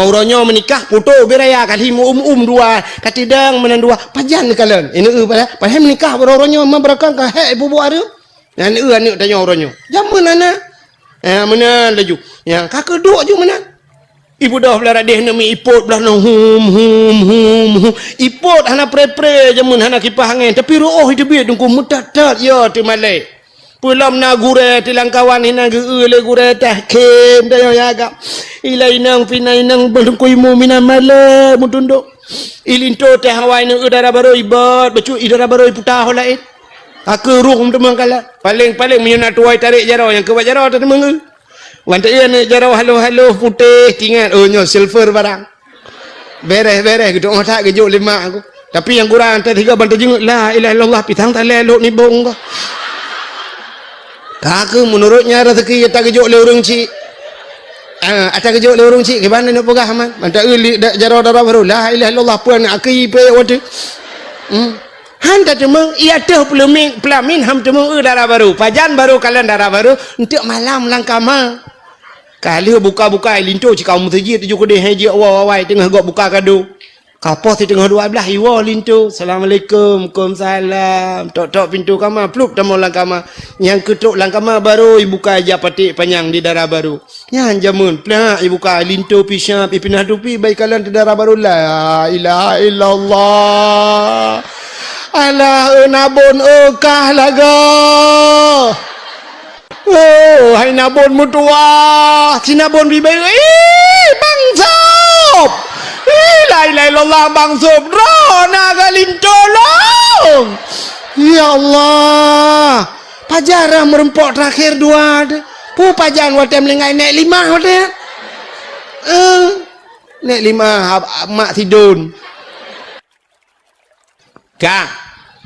uronyo menikah putu beraya kali dua katidang menandua pajan kalian ini pada menikah uronyo memberakan ka he ibu ada dan ni tanya uronyo jamun ana mana laju yang kakak duk je mana ibu dah belah radih nami ipot belah no hum ipot hana pre jamun hana kipah angin tapi roh itu biar dungku mutatat ya tu malai pulam na gure tilang kawan hina le gure tah kem dayo yaga ilai nang pinai nang belungku imu mina male mutunduk ilinto teh hawai nang udara baru ibat becu udara baru putah holait aku ruh temang kala paling menyunat tuai tarik jarau yang kebat jarau tak temang wanita ia ni jarau halo putih tinggal nyo silver barang beres gitu otak gejuk lima aku tapi yang kurang tadi tiga bantu jenguk la ilaha illallah pitang tak lelok ni bong kau kakak menurutnya rezeki tak kejut le urang cik ada kejut le urang cik ke mana nak pegah man mantap jarau darah baru la ilaha illallah puan aki pe wadu handa cuma ia teh pelamin ham cuma darah baru pajan baru kalian darah baru untuk malam langkama kali buka linto cik kaum terjit tujuh kode haji awai tengah gok buka kado kapos di tengah 12 iwa lintu assalamualaikum waalaikumsalam tok pintu kamar pluk tamu langkama yang ketuk langkama baru ibu aja patik panjang di darah baru yang jamun plak ibu ka lintu pisah pipinah dupi baik kalian di darah baru la ilaha illallah alah nabon kah laga oh hai nabon mutua sinabon bibai bangsop la ilaha illallah bang subro naga lintolong ya Allah pajarah merempok terakhir dua pu pajan watem lengai naik 5 watem naik 5 mak tidun kak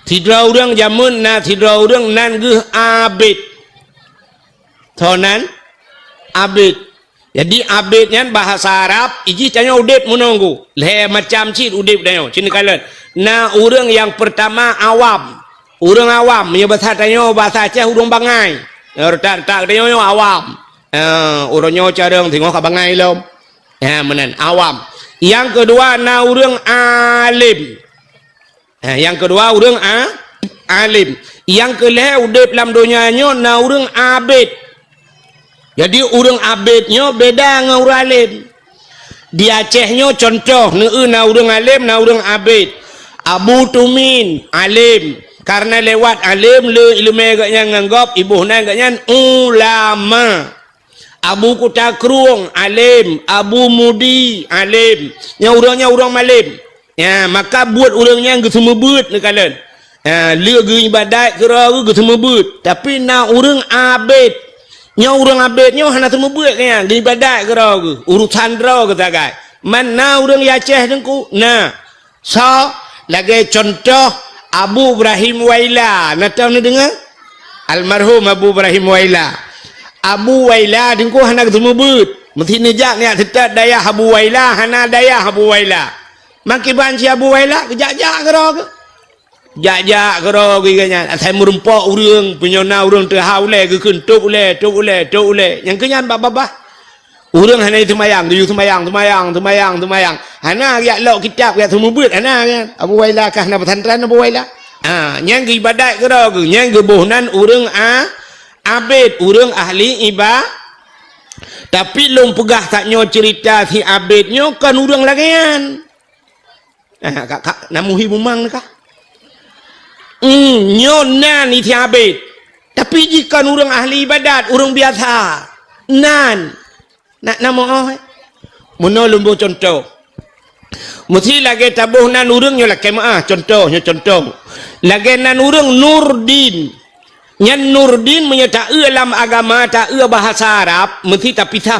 tidra urang jamun na tidra urang nan geuh abid thonan abid jadi abidnya bahasa Arab iji tanya udip menunggu le macam cid udip tanya cini kalian nah orang yang pertama awam orang awam punya bahasa tanya bahasa Aceh urang bangai tak tanya awam orangnya carang tengok ke bangai lom menan awam yang kedua nah orang alim yang kedua orang alim yang kelih udip dalam dunianya nah orang abid. Jadi urang abidnya beda dengan urang alim. Di Acehnya contoh na urang alim na urang abid. Abu Tumin alim karena lewat alim le ilmu agaknya nganggap ibuhna agaknya ulama. Abu Kutakruang alim, Abu Mudi alim. Yang urangnya urang malim. Ya, maka buat urangnya ge semebut ni kalian. Le ge ibadat kira ge semebut. Tapi na urang abid nya urang abidnya hana temu buat nya di ibadat ke urusan dra ke tagai mana urang Aceh dengku nah so lagi contoh Abu Ibrahim Waila nak tahu ni dengar almarhum Abu Ibrahim Waila Abu Waila dengku hana temu buat mesti nejak ni tetap daya Abu Waila hana daya Abu Waila makin banci Abu Waila kejak-jak ke jak kero giganya saya merempok urang penyona urang terhau le gekeun tok ule yang kenyan babah urang hana semayang tu semayang hana ya lok kitab ya semubut hana kan Abu Waila kah na pesantren Abu Waila nyang ge ibadat kero ge nyang ge bohnan urang abid urang ahli ibadah tapi lom pegah taknyo cerita si abidnyo kan urang lagian kak namuhi bumang kah nyonan itu abid tapi jika orang ahli ibadat orang biasa nan nak nama mana lumbu contoh mesti lagi tabuh nan urang nyolah kemaah contoh lagi nan urang Nurdin nyan Nurdin menyata dalam agama tak bahasa Arab mesti tak pisah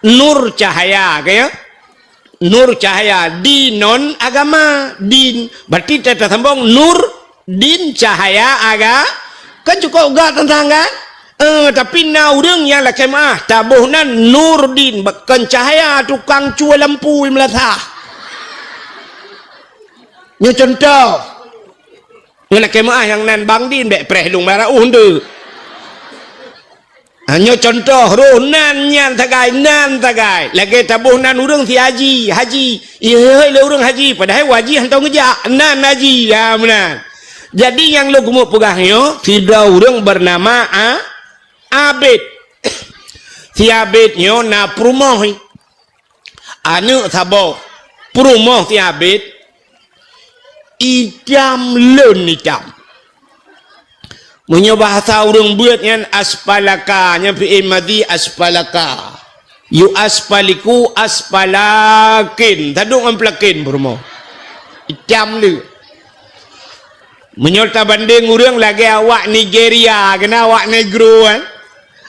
nur cahaya kaya nur cahaya di non agama din berarti tak sambung nur din cahaya aga kan cukup gak tentang kan tapi na urang yang laki mah tabuhna Nurdin bukan cahaya tukang cua lampu melatah nya contoh yang laki mah yang nan Bang Din bek preh lung bara undu hanya contoh roh nan nyan tagai lagi tabuh nan urang si haji iya le urang haji padahal wajib hantau ngejak nan haji ya benar. Jadi yang lo gemuk pegahnya tidak urang bernama Abid. Si Abidnya na perumoh anu sabo perumoh si Abid idam leun idam. Munyo bahasa urang buat ngan aspalaka nya fi madi aspalaka. Yu aspaliku aspalakin. Tadung amplakin perumoh. Idam le. Menyolta banding urang lagi awak Nigeria kena awak negro kan.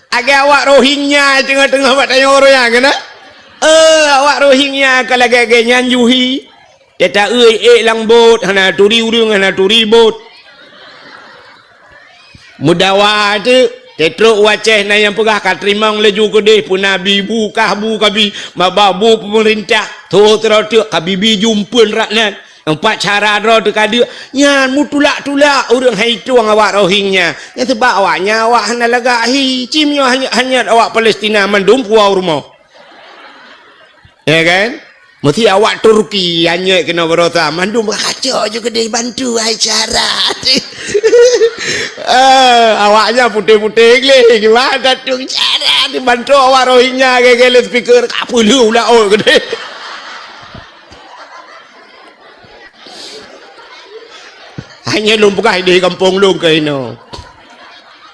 Agak awak Rohingya tengah-tengah buat tanya orang yang kena. Awak Rohingya kalau lagi nyanjuhi. Dia tak lang bot hana turi urang hana turi bot. Mudawa tu tetruk waceh na yang pegah katrimang leju kedeh pun nabi bu kabi mababu pemerintah tu terus kabibi jumpun raknan. Empat cara roh tu kada nyan mutulak urang hai tuang awak Rohingya yang sebab awaknya awak hana lagahi cimnya hanya awak Palestina mandum puau rumah ya kan mesti awak Turki hanya kena berota mandum kacau juga dia bantu hai cara awaknya putih-putih le gimana tung cara dibantu awak Rohingya gele speaker kapulu lah oh gede. Hanya lum pegah di kampung lum ke ino.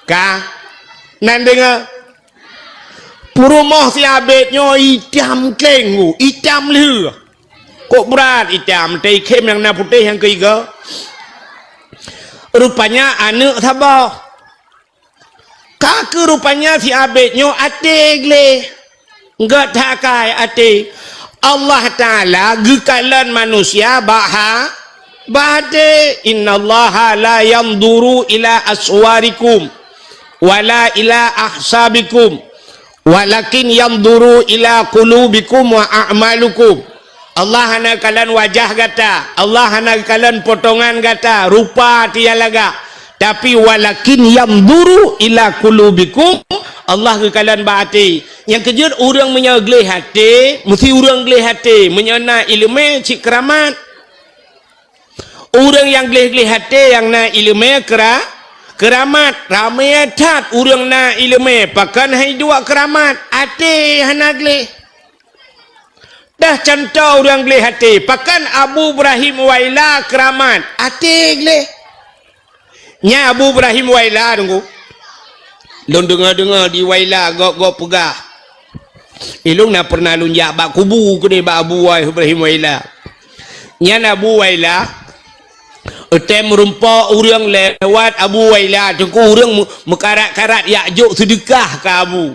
Ka nan dengar perumoh si Abidnya hitam kengu, hitam le. Kok berat hitam, teh kem yang na putih yang ketiga. Rupanya anak sabah. Ka ke rupanya si Abidnya ate le. Enggak takai ate. Allah Taala gekalan manusia Bade innallaha la yanzuru ila aswarikum wala ila ahsabikum walakin yanzuru ila qulubikum wa a'malukum. Allah hana kalian wajah gata, Allah hana kalian potongan gata, rupa tialaga, tapi walakin yanzuru ila qulubikum, Allah ke kalian bahati. Yang kejut orang menyeglih hati, mesti orang gelih hati menyana ilmu cik keramat. Orang yang gelih-gelih hati yang na ilmu keramat ramai atat orang na ilmu pakan hai dua keramat hati hana gelih dah contoh orang gelih hati pakan Abu Ibrahim Waila keramat hati gelih nya Abu Ibrahim Waila tunggu lun dengar di Waila gok pegah ilung na pernah lunjak bak kubu ke bak Abu Ibrahim Waila nya Abu Waila tem merumpak orang lewat Abu Waila tengku orang mekarat-karat yakjuk sedekah ke Abu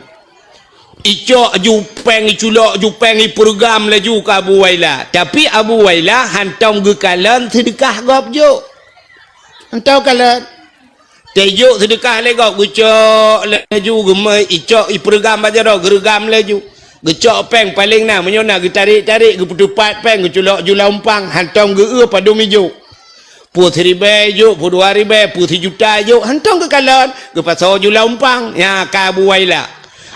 icok jupeng iculok jupeng program laju ke Abu Waila tapi Abu Waila hantam gekalan sedekah gop juk hantau kalan tejuk sedekah legok gucok laju gemai icok program aja dah gergam laju gecok peng paling nah menyona getarik-tarik geputupat peng geculok julampang hantam ge padu mijuk Putri bejo, puluh ribu, putri juta jo, hantong ke kalan, ke pasal jula umpang, ya Abu Waila.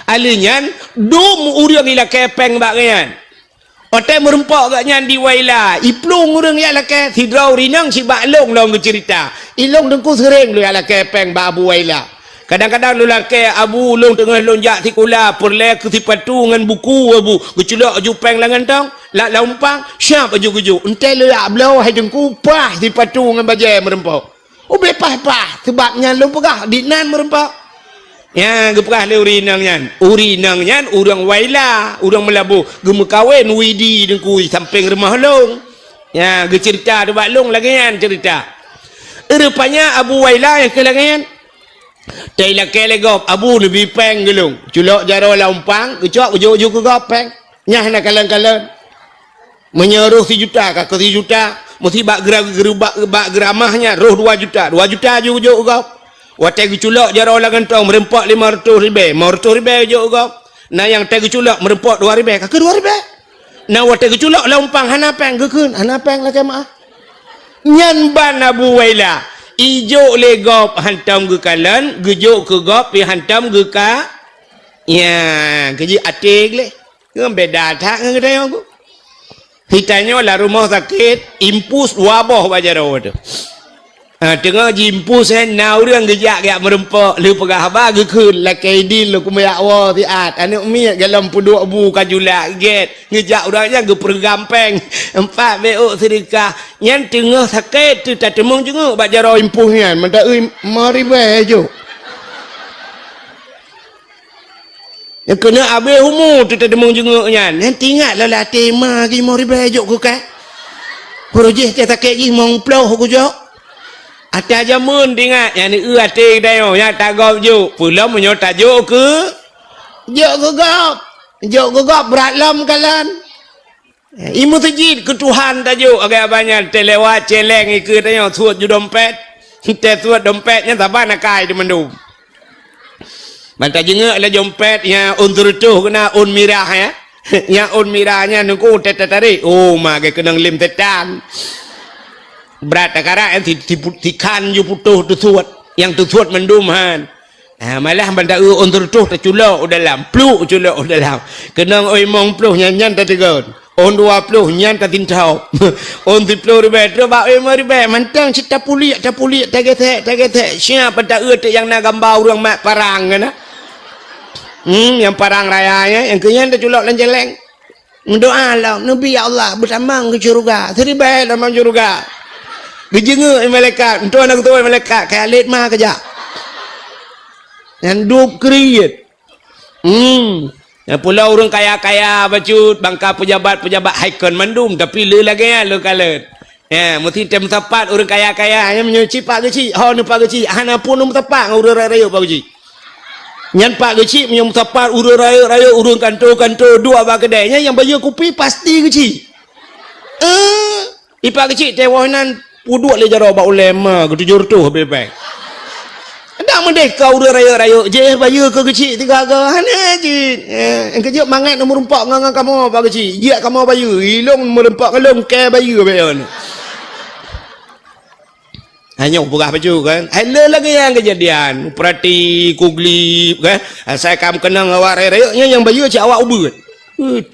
Alinyan, dum urang ila kepeng bagian. Otak merempak gaknya di Waila, iplung urang ya lake, hidrau rinang si baklong long cerita. Ilong dengku sering lu ya lake kepeng ba Abu Waila. Kadang-kadang lu lake Abu long tengah lonjak tikula, perle ke tipatu ngan buku Abu, geculok jupeng langan tong. Lak laumpang siap aju-aju entai lu yak belau hai dengku pah di patu ngan bajai merempau bepah sebabnya lu pegah di nan merempau ya gepegah le urinang nyan urang Waila urang Melabu gemu kawin widi dengku samping rumah long ya ge cerita de bak long lagi nyan cerita rupanya Abu Waila yang kelangan tai la kele gop Abu lebih peng gelung culok jaro laumpang gecok uju-uju ke gopeng nyah nak kalan-kalan menyeruh 1 juta kakak 1 juta mesti bak geramahnya roh 2 juta juga kau watai culok jaro langan tong merempak 500 ribu juga nah yang tegi culok merempak 2 ribu kakak 2 ribu nah watai culok lompang hanapeng gekun hanapeng lah kemah nyan ban Abu Waila ijo le gop hantam ge kalan gejo ke gop pi hantam ge ka Ya, kerja atik le. Ngam beda tak ngedai aku. Hitanya lah rumah sakit, impus wabah baca rawat tu. Tengah jimpus na orang gejak gak merempak lu pegah bagi kun la kaidin lu kumayak wa tiat anak mi dalam puduk bu kajulak get ngejak orangnya ge pergampeng 4 beok sedekah yang tengah sakit tu tak temung jenguk baca rawat impus nyan man tak euy mari bae jo. Yang kena habis umur tu tak demung jenguknya. Nanti ingatlah lah tema ki mau ribajuk ku kan. Projek dia tak kek mong ploh ku jok. Ada jamun ingat yang ni ate dayo yang tak gop juk. Pula menyo tajuk ke jok gop. Jok gop berat lam kalan. Imu tajid ke Tuhan tajuk agak banyak telewat celeng ke dayo suat ju dompet. Kita suat dompetnya tak ban akai di mendum. Manta jengak lah dompet yang untur tuh kena un mirah ya. Yang un mirahnya nunggu tarik. Oh mak kena lim tetan. Berat takara yang tikan ju putuh tu suat. Yang tu suat menduman. Malah benda untur tuh terculok dalam. Pluk culok dalam. Kena oi mong pluh nyan tak tegon. On 20 nyan tak tintau. On 10 ribu tu bak oi ribu mantang cita puliak tak getek. Siapa tak yang nak gambar orang mak parang kan. Yang parang rayanya yang kenyan dah culok dan jeleng mendoa lah Nabi ya Allah bertambang ke syurga terbaik dalam syurga gejenga malaikat untuk anak tua malaikat kayak alit mah kerja yang duk kriit yang pula orang kaya-kaya bacut bangka pejabat haikon mandum tapi le lagi ya le kalet ya mesti tem tepat orang kaya-kaya yang menyuci pak kecil pak kecil hana pun tepat orang raya pak kecil nyan pak kecil yang tepat urut raya urun kantor dua bak kedainya yang bayar kopi pasti kecil ipak kecil tewanan puduk le jaro bak ulema ke 700 bebek ada merdeka urut raya je bayar ke kecil 3 ke hana je kerja mangat nombor 4 ngang kamu pak kecil dia kamu bayar hilong nombor 4 kalong ke bayar hanya pegah baju kan ada lagi yang kejadian perhati kuglip kan saya kamu kenang awak raya-rayanya yang bayu cik awak ubud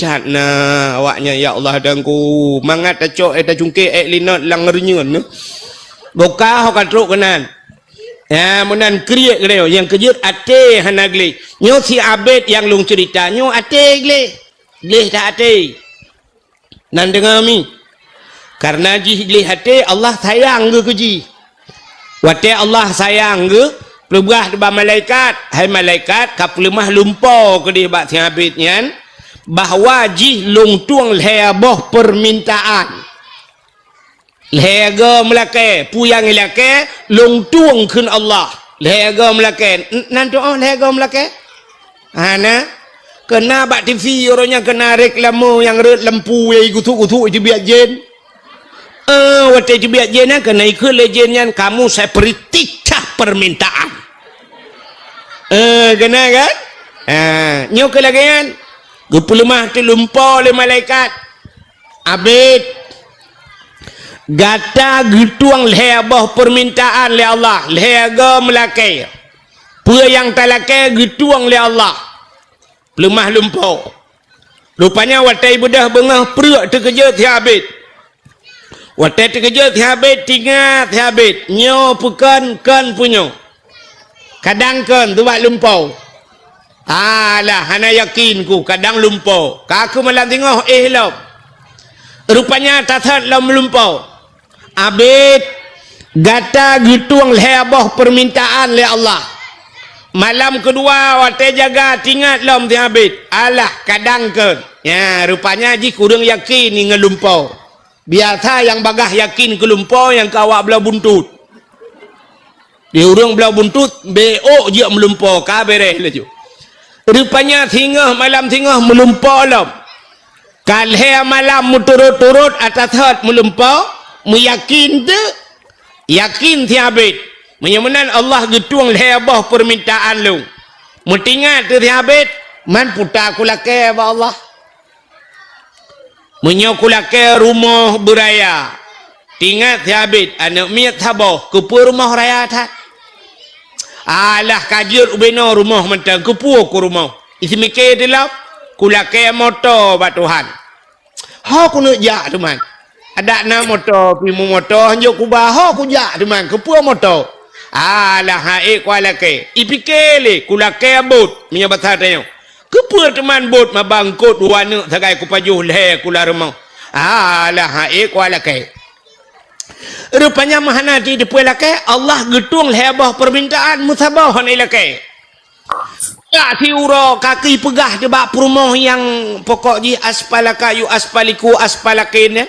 tak nah awaknya ya Allah dangku mangat tacok cungkik linot lang renyun boka ho katruk kenan ya menan kriek leo yang kejut ate hanagli nyo si abed yang lung cerita nyo ate gleh tak ate nan dengar mi karena ji gleh ate Allah sayang ke ji. Wate Allah sayang ke pelubah depan malaikat hai malaikat kapelemah lumpau ke dia bak habitnya bahawa jih lungtuang leboh permintaan lega melake puyang lake lungtuang kun Allah lega melake nan doa lega melake ana kena bak TV orangnya kena reklamo yang red lampu yang gutuk itu biar jen waktu itu biar jenah kena ikut lejennya kamu saya beri 3 permintaan kena kan nyok kelagian gepelemah tu lumpau oleh malaikat abid gata gituang leboh permintaan le Allah lega melakai pua yang talakai gituang le Allah lemah lumpau rupanya waktu ibu dah bengah perut terkejut si abid waktu terkejut habis tinggal habis nyo pukan kan punyo kadang kan tu bak lumpau alah hana yakin ku kadang lumpau kaku malam tengok lom rupanya tathat lom lumpau abid gata gituang leboh permintaan le Allah malam kedua waktu jaga tinggal lom habis alah kadang kan ya rupanya ji kurang yakin ni ngelumpau biasa yang bagah yakin ke lumpau yang kawak belah buntut di urang belah buntut beok je melumpau kabere laju rupanya malam tinggal melumpau lom kalhe malam muturut-turut atas hat melumpau meyakin tu yakin tiabit menyamanan Allah getuang leboh permintaan lu mutingat tu tiabit man puta kulake ba Allah menyokulake rumah beraya tinggal habis anak miat taboh kepu rumah raya tak alah kajir ubeno rumah mentang kepu ke rumah isi mikir dia kula ke motor ba Tuhan ha ku nak jak teman ada na motor pimu motor hanjuk ku ba ha ku jak teman kepua motor alah haik kuala ke ipikir le kula ke bot punya bahasa tanya kepua teman bot mabangkut warna sagai ku pajuh le kula remau alah haik kuala ke rupanya mahana di depan laki Allah getung hebah permintaan musabah ni laki tak tiura kaki pegah di bak perumah yang pokok ji aspalaka yu aspaliku aspalakin ya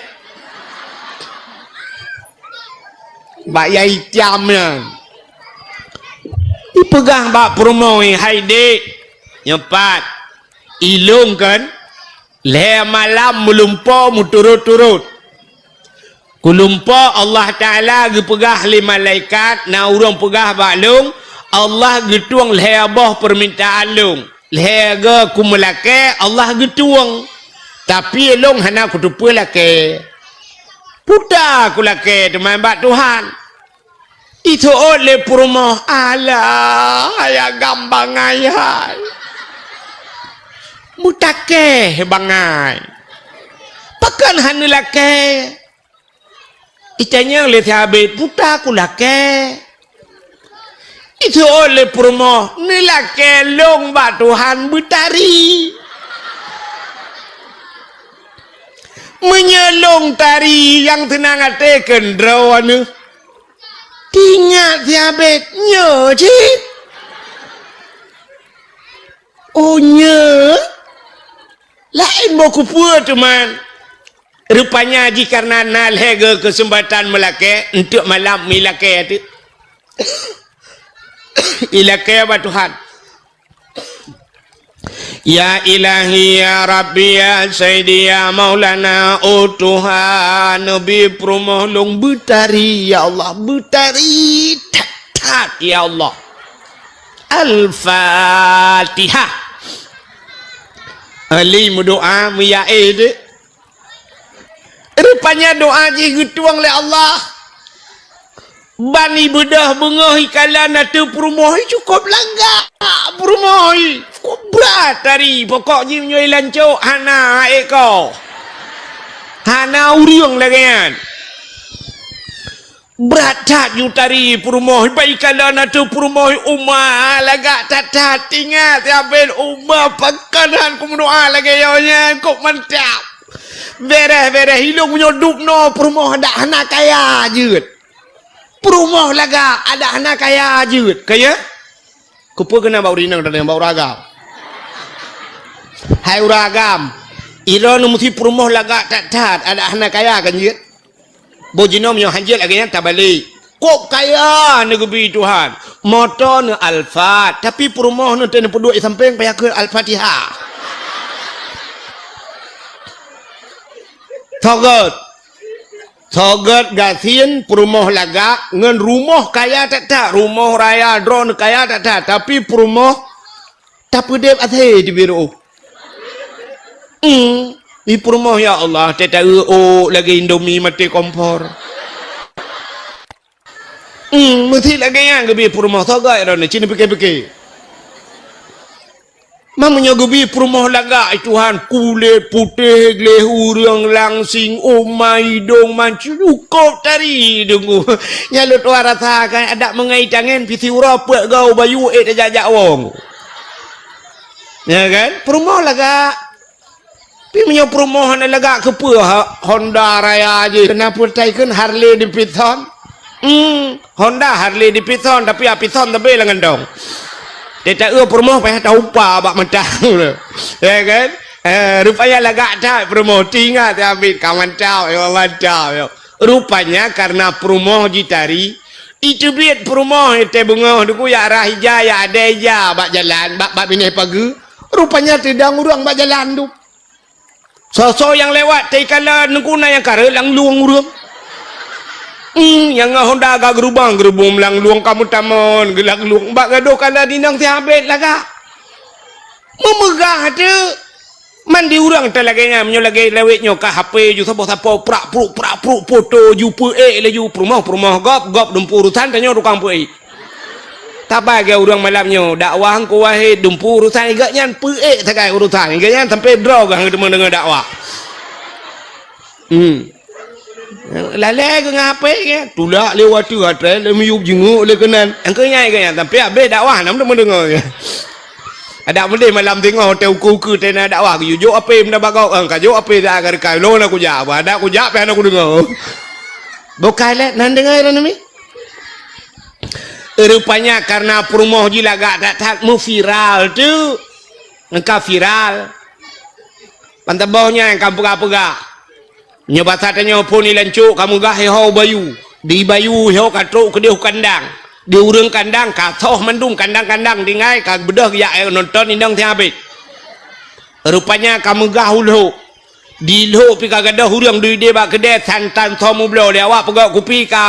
bak yai tiamnya dipegang bak perumah hai dek nyepat ilung kan le malam melumpa muturut-turut kulumpa Allah Ta'ala gepegah li malaikat na urang pegah baklung Allah getuang lehebah permintaan lung lehega kumelake Allah getuang tapi long hana kutupu lake puta kulake teman bak Tuhan itu oleh purmah Allah ayah gambang ayah mutake bangai pakan hana lake itanya oleh sahabat puta aku lake itu oleh purmo ni lake long ba Tuhan bertari menyelong tari yang tenang hati kendrawan tinggal sahabat nyo cik oh nyo lain mau kupua teman rupanya jika karena nalhega kesempatan melake untuk malam milake itu ilake apa Tuhan ya ilahi ya rabbi ya sayyidi ya maulana oh Tuhan nabi promohlong betari ya Allah betari tat ya Allah Al-Fatihah ali doa miyaid rupanya doa dituang oleh Allah bani bedah bengah ikalan atau perumah cukup langgar perumah cukup berat tadi pokok je menyoi lancuk hana eko hana uriung lagi kan berat tak you tadi perumah baik ikalan atau perumah umah lagak tak tinggal tiapin umah pakanan ku mendoa lagi yonya kok mantap Bereh hilung punya dupno perumah ada anak kaya jut. Perumah laga ada anak kaya jut. Kaya? Kupu kena bau rinang dan bau ragam. Hai ragam. Ira nu mesti perumah laga tak ada anak kaya kan jut. Bojino punya hanjil lagi tak balik. Kok kaya negeri Tuhan. Motor nu Alfa tapi perumah nu tena peduk samping payah ke Al-Fatihah. Thogot gasin perumah laga ngan rumah kaya tak rumah raya drone kaya tak tapi perumah tak pedep athe di biru di perumah ya Allah tak lagi Indomie mati kompor mesti lagi yang gebi perumah thogot drone cini pikir mamanya gebi perumah laga Tuhan kulit putih gleh urang langsing umai dong mancu cukup tari dengu nyalut warata kan ada mengai tangan pisi urapek gau bayu jajak wong ya kan perumah laga pi menyo perumah laga kepe Honda Raya je kenapa taikan Harley Davidson Honda Harley Davidson tapi Davidson tapi lengan dong dia tak perumah payah tahu apa bak mentang ya kan rupanya lagak tak perumah tinggal tapi kawan tahu rupanya karena perumah ditari itu biat perumah itu bunga duku ya arah hijau ya ada hijau bak jalan bak bineh pagi rupanya tidak urang bak jalan tu sosok yang lewat taikala nengkuna yang kare lang luang urang yang Honda agak gerubang melang luang kamu tamon gelak luang bak gaduh kala dinang tiabet laga memegah tu mandi urang talaganya menyolagi lewetnya ke HP ju sapa-sapa prak foto ju pe le ju perumah gop dempur urusan tanya tukang pe tak bagi orang malamnya dakwah ko wahai dumpu urusan igaknya peek takai urusan igaknya sampai drog hang dengan dakwah lalai ke ngapai ke tulak lewat tu hotel le miyup jenguk le kenan angkanya igaknya sampai habis dakwah nam dengar ada benda malam tengok hotel ku tena dakwah yo apa benda bagau ka yo apa dah agar kai lo nak kuja ada kuja pe aku dengar bukai le nan dengar ni rupanya karena perumoh jilaga tak mau viral tu engkau viral pantabaunya yang kamu pegak nyoba tatanya pun ilancuk kamu gah heo bayu di bayu heo katruk ke dia kandang di urang kandang katoh mendung kandang-kandang dingai kag bedah ya nonton indang tiabit rupanya kamu gah ulu di lo pi kagak ada hurang di dia bak kedai santan tomu blo dia awak pegak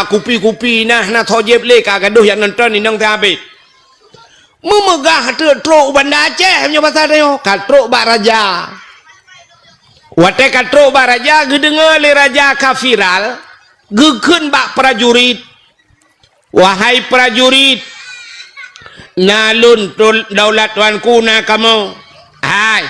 kupi nah tojeb le kagak ada yang nonton indang tiabit memegah truk Banda Aceh punya pasal dia katruk bak raja wate katruk bak raja gedengar le raja kafiral gekeun bak prajurit wahai prajurit nalun daulat tuanku na kamu hai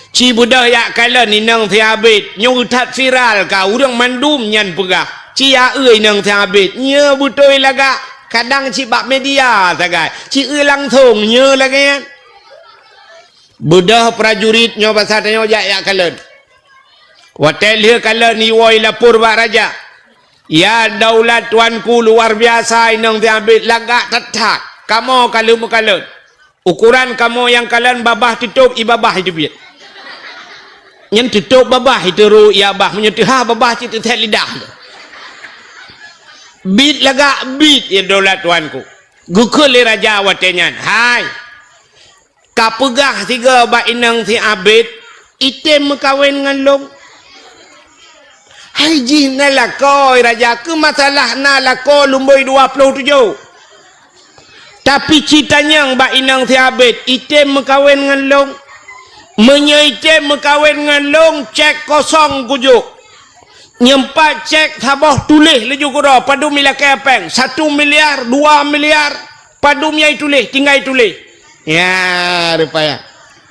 ci budah yak kala ni nang thiabit nyung that viral ka urang mandum nyan pegah ci ya euy nang thiabit nya butoi laga kadang ci bak media tagai ci euy langsung nya lagi budah prajurit nyo pasatnya yak kala hotel dia kala ni woi lapor bak raja ya daulat tuanku luar biasa nang thiabit laga tetak kamu kalau ukuran kamu yang kalian babah tutup ibabah itu biar yang tutup babah itu ru ya bah menyentuh babah itu teh lidah bit laga bit ya daulat tuanku gukul raja watenyan hai kapegah tiga ba inang ti abid item kawin dengan long hai jin nalakoi raja ke masalah nalako lumboi 27 tapi citanya ba inang ti abid item kawin dengan long menyaitem kawin dengan long cek kosong kujuk nyempat cek tabah tulis leju kura padu mila kepeng 1 miliar 2 miliar padu miai tulis tinggal tulis ya rupanya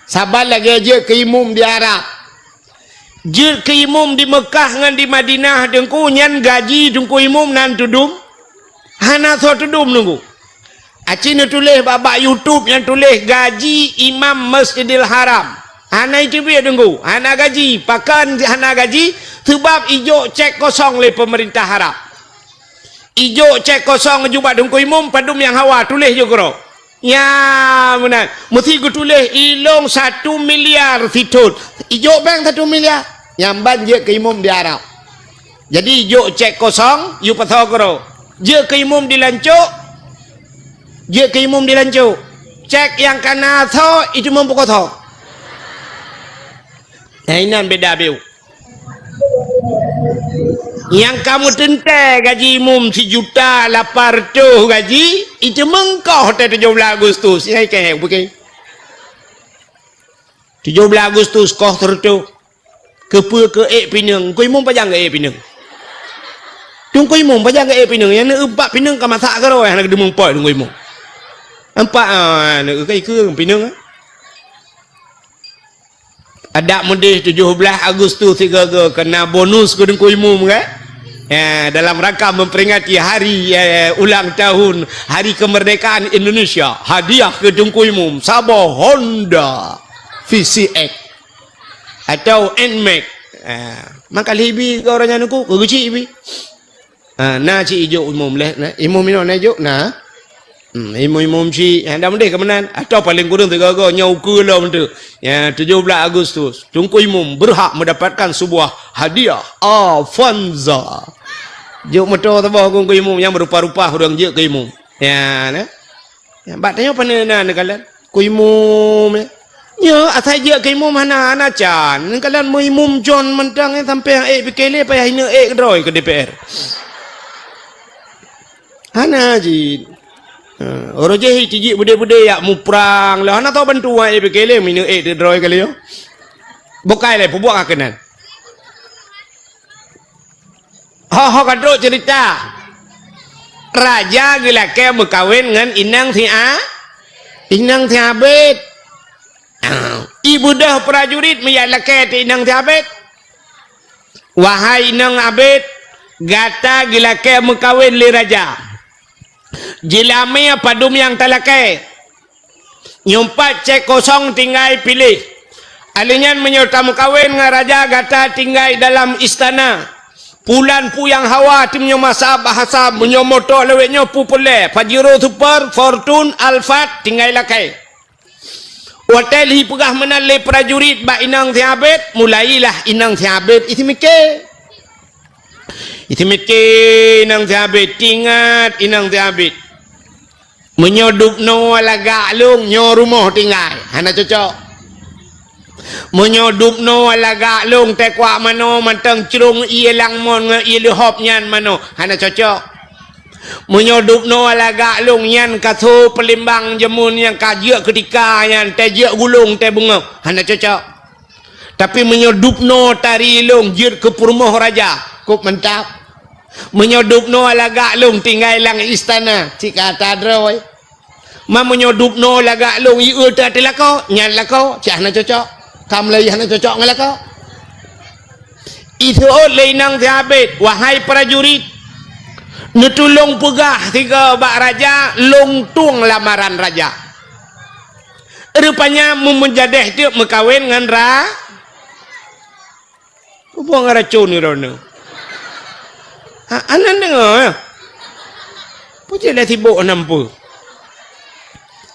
sabar lagi aja ke imum di Arab je ke imum di Mekah dengan di Madinah dengku nyan gaji dengku imum nan tudum hana so tudum nunggu acina tulis babak YouTube yang tulis gaji imam Masjidil Haram hana itu biar tunggu hana gaji pakan hana gaji sebab ijo cek kosong le pemerintah Arab ijo cek kosong jumpa dengku imum padum yang hawa tulis juga ya benar mesti ku tulis ilong 1 miliar fitut ijo bank 1 miliar nyamban je ke imum di Arab jadi ijo cek kosong yu patho kro je ke imum dilancuk je ke imum dilancuk cek yang kana tho itu membuka tho Hainan beda beu. Yang kamu tentai gaji umum 1 juta 800 gaji itu mengkau hotel 17 Agustus. Ini kayak bukan 17 Agustus kau tertu kepu ke pinang. Kau imum pajang ke pinang. Tunggu imum pajang ke pinang. Yang empat pinang kau masak ke roh yang nak demung pot tunggu imum. Empat nak ke pinang. Ada mudih 17 Agustus 3 kena bonus ke dengku imum kan ya, dalam rangka memperingati hari ulang tahun hari kemerdekaan Indonesia hadiah ke dengku imum Sabah Honda VCX atau NMAX maka libi ke orangnya nuku ke kecil ibi na ci ijo umum leh imum ino na ijo na imum si anda mendeh kemenan atau paling kurang 3 nyau ke lah tu ya 17 Agustus tungku imum berhak mendapatkan sebuah hadiah Avanza juk motor tabah tungku imum yang berupa-rupa orang je ke imum ya nah ya batanya panena kalian ku imum ya asal je ke imum hana can kalian mau imum John mentang sampai PKL payah hina kedroi ke DPR hana jin orang je cicik bude-bude yak mu perang lah ana tahu bantu ai PKL mina de droi kali yo bokai le pubuak akenan ha kadro cerita raja gila ke berkawin dengan inang Abid. Ibu dah prajurit menjala ke inang Abid. Wahai inang Abid, gata gila ke berkawin li raja. Jilami padum yang talakai. Nyumpat cek kosong tinggal pilih. Alinyan menyerta berkawin dengan raja gata tinggal dalam istana. Pulan pu yang hawa timnya masa bahasa menyomoto lewetnya pu pule Pajero Super Fortune Alphard tinggal lakai. Hotel hi pegah menalai prajurit ba inang Abid, mulailah inang Abid itu mikir inang Abid, tingat inang Abid menyodup no laga lung nyo rumah tinggal hana cocok menyodup no laga lung tekwa mano manteng cerung ia lang mon ia lehop nyan mano hana cocok menyodup no laga lung nyan katho pelimbang jemun yang kajia ketika yang tejia gulung te bunga hana cocok tapi menyodup no tari lung jir ke purmoh raja kup mentap menyodup no laga lung tinggal lang istana cika tadroy ma menyodup no laga lung iu ta tilako nyan lako cah hana cocok kam lay hana cocok ngalako itu oleh nang Abid. Wahai prajurit, netulung pegah tiga bak raja longtung lamaran raja. Rupanya menjadeh dia berkawin dengan buang racun ni rona. Anan dengar puji dah tibuk nampu.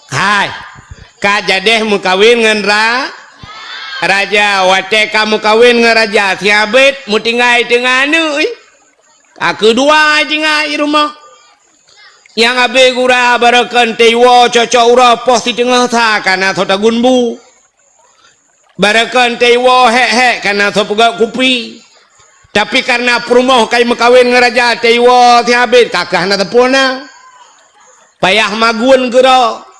Hai kajadeh berkawin dengan raja, wate kamu kawin dengan raja Abid, mu tinggal dengan anu kedua tinggal di rumah yang abe gura barakan tewa cocok ura pos di tengah ta karena thota gunbu barakan tewa hek karena thot pegak kupi tapi karena perumah kai mekawin dengan raja tewa Abid kakah na tepuna payah magun gera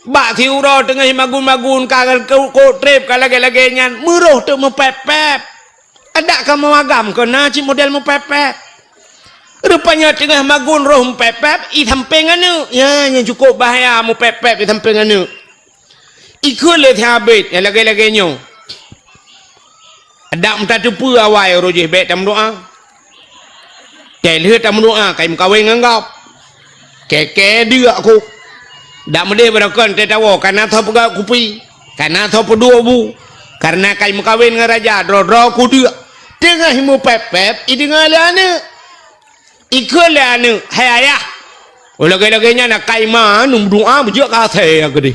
bak tiura tengah magun-magun kagal ko trip kalage-lage nyan muruh tu mepepep ada kamu agam kena ci model mepepep rupanya tengah magun roh mepepep i samping anu ya yang cukup bahaya mepepep i samping anu ikut le Abid ya lage-lage nyo ada mta tupu awai rojih bet tam doa kai le tam doa kai mkawin ngangap keke dia aku dak mede berakan tetawa karena tho pegak kupi karena tho pedua bu karena kai mekawin dengan raja dro ku dia tengah himu pepep i dengar ane ikut le ane hai ayah lagi-lagi nya nak kai ma num doa bejak ka the gede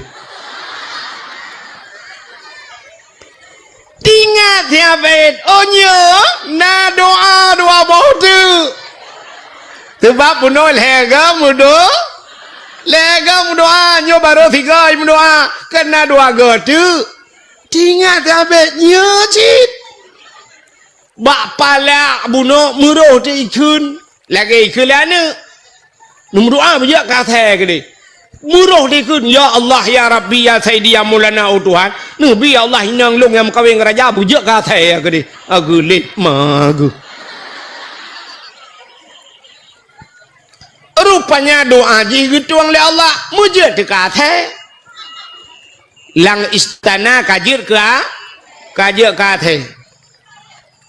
tingat Abid onyo na doa bau tu sebab punol hega mudo lega doa nyo baru tiga doa kena doa gotu tingat Abid nyecit bak pala buno muruh te ikun lagi ikulana num doa bijak kata gede muruh dikun ya Allah ya Rabbi ya Sayyidi ya Maulana Tuhan nabi Allah inang long yang kawin raja bijak kata gede agulit magu rupanya doa dituang oleh Allah mujud dekat lang istana kajir kate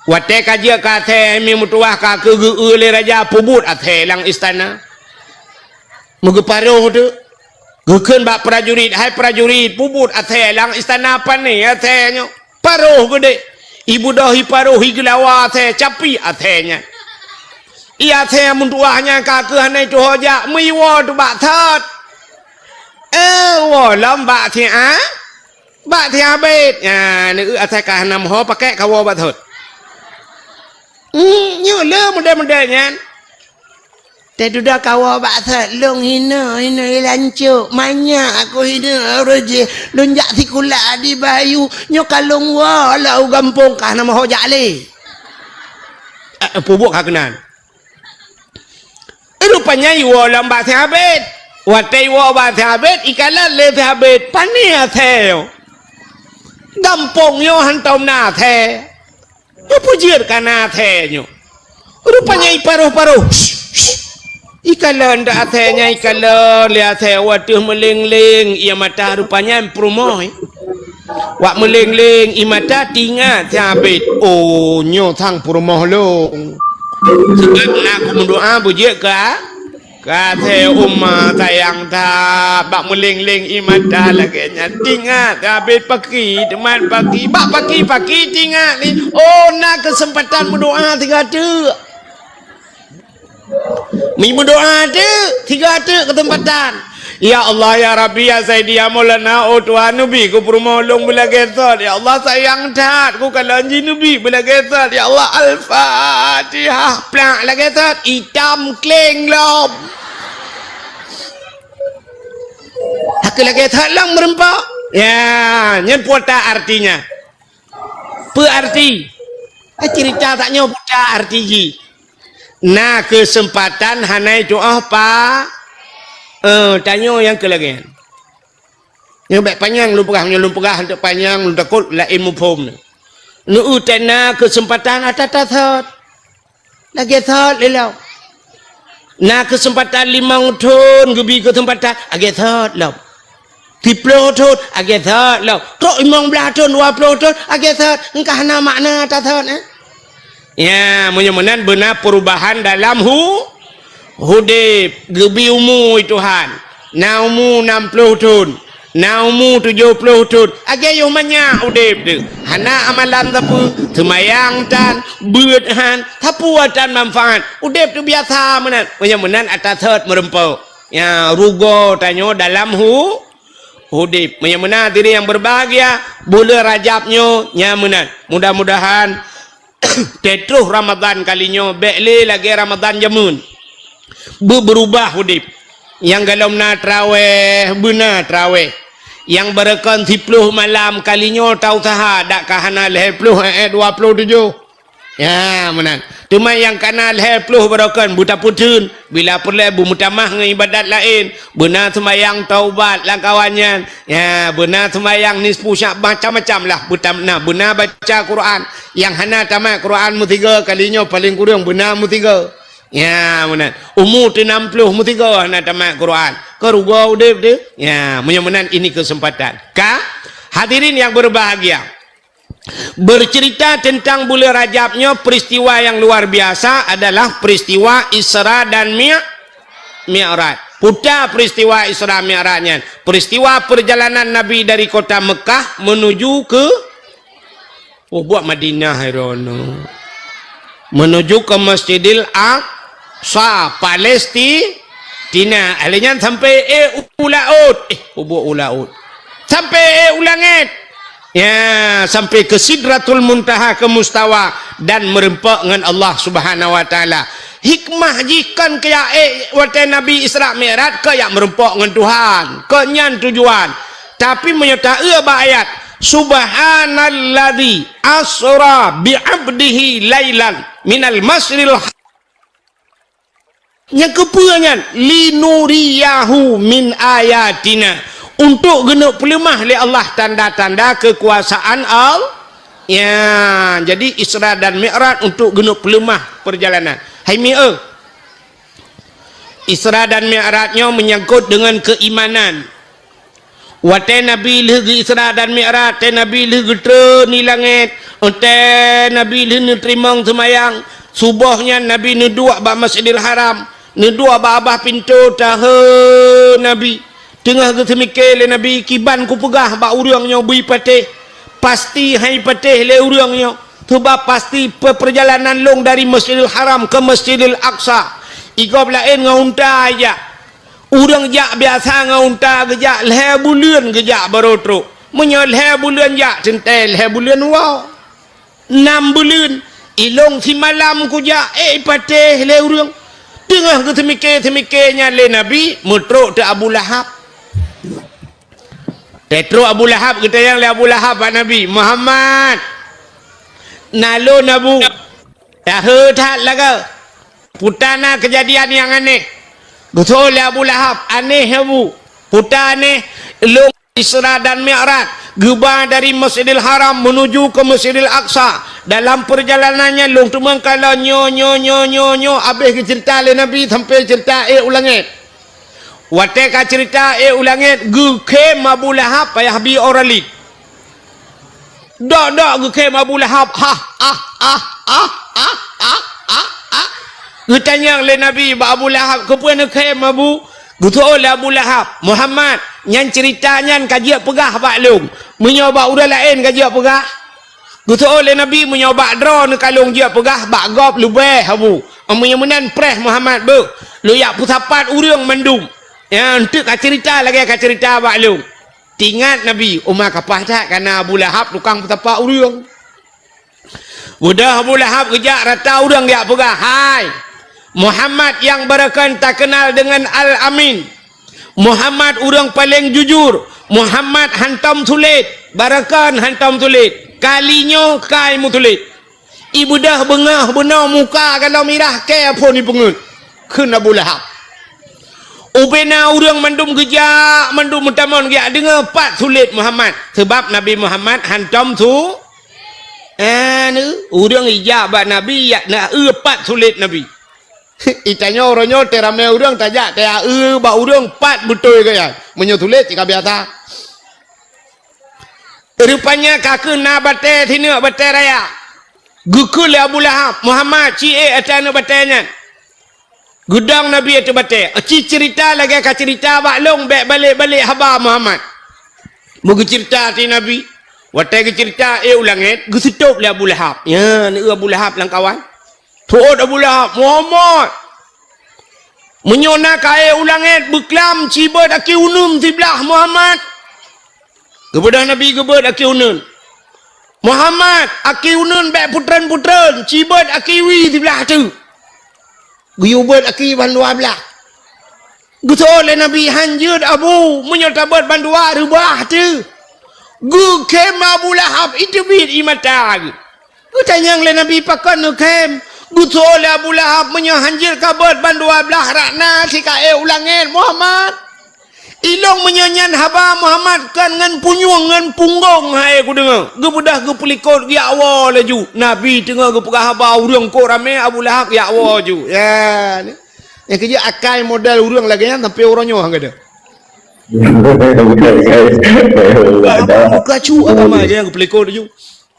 wate kajir kate mi mutuah ka ke le raja pubut athe lang istana muge paruh tu gekeun bak prajurit hai prajurit pubut athe lang istana apa ni athe nyo paruh gede ibu dahi paruh higlawa athe capi athe nya ia the muntuahnya kakek hanai tu hoja miwo tu bak thot wo lam bak thi Abid ya ni athe ka nam ho pakai kawo bak thot nyu le model-model nyan te duda kawo bak thot long hina lancu manya aku hina roje lonjak tikula di bayu nyo kalong wa la gampung ka nam hoja le pubuk kakenan rupanya iwo lamba Abid wate iwo ba Abid ikalan le Abid pania theo gampong yo hantom na the yo pujir kana the nyo rupanya iparuh-paruh Ikalan dah athenya ikalan lihat waduh meleng-leng ia mata rupanya promoy. Wak meleng-leng i mata tingat habis. Oh nyo thang promoh lo. Sebab nak mendoa bujik ka kata umma sayang tak bak meleng-leng i mata lagi tingat habis pagi teman pagi bak pagi tingat ni. Oh nak kesempatan mendoa tiga tu. Mi berdoa ada tiga ada kesempatan. Ya Allah ya Rabbi ya Sayyidi ya Maulana oh Tuhan Nabi ku permolong bila gesat. Ya Allah sayang tat ku kalau anji Nabi bila gesat. Ya Allah Al-Fatihah plak la gesat hitam kleng lom. Aku lagi thalang merempak. Ya, nyen puata artinya. Apa arti? Cerita taknya puata arti. Nah kesempatan hanai doa pa tanya yang ke lagi yang baik panjang lu perah untuk panjang lu takut lah ilmu pom nu utana kesempatan atatat lagi thot lelau nah kesempatan 5 tahun gebi kesempatan lagi thot lau 10 tahun lagi thot lau tok 15 tahun 20 tahun lagi thot engkau hana makna atatat ya, mudah-mudahan benar perubahan dalam hudib gebi umur Tuhan. Na umur 60 tahun, na umur 70 tahun. Agak yo banyak hudib tu. Hana amalan tapu, semayang tan, beudhan, tapuatan manfaat. Hudib tu biasa menan. Mudah-mudahan atas third merempau. Ya, rugo tanyo dalam hudib. Mudah-mudahan diri yang berbahagia, bulan Rajabnyo nyamenan. Mudah-mudahan Tetruh Ramadan kalinya bekli lagi Ramadan jamun berubah hudib yang galom na traweh benar traweh yang berekan 10 malam kalinya tau taha dak kahana 20 27 ya menan cuma yang kana 20 berekan buta putun bila perlu bermutamah dengan ibadat lain benar sembahyang taubat lah kawannya ya benar sembahyang nisfu Sya'ban macam-macam lah benar baca Quran yang hana tamat Quran mu 3 kalinya paling kurang benar mu 3 ya menan umur 60 mu 3 hana tamat Quran keruga udip tu ya mudah-mudahan ini kesempatan hadirin yang berbahagia bercerita tentang bulan Rajabnya peristiwa yang luar biasa adalah peristiwa Isra dan Mi'raj. Putar peristiwa Isra Mi'rajnya peristiwa perjalanan Nabi dari kota Mekah menuju ke buat Madinah herono menuju ke Masjidil Aqsa Palestina alenya sampai ulaud sampai ulangit ya sampai ke Sidratul Muntaha ke Mustawa dan merempak dengan Allah Subhanahu wa taala. Hikmah jikan kaya waktu Nabi Isra Mi'raj kaya merempak dengan Tuhan. Kenyan tujuan. Tapi menyertai ayat Subhanalladzi asra bi'abdihi lailan minal masjidil yang kepuangan linuriyahu min ayatina untuk genuk pelemah oleh Allah tanda-tanda kekuasaan Allah ya jadi Isra dan Mi'raj untuk genuk pelemah perjalanan hai mi'e Isra dan Mi'rajnya menyangkut dengan keimanan wate Nabi lagi Isra dan Mi'raj te Nabi lagi ni langit te Nabi lagi terimang semayang subuhnya Nabi nedua ba Masjidil Haram nedua ba abah pintu tahe Nabi tengah ketemikir le Nabi kiban ku pegah bak urangnya bui patih pasti hai patih le urangnya tu bab pasti perjalanan long dari Masjidil Haram ke Masjidil Aqsa igab lain ngaunta aja urang jak biasa ngaunta gejak le bulan gejak barotro menyol le bulan jak centel le bulan wow 6 bulan ilong si malam ku jak patih le urang tengah ketemikirnya le Nabi mutruk te Abu Lahab Petro Abu Lahab kita yang le Abu Lahab Pak Nabi Muhammad nalo nabu dah hetat laga putana kejadian yang aneh betul le Abu Lahab aneh Abu putar aneh long Isra dan Mi'raj, gebah dari Masjidil Haram menuju ke Masjidil Aqsa. Dalam perjalanannya long tumang kala nyo habis ke cerita le Nabi sampai cerita ulangit. Wate ka cerita ulangit gu kem Abu Lahab payah bi oralid. Dak gu kem Abu Lahab Gutanya le Nabi ba Abu Lahab ke puan kem Abu Gutul Abu Lahab Muhammad nyan ceritanya kaji pegah bak long menyoba udah lain kaji pegah gutul oleh Nabi menyoba drone kalung dia pegah bak gop lubeh Abu menyemenan preh Muhammad bu lu yak putapat urang mendum yang untuk cerita lagi cerita bak long tingat Nabi umar kapah tak karena Abu Lahab tukang putapat urang udah Abu Lahab kejak rata urang dia pegah hai Muhammad yang berakan tak kenal dengan Al-Amin. Muhammad orang paling jujur. Muhammad hantam tulit. Barakan hantam tulit. Kalinya kai mu tulit. Ibu dah bengah benar muka kalau mirah ke apa ni pengut. Kena Abu Lahab. Ubena orang mandum gejak, mandum mutamon gejak dengar pat tulit Muhammad. Sebab Nabi Muhammad hantam tu orang ijabah Nabi yak nak pat tulit Nabi. Itanya orangnya terame urang tajak taya ba urang pat betul kaya menyotulit jika biasa rupanya kakek na bate thini bate raya gukul Abu Lahab Muhammad ci atana batenya gudang Nabi itu bate ci cerita lagi ka cerita bak long bek balik haba Muhammad mugu cerita ti Nabi wate ke cerita ulangit gusutup le Abu Lahab ya ni Abu Lahab lang kawan tuot Abu Lahab Muhammad menyona kaya ulangit beklam cibat aki unum tiblah Muhammad kepada Nabi gebet aki unun Muhammad aki unun bek putran cibat aki wi tiblah tu guyubat aki bandua belah gutul le Nabi hanjud Abu menyotabat bandua rubah tu gu kem Abu Lahab itu bid imatag gutanyang le Nabi pakan nu kem gutul Abu Lahab menyohanjir kabat bandua belah rakna sika ulangin Muhammad ilong menyanyan haba Muhammad kan ngan punyung ngan punggong hai ku dengar gebudah ge pelikot ya Allah laju Nabi tengah ge pegah haba urang ko rame Abu Lahab ya Allah ju ya ni yang kerja akai modal urang lagi kan sampai orangnya hang ada buka cu agama aja ge pelikot ju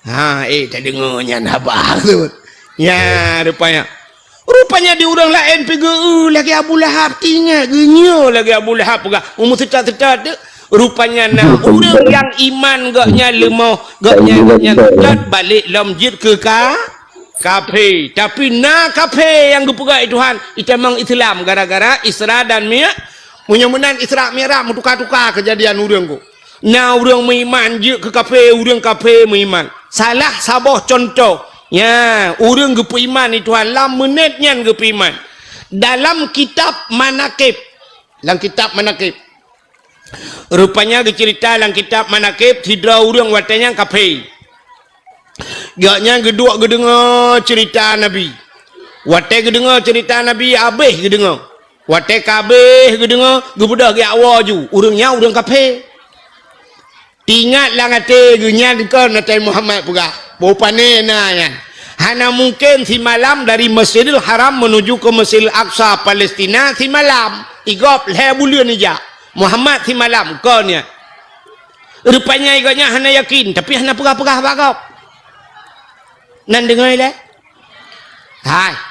ha tak dengar nyan haba tu ya rupanya di orang lain pergi lagi Abu Lahab tinggal genyo lagi Abu Lahab pegah umur tetat rupanya nak orang yang iman gaknya lemah gaknya balik lamjid ke kafe tapi nak kafe yang gepegah Tuhan itu memang Islam gara-gara Isra dan Mi'raj menyemenan Isra Mi'raj tukar-tukar kejadian orang ku nah orang meiman je ke kafe orang kafe meiman salah sabah contoh ya, orang gepu iman itu dalam menitnya gepu iman. Dalam kitab Manaqib. Rupanya cerita dalam kitab Manaqib tidak orang watanya kafe. Gaknya gedua gedengar cerita Nabi. Wate gedengar cerita Nabi habis gedengar. Wate kabeh gedengar gebudah ge awal ju. Urangnya urang kafe. Ingatlah ngate genya dikon Nabi Muhammad pegah. Bopane ya. Hana mungkin si malam dari Masjidil Haram menuju ke Masjidil Aqsa Palestina si malam. Igop le bulan aja. Muhammad si malam konnya. Rupanya iganya hana yakin tapi hana pegah-pegah bagop. Nan dengar le. Hai.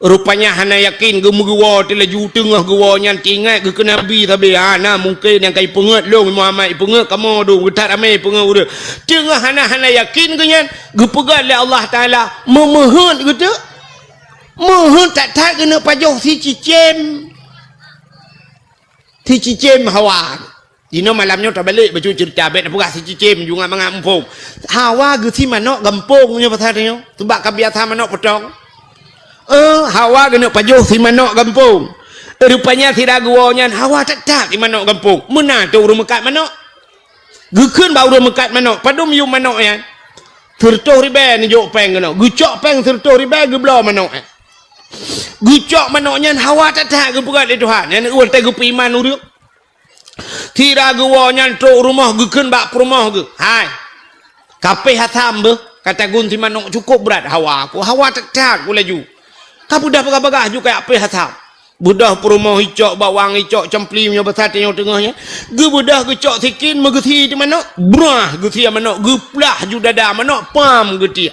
Rupanya hana yakin gemuwa telaju tengah gua nyan tingat ke Nabi tapi hana mungkin yang kai pengat long Muhammad pengat kamu do getat ame pengat udah tengah hana yakin ke nyan gepegat le Allah Taala memohon gitu mohon tak kena pajoh si cicem Hawa dino malamnya tak balik baju cerita bet apa si cicem juga mengampung Hawa gitu si manok gampung nya pasarnya sebab kebiasaan manok potong Hawa kena pajuh si manok gampung. Rupanya tidak guanya Hawa tak di manok gampung. Mana tu urang mekat manok? Gekeun bau urang mekat manok. Padum yu manok ya. Tertoh ribe ni jok peng kena. Gucok peng tertoh ribe geblo manok. Gucok manoknya Hawa tak ge pegat Tuhan. Yang urang teh iman urang. tira gua nyantruk rumah gekeun bak rumah ge hai kapeh hatam be kata gunti manuk cukup berat hawa aku hawa tak ku laju ka budah bagah-bagah juga kapeh hatam budah rumah hicok bawang hicok cempli nya besar tengok tengahnya ge budah gecok tikin megeti di manuk brah geti manuk geplah ju dada manuk pam geti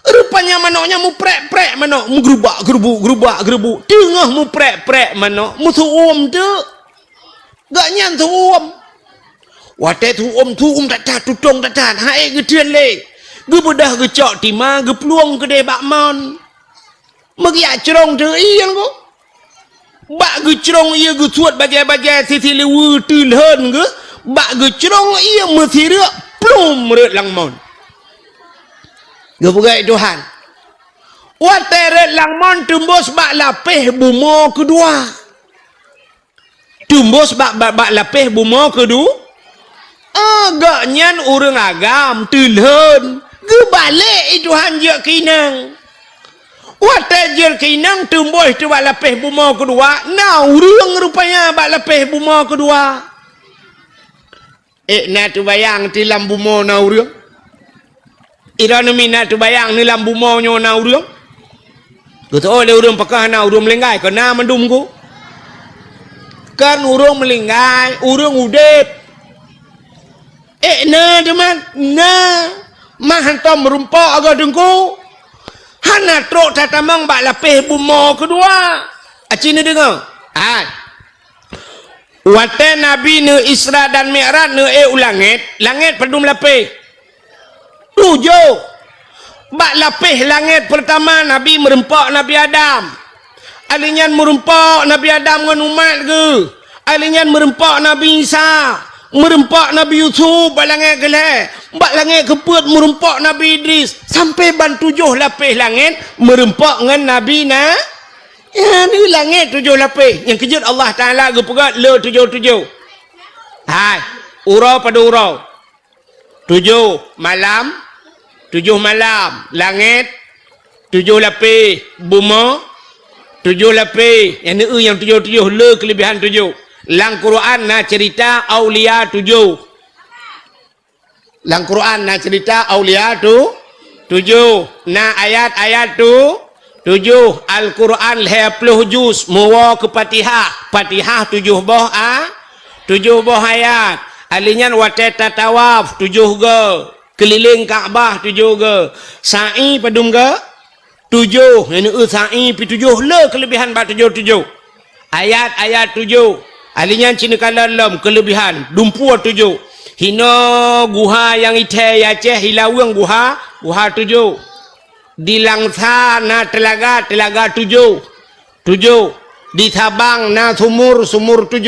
rupanya manuknya mu prek-prek manuk mu gerubak tengah mu prek-prek manuk mu tuum tu gak nyan tuum wate tuum tak tutong tak hai gedian le ge budah gecok timah ge peluang gede bak mon megi acrong tu iyan ko bak ge cerong ia ge suat bajai-bajai sisi lewu tilhen ge bak ge cerong ia mesti rek plum rek lang mon ge bugai Tuhan wate rek lang mon tembus bak lapeh bumo kedua tembus bak lapeh bumo kedua agak nyan urang agam tilhen ge balik Tuhan je kinang wate je kinang tembus tu bak lapeh bumo kedua na urang rupanya bak lapeh bumo kedua na tu bayang tilam bumo na urang irana mina tu bayang ni lam bumo nyo na urang gitu oleh urang pakah na urang melinggai kena mendum ku kan urang melinggai urang udep na teman na mahan tom merumpok agak dengku hana trok tatamang bak lapeh bumo kedua acina dengar wate nabi ne Isra dan Mi'raj ne langit pedum lapeh tujuh bak lapeh langit pertama nabi merempok Nabi Adam alinyan merempok Nabi Adam ngan umat ke alinyan merempok Nabi Isa merempok Nabi Yusuf bak langit geleh bak langit keput merempok Nabi Idris sampai ban tujuh lapeh langit merempok ngan Nabi na ya ni langit tujuh lapeh yang kejut Allah Ta'ala ke pegat le tujuh hai urau pada urau tujuh malam langit tujuh lapeh buma tujuh lapeh yang ni yang tujuh le kelebihan tujuh lang Quran na cerita aulia tujuh lang Quran na cerita aulia tu tujuh na ayat-ayat tu tujuh Al-Quran 20 juz muwa ke Fatihah 7 boh 7 boh ayat alinyan wate tatawaf 7 ge keliling Kaabah 7 ge sa'i padum ge 7 ini sa'i pi 7 le kelebihan ba 7 ayat 7 alinyan cina kalam kelebihan dumpua 7 hino guha yang ite Aceh hilawang guha 7 di Langsa na telaga 7 di Sabang na sumur 7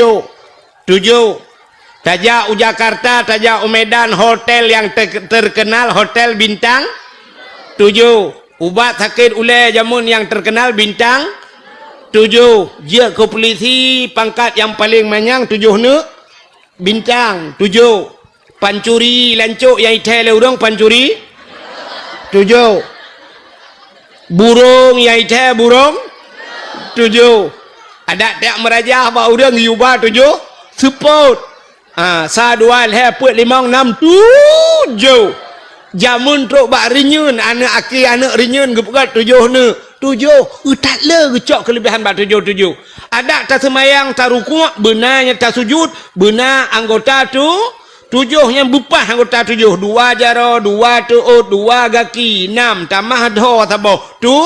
Taja Jakarta Taja Medan hotel yang terkenal hotel bintang 7 ubat sakit ule jamun yang terkenal bintang 7 dia ke polisi pangkat yang paling manyang 7 ne bintang 7 pancuri lancuk yang ite le urang pancuri 7 burung yang ite burung 7 ada tak merajah ba urang yuba 7 support sa dua le put 5 6 7 jamun trok bak rinyun anak aki anak rinyun gepegat 7 ne 7 tak le gecok kelebihan bak 7 ada tak semayang tak rukuk benarnya tak sujud benar anggota tu 7 yang bupah anggota 7 2 jaro 2 tuut 2 gaki 6 tamah do tabo tu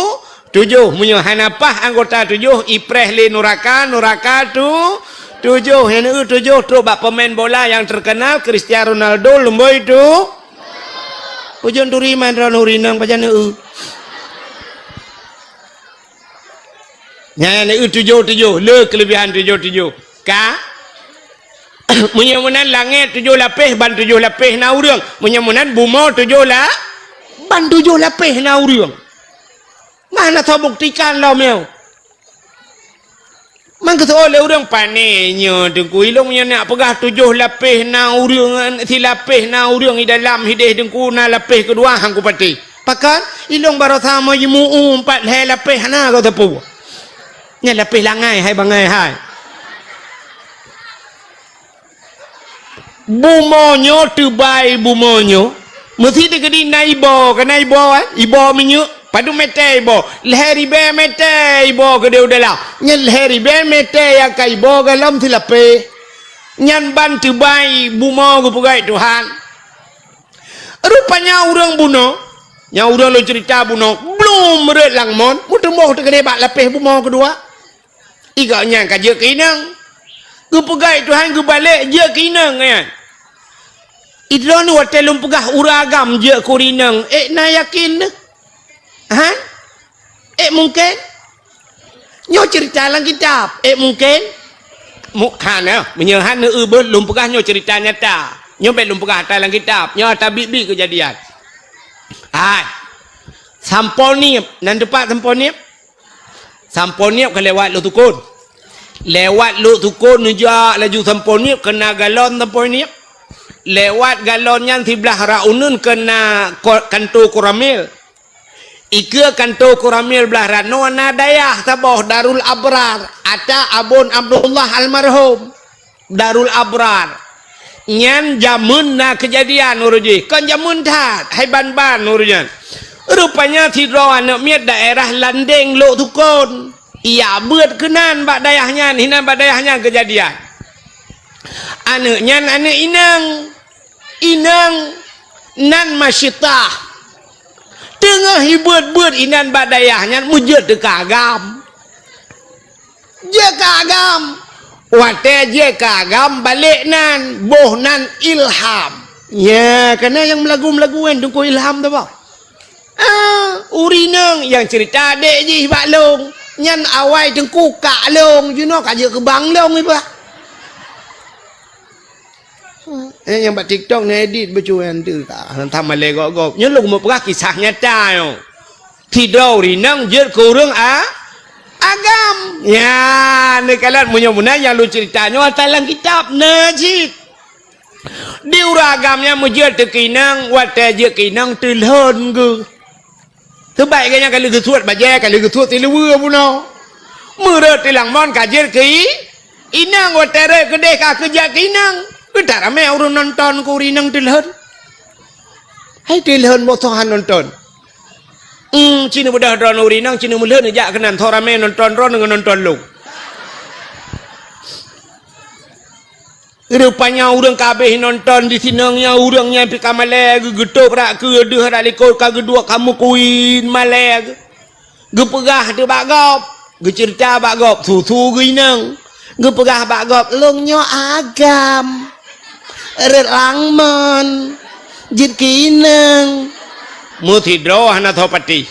7 munyo hanapah anggota 7 ipreh le nuraka tu 7 yang 7 tu bak pemain bola yang terkenal Cristiano Ronaldo lemboi tu ujon turi mandra nurinang pajan nya ne 7 le kelebihan 7 ka munyamunan langit 7 lapeh ban 7 lapeh na urang munyamunan bumo 7 lah ban 7 lapeh na urang mana tahu buktikan lo meu man kata oleh urang panenya dengku ilung nya nak pegah 7 lapeh na urang si lapeh na urang di dalam hideh dengku na lapeh kedua hangku pati pakan ilung baru sama yimu 4 lapeh na kau tepu nya lapeh langai hai bangai hai bumonyo terbaik bumonyo mesti dia kena naibo ibo minyak padu mete ibo leheri be mete ibo ke dia udahlah nyen leheri be mete yang ka ibo galam tilape nyan ban terbaik bumo ke pegai Tuhan rupanya orang buno yang orang lo cerita buno belum meret langmon mutemoh tu kena bak lapeh bumo kedua igaknya ka je kinang ke pegai Tuhan ke balik je kinang kan idron watelum pegah uragam je kurinang na yakin ha mungkin nyo cerita lang kitab mungkin mukhana menyehan belum pegah nyo cerita nyata nyo belum pegah dalam kitab nyo ta bibi kejadian samponiep nan depan samponiep ke lewat lu tukun nujak laju samponiep kena galon samponiep lewat galonnya sebelah raunun kena kanto kuramil ike kanto kuramil belah rano dayah taboh Darul Abrar ada abon Abdullah almarhum Darul Abrar nyan jamun na kejadian uruji kan jamun tat hai ban urujan rupanya tidro anak miat daerah Landeng lo tukun iya buat kenan bak dayahnya hinan bak dayahnya kejadian anaknya anak inang nan masyitah tengah hibut inan badayahnya mujud de kagam je kagam wate je kagam balik nan boh nan ilham ya kena yang melagu-melaguan tungku ilham tu bah urinang yang cerita dek je hibak long nyan awai tengku kak long you know kaje ke bang long iba yang buat TikTok ni edit bercuan tu tak tama legok nya lu mau pegah kisah nyata yo tidau rinang je kurang agam ya ni kalan munya yang lu ceritanya dalam kitab najid di uragamnya mujud tekinang wate je kinang tilhon ke sebaiknya kalau gesuat baje kalau gesuat tiluwe puno murut tilang mon kajer ki inang wate re kedeh ka kerja kinang tak ramai orang nonton kurinang tilhon hai tilhon motohan nonton Cina mudah drone urinang Cina mulai nejak kenan thor ramai nonton ron dengan nonton lu rupanya orang kabeh nonton di sinangnya orangnya pika maleg getuk rak ke deh dalikot ka gedua kamu kuin maleg gepegah tu bagop gecerita bagop susu ginang gepegah bagop longnyo agam relangman jit kinang mutidro hana thopati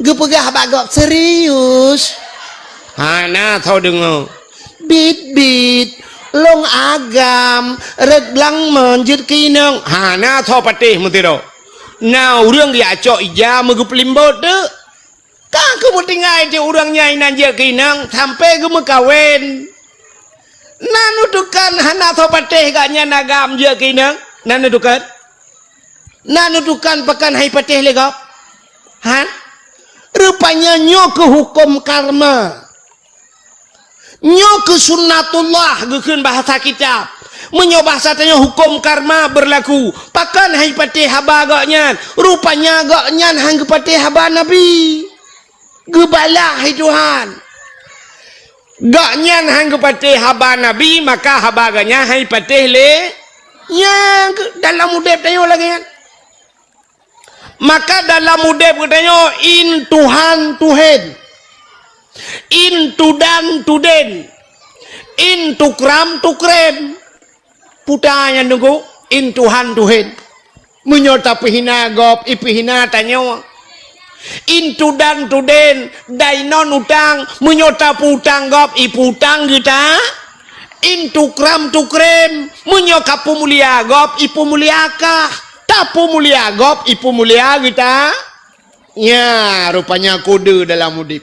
gepegah bagok serius hana tho dengo bit long agam relangman jit kinang hana thopati mutidro now urang dia cok ija megepelimbot de ka kebutingai je urang nyai nan je kinang sampai gemekawen nanudukan hana thopateh gaknya nagam je kinang nanudukan pekan hai pateh legap rupanya nyo ke hukum karma nyo ke sunnatullah gekeun bahasa kitab menyo bahasa tanya hukum karma berlaku pakan hai pateh haba gaknya rupanya gaknya hang pateh haba nabi gebala hai Tuhan gaknya hang pateh haba nabi maka habaganya hai pateh le yang dalam udep tayo lagi kan maka dalam udep katanya in Tuhan Tuhan in tudan tuden in tukram tukrem putanya nunggu in Tuhan Tuhan menyota pihina gop ipihina tanyo intu dan tuden dainon utang menyota putang gop iputang kita intu kram tukrem menyoka pumulia gop ipu muliaka tapu mulia gop ipu mulia kita ya rupanya kode dalam mudip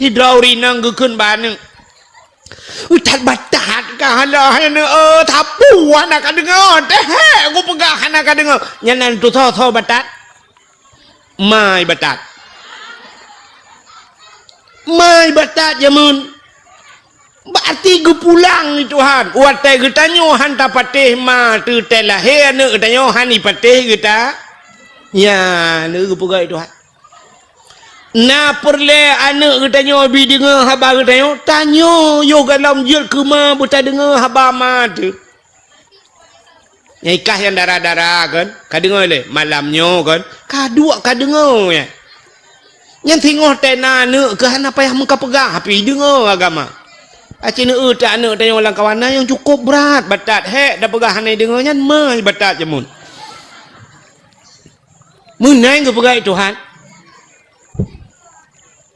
hidrauri nang gekeun baneng utat batat ka halah tapu anak kadengar teh aku pegah anak kadengar nyanan tu tho batat mai batat jamun berarti gue pulang ni Tuhan watai kita nyohan tak patih ma tu telah he ane kita nyohan ni patih kita ya ane gue pegai Tuhan na perle ane kita nyobi dengar haba kita nyo tanyo yo galam jil kema buta dengar haba ma tu yang ikah yang darah-darah kan kadengar le malamnya kan kadua kadengar ya yang tengok tena ane ke hana payah muka pegang tapi dengar agama acina tak nak tanya orang kawan yang cukup berat batat hek dah pegah hanai dengannya mah batat jemun menai ke pegai Tuhan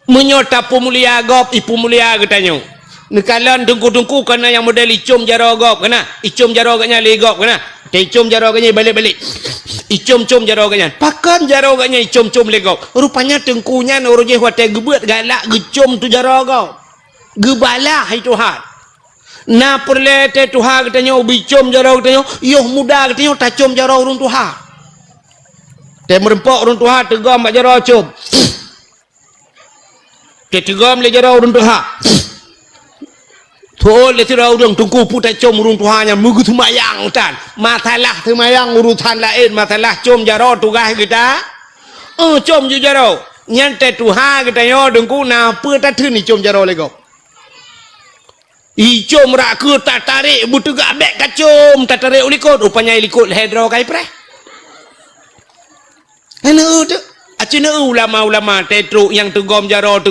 menyota pemulia gop ipu mulia ke tanya nekalan tungku-tungku kena yang model icum jaro gop kena icum jaro gaknya legop kena icum jaro gaknya balik-balik icum-cum jaro gaknya pakan jaro gaknya icum-cum legop rupanya tengkunya orang je watai gebet galak gecum tu jaro gop gebala hai Tuhan na perle te Tuhan katanya bicom jarau katanya yoh muda katanya tacom jarau urun Tuhan te merempok urun Tuhan tegam bak jarau cum te tegam le jarau urun Tuhan thol le tirau urun tungku pu tacom urun Tuhan yang mugu tumayang tan matalah tumayang urutan lain matalah com jarau tugas kita com ju jarau nyan te Tuhan katanya dengku na pe ta thun ni com jarau legop icom rak ke tak tarik butegak beg kacom tak tarik ulikut rupanya ilikut hedro kai pre ana tu acina ulama-ulama tetru yang tegom jaro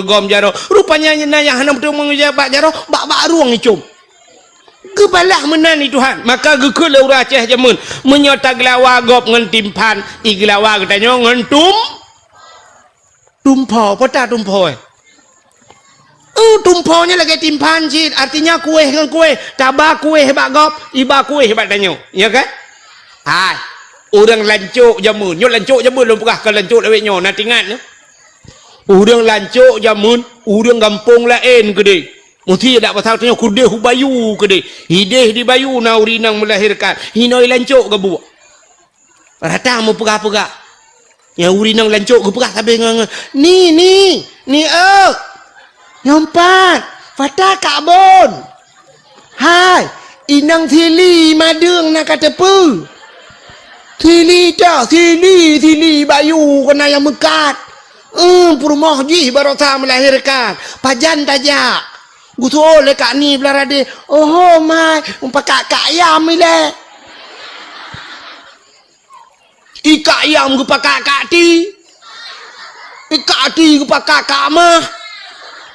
rupanya nyana yang hana betul mengejabat jaro bak ruang icom kebalah menan ni Tuhan maka gekul ura Aceh jamun menyota gelawa gop ngan timpan iglawa katanya ngan tumpo pota tumpo tumponya lagi timpan cid artinya kue dengan kue tabah kue hebat gop iba kue hebat tanyo ya kan hai orang lancuk jamun nyo lancuk jamun lu pegah ke lancuk lewek nyo nak ingat orang lancuk jamun orang gampung lain gede muti dak pasal tanyo kudeh bayu gede hideh di bayu na urinang melahirkan hinoi lancuk ke bu rata mu pegah-pegah yang urinang lancuk ke pegah sampai ni nyompat fatah kabon hai inang thili madung nak kata pu thili bayu kena yang mekat perumah ji barota melahirkan pajan tajak gutu oleh kak ni belarade oh mai umpakak kak ayam ile ika ayam gu pakak kak ti ika ti gu pakak kak mah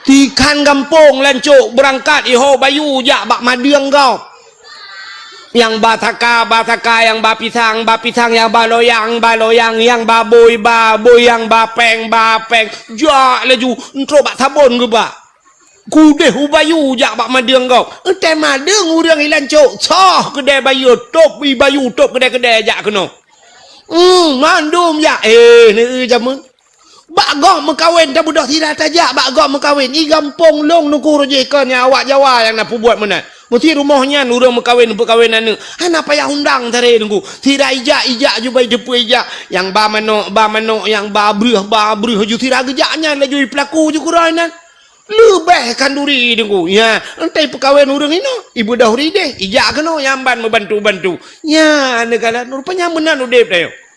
tikan gampung lancuk berangkat iho bayu jak bak madiang kau yang bataka yang bapisang yang baloyang yang baboy yang bapeng jak laju entro bak sabun ke bak kudeh bayu jak bak madiang kau ente madeng urang lancuk soh kedai bayu top kedai jak kena mandum ya ni jamun bak gom mengkawin dah budak tidak tajak bak gom mengkawin i gampung long nuku rejekannya awak Jawa yang nak buat mana mesti rumahnya nurang mengkawin perkawinan ni hana payah undang tare nunggu tidak ijak jubai depu ijak yang ba manok yang ba brih ju tidak gejaknya laju pelaku ju kurainan lebih kanduri nunggu ya entai perkawin urang ini ibu dah rideh ijak kena yang ban membantu ya negara rupanya menan udep dah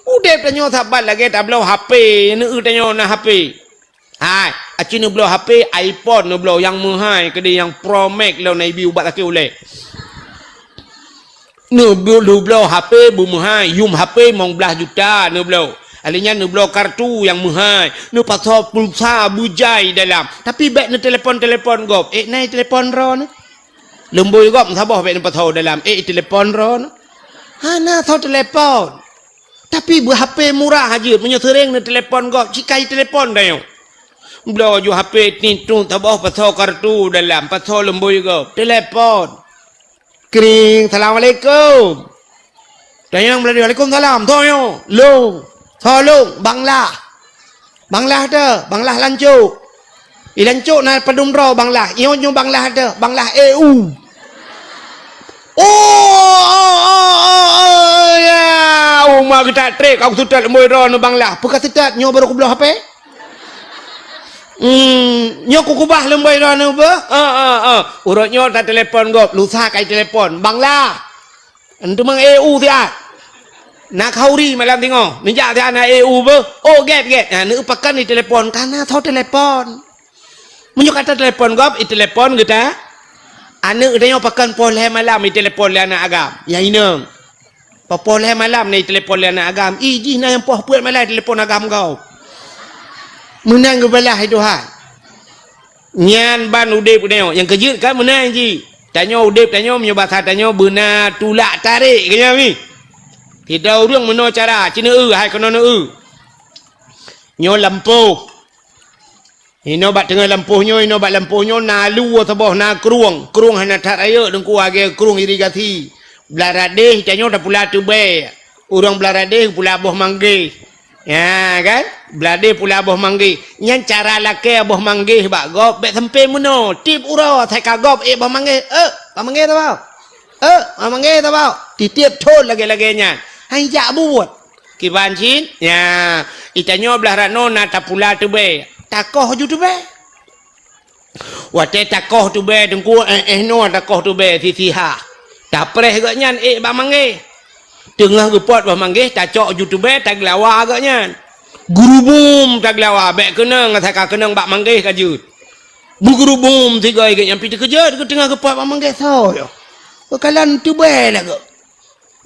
udah tanya sahabat lagi tak belau HP ni tanya na HP hai acina belau HP iPhone no belau yang mahal kedai yang Pro Max lo na ibu ubat laki oleh no belau HP bu mahal yum HP mong belah juta no belau alinya no belau kartu yang mahal no pasal pulsa bujai dalam tapi baik no telefon gop naik telefon ro ni lemboi gop sabah baik no pasal dalam telefon ro no hana thau telefon tapi bu HP murah aja punya sering ni telefon kau cikai telefon dah yo belau ju HP ni tu tabah pasal kartu dalam pasal lemboi kau telefon kering assalamualaikum tayang waalaikumsalam toyo long tolong banglah dah banglah lancuk lancuk na padumro banglah iyo banglah dah banglah EU umar kita trek aku sudah lemoi ron banglah pekat setat nyo baru aku belah HP Nyo kubah lembai dah nu ba? Urut nyo tak telefon gop, lusa kai telefon. Bangla. Entu mang EU dia. Nak kauri malam tengok. Menjak dia nak EU ba? Oh get. Nu pakan di telefon karena thau telefon. Menyo kata telefon gop, i telefon kita. Anu dia pakan poleh malam i telefon le anak agam. Ya inang. Poleh malam ni telefon le anak agam. Iji na yang poh puat malam telefon agam kau. Menang ke belah itu ha. Nyan ban udip neo yang kejut kan menang ji. Tanya udip tanya menyobat tanya benar tulak tarik kenya ni. Tidak urang meno cara cina hai kono nyo lampuh. Ino bat tengah lampuhnyo na lu tabah na kruang hana tak raya dengku age kruang irigasi. Blaradeh tanya dah pula tu be. Urang blaradeh pula boh manggih. Ya kan? Belade pula aboh manggih. Nyan cara laki aboh manggih bak gop bek sampai muno. Tip ura thai ka gop aboh manggih. Ba manggih ta bao? Ba manggih ta bao? Titip thon lagi-lagi nyan. Hai jak buat. Kiban chin. Ya, itanyo belah rano na ta pula tu be. Takoh ju tu be. Wate takoh tu be dengku no takoh tu be sisiha. Ta preh gak nyan ba manggih. Tengah gepot bah manggih tak cok YouTube tak lawa agaknya. Guru boom tak lawa bek kenang tak kenang bak manggih kajut. Bu guru boom tiga ikat yang piti kerja dekat tengah gepot bah manggih so yo. Kalan tu be lah ke.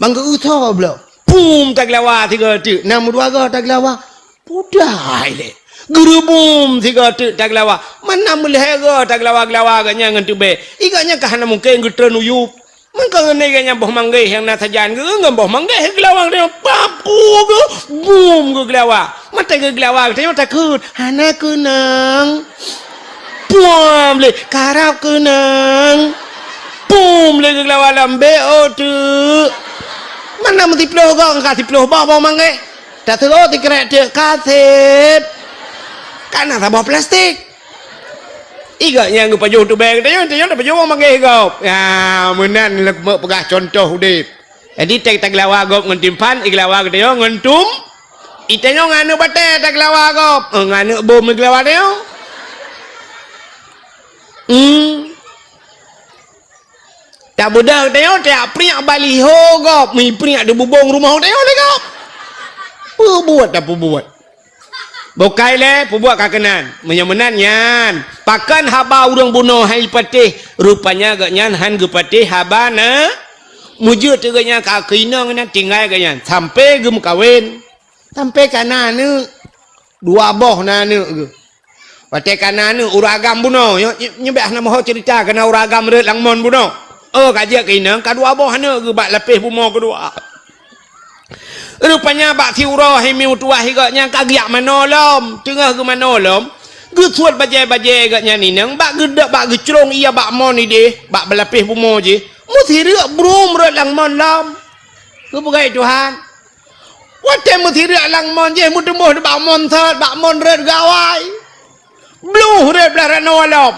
Manggih utho blo. Boom tak lawa tiga tu. Nam dua ga tak lawa. Pudai le. Guru boom tiga tu tak lawa. Mana mulai ga tak lawa agaknya ngan tu be. Igaknya kahana mungkin getren uyup. Mengkau ni kayaknya boh manggih yang nak sajan ke enggak boh manggih gelawang dia papu ke boom ke gelawa mata ke gelawa dia takut hana kenang puam le karap kenang boom le ke gelawa lambe oh tu mana mesti peluh kau enggak dipluh boh manggih tak terus dikerek dia kasep karena tak bawa plastik. Igaknya ngu pajuh tu beg tanya dah pajuh manggih gop. Ya, menan lek pegah contoh udip. Jadi tak lawa gop ngan timpan iglawa dia ngentum. Itanyo nganu bate tak lawa gop. Nganu bom iglawa dia. Tak budak dia tak priak baliho gop. Mi priak de bubong rumah dia le gop. Buat apa buat? Bokai le pubuat kakenan menyemenan nyan pakan haba urang bunuh hai patih rupanya gak nyan han ge patih haba na mujud teganya ka kina ngana tinggal gak nyan sampai gem kawin sampai kana nu dua boh na nu ge pate kana nu uragam bunuh nyebah na moho cerita kana uragam re langmon bunuh kajak kina ka dua boh na ge bak lepih bumo kedua. Rupanya bak tiura hai miu tuah igaknya kagiak manolom tengah ke manolom gesuat bajai-bajai igaknya ni nang bak gedak bak gecrong ia bak mon ni deh bak belapih bumo je mesti rak brum rak lang mon lam ke pegai Tuhan wate mesti rak lang mon je mu tembuh bak mon sat bak mon red gawai bluh red belah nolom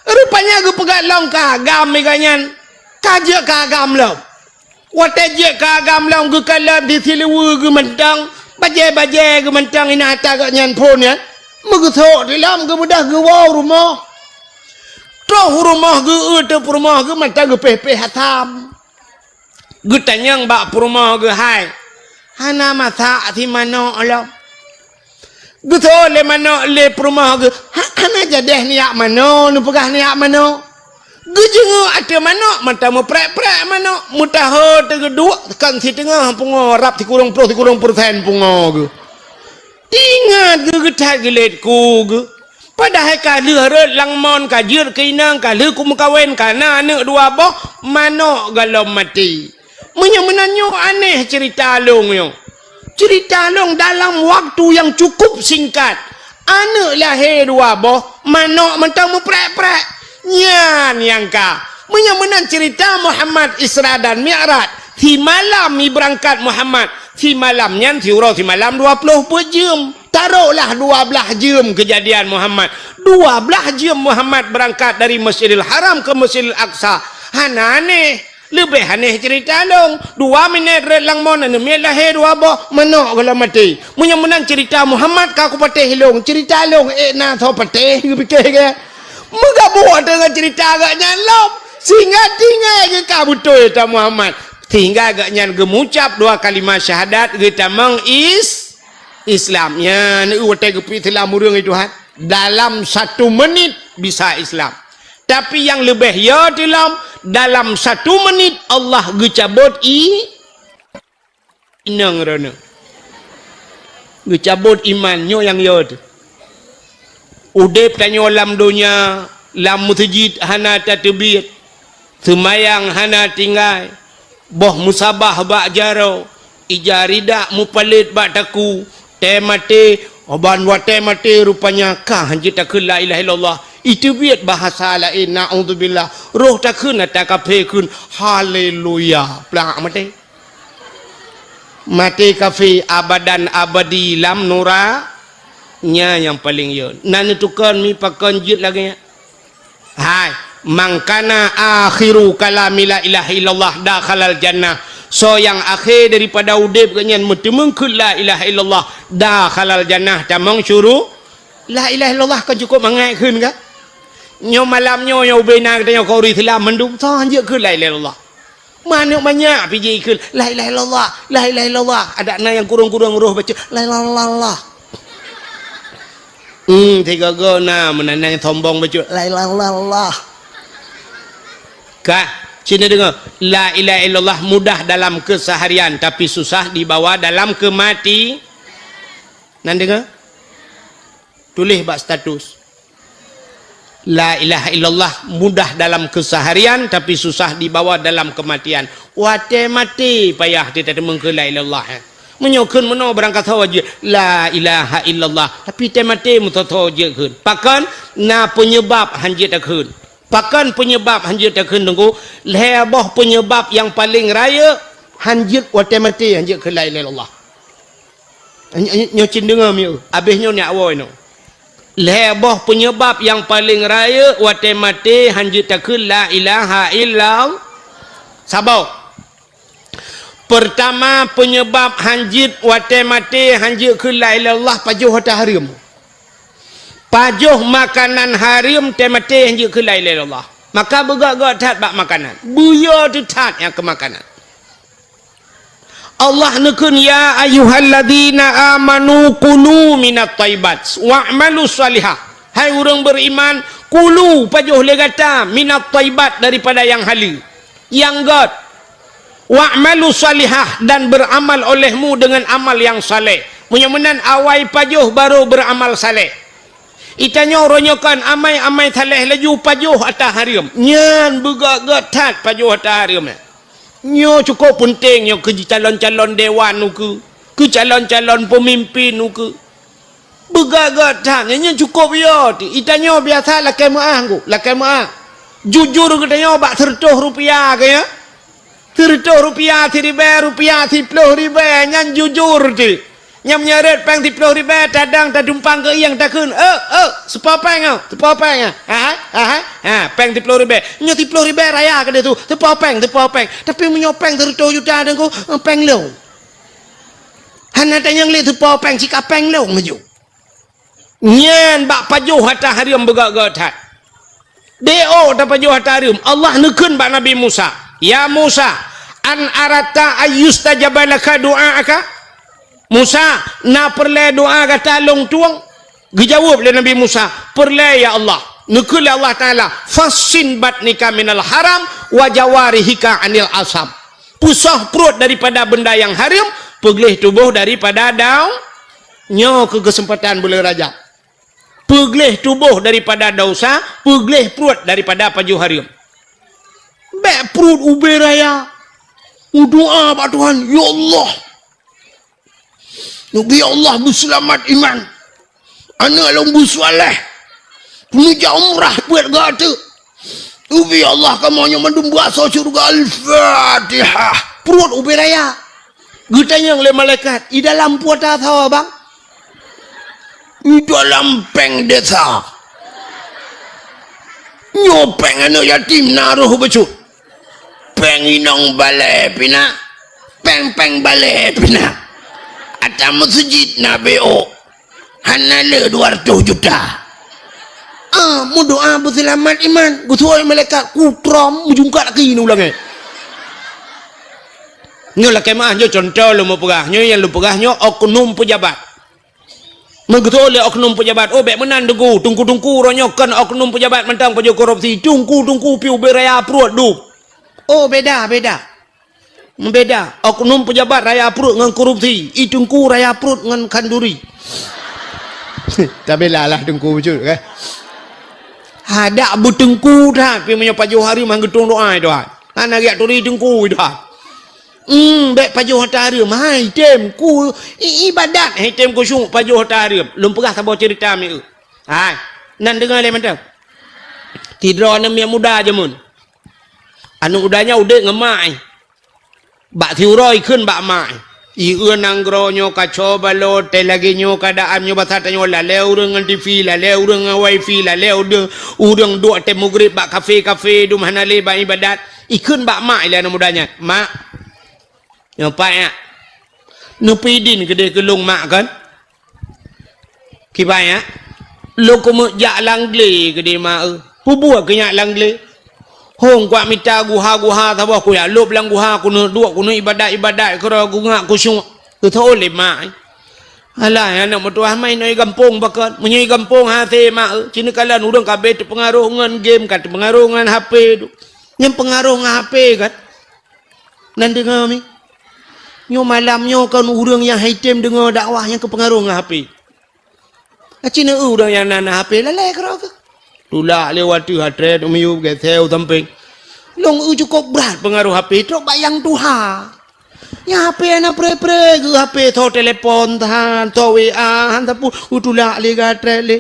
rupanya ke pegai long kagam igaknya kajak kagam lam wate je kagam long ke kalam di silewu ke mentang bajai-bajai ke mentang ina atas ke nyan pun ya megesok di lam ke mudah ke wow rumah toh rumah ke utep rumah ke mentang ke peh-peh hatam ke tanyang bak rumah ke hai hana masa ti mano alam ke so le mano le rumah ke hana jadeh niak mano nu pegah niak mano gejengu ada manok mata mu prek-prek manok mutaho tegeduk kan si tengah pungo rap ti kurang persen pungo ge tingat ge getat geletku ge padahal ka leureut langmon ka jeur keinang ka leu ku mekawin kana aneuk dua boh manok galom mati menyemenanyo aneh cerita long yo cerita long dalam waktu yang cukup singkat aneuk lahir dua boh manok mentang mu prek-prek nyan yang ka menyemenan cerita Muhammad Isra dan Mi'raj di malam mi berangkat Muhammad di malam nyan tiura di malam 20 jam taruhlah 12 jam kejadian Muhammad 12 jam Muhammad berangkat dari Masjidil Haram ke Masjidil Aqsa hana aneh lebih aneh cerita long 2 minit red lang mon anu mi lahir 2 boh menok kalau mati munya menang cerita Muhammad ka aku patih long cerita long na tho patih fikir ke muga buat dengan cerita agaknya long sehingga tinggal ke ka betul ta Muhammad tinggal agaknya gemucap 2 kalimat syahadat kita meng Islamnya ni utai gepi telah murung itu Tuhan dalam 1 menit bisa Islam tapi yang lebih ya dalam 1 menit Allah gecabut inang rana gecabut imannya yang ya tu udip tanya lam dunia lam masjid hana tatbiyat semayang hana tinggal boh musabah bak jaro ijarida mupalit bak taku temate oban wa temate rupanya kah hanji takun la ilaha illallah itu biat bahasa lain naudzubillah roh takun tak kafe kun haleluya pelak mati kafe abadan abadi lam nura nya yang paling yo nan tukar mi pakon jit lagi hai mangkana akhiru kalami la ilaha illallah dakhalal jannah so yang akhir daripada udip kenyan mutemengkul la ilaha illallah dakhalal jannah tamang syuru la ilaha illallah kan cukup mangai keun ka nyo malam nyo bena katanya kau Islam mendung tho anje keun la ilaha illallah mana banyak piji keun la ilaha illallah la ilaha illallah ada na yang kurung-kurung roh baca la ilaha illallah tiga gona menanang sombong baca la ilaha illallah ka sini dengar la ilaha illallah mudah dalam keseharian tapi susah dibawa dalam kemati nan dengar tulis bak status la ilaha illallah mudah dalam keseharian tapi susah dibawa dalam kematian wate mati payah kita temung ke la ilallah menyokun meno berangkat saja la ilaha illallah tapi temate mutotho je kun pakan na penyebab hanjit akun pakan penyebab hanjit takun tunggu leboh penyebab yang paling raya hanjit wate mati hanjit ke la ilaha illallah nyo cin dengar mi habisnya ni awoi no leboh penyebab yang paling raya wate mati hanjit takun la ilaha illallah sabau pertama penyebab hanjit wate mati hanjit ke la ilaha illallah pajuh hata harim pajuh makanan harim temate hanjit ke la ilaha illallah maka begak-gak tat bak makanan buya tu tat yang ke makanan Allah nekun ya ayyuhalladzina amanu kulu minat thayyibat wa'malu salihah hai orang beriman kulu pajuh legata minat thayyibat daripada yang halal yang god wa'malu salihah dan beramal olehmu dengan amal yang saleh mudah-mudahan awai pajuh baru beramal saleh itanya ronyokan amai saleh laju pajuh atas harim nyan begak-gak tat pajuh atas harim nyo cukup penting nyo ke calon-calon dewan nu ke calon-calon pemimpin nu ke begak-gak tat nyo cukup ya itanya biasa lakai maah ku lakai maah jujur katanya bak 100 rupiah ke ya 100 rupiah 1000 rupiah 10 ribu nyan jujur tu nyam nyaret peng 10 ribu tadang tak dumpang ke yang takun sepa peng sepapeng peng 10 ribu nyo 10 ribu raya ke dia tu sepa peng tapi menyopeng 100 juta dan ko peng lo hana tanyang le sepa peng cika peng lo ngaju nyen bak pajuh hata harium begak-gak tat deo ta pajuh hata harium Allah nekun bak Nabi Musa ya Musa an arata ayyustajabalaka du'aaka Musa na perle doa kata long tuang dijawab oleh Nabi Musa perle ya Allah nekul Allah Ta'ala fasin batnika minal haram wa jawarihika anil asam pusah perut daripada benda yang haram peglih tubuh daripada daun nyo ke kesempatan boleh raja peglih tubuh daripada dosa peglih perut daripada pajuh haram bek perut ube raya doa pak Tuhan ya Allah Nabi Allah berselamat iman anak long bersoleh menuju umrah buat gata Nabi Allah kamu hanya mendung bahasa surga Al-Fatihah perut ubi raya ditanya oleh malaikat di dalam puasa tahu bang di dalam peng desa nyopeng anak yatim naruh becut penginong bale pina peng bale pina ada masjid na BO hanale 200 juta mu doa berselamat iman gutuai malaikat kutrom mujungkat lagi ni ulang nyo lah kemah nyo contoh lu mau pegah nyo yang lu pegah nyo oknum pejabat mengetul le oknum pejabat oh bek menan tungku ronyokan oknum pejabat mentang pajak korupsi tungku piu beraya perut du oh beda oknum pejabat raya perut dengan korupsi tungku raya perut dengan kanduri tak bela lah tungku betul kan ada butengku dah pi menyo paju hari manggetung doa itu anak yak turi tungku dah bek paju hari mai tem ku ibadat tem ku syung paju hari lum pegah sabo cerita mi hai nan dengar le mentang tidro na mi muda je mun anu udahnya udah ngemai bak thiuroi keun bak mai ieun nanggro nyo kaco balot te lagi nyo kadaan nyo basata nyo la leu dengan TV la leu dengan wifi la leu urang dua te maghrib bak kafe du manale bak ibadat ikeun bak mai le anu mudanya mak nyampai ya nupidin gede kelung mak kan kibaya lo ko jak langle gede mak hubua ke nyak langle hong kwa mita guha thawa ku ya lob lang guha ku no dua ku no ibadat ko ku ngak ku syung tu thole mak alah anak mutuah main noi kampung bakat menyoi kampung hate mak cina kalan urang kabeh pengaruh ngan game kat pengaruh ngan HP tu yang pengaruh ngan HP kan nan dengar mi nyo malam nyo kan urang yang haitem dengar dakwah yang kepengaruh ngan HP cina urang yang nana HP lalai kero ke tulak lewat tu hatred umiu ke theo samping long cukup berat pengaruh HP tu bayang tuha ya HP ana pre ke HP tho telepon tahan tho WA han tapu utulak le hatred le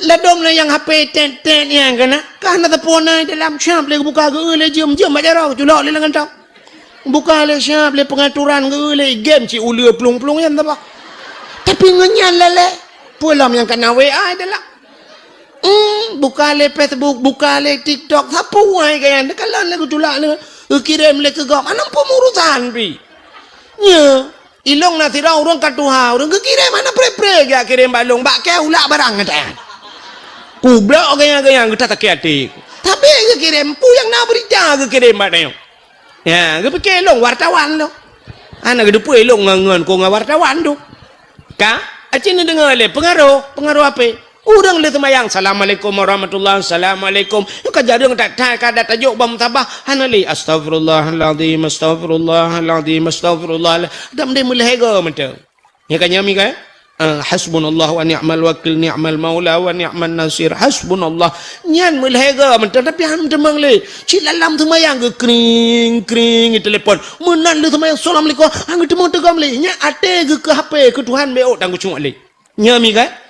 ladom le yang HP ten yang kana kana tapu na dalam syap le buka ke le jam baca ro tulak le lengan tau buka le syap le pengaturan ke le game ci ulia plung yang tapa tapi ngenyan lele pulam yang kena WA adalah buka le Facebook buka le TikTok sapu ai kayan kalau le tulak le kirim le ke gam anam pemurusan pi nya ilong na tirau urang katuha urang ke kirim mana pre ya kirim balong bak ke ulak barang ngata kublak gayang kita tak hati tapi ke kirim pu yang na berita ke kirim batang ya ke pekelong wartawan lo anak ke depu elong ngangan ko wartawan tu ka acin dengar le pengaruh apa urang le temayang assalamualaikum warahmatullahi assalamualaikum yo kajadung tak kada tajuk bam tabah hanali astagfirullahalazim astagfirullah dam de mulhega mata ya kan nyami kan hasbunallahu wa ni'mal wakil ni'mal maula wa ni'man nasir hasbunallah nyan mulhega mata tapi han demang le cilalam temayang ke kring telefon menan le temayang assalamualaikum hang demang tegam le nya ate ke HP ke Tuhan beo tanggu cuma le nyami kan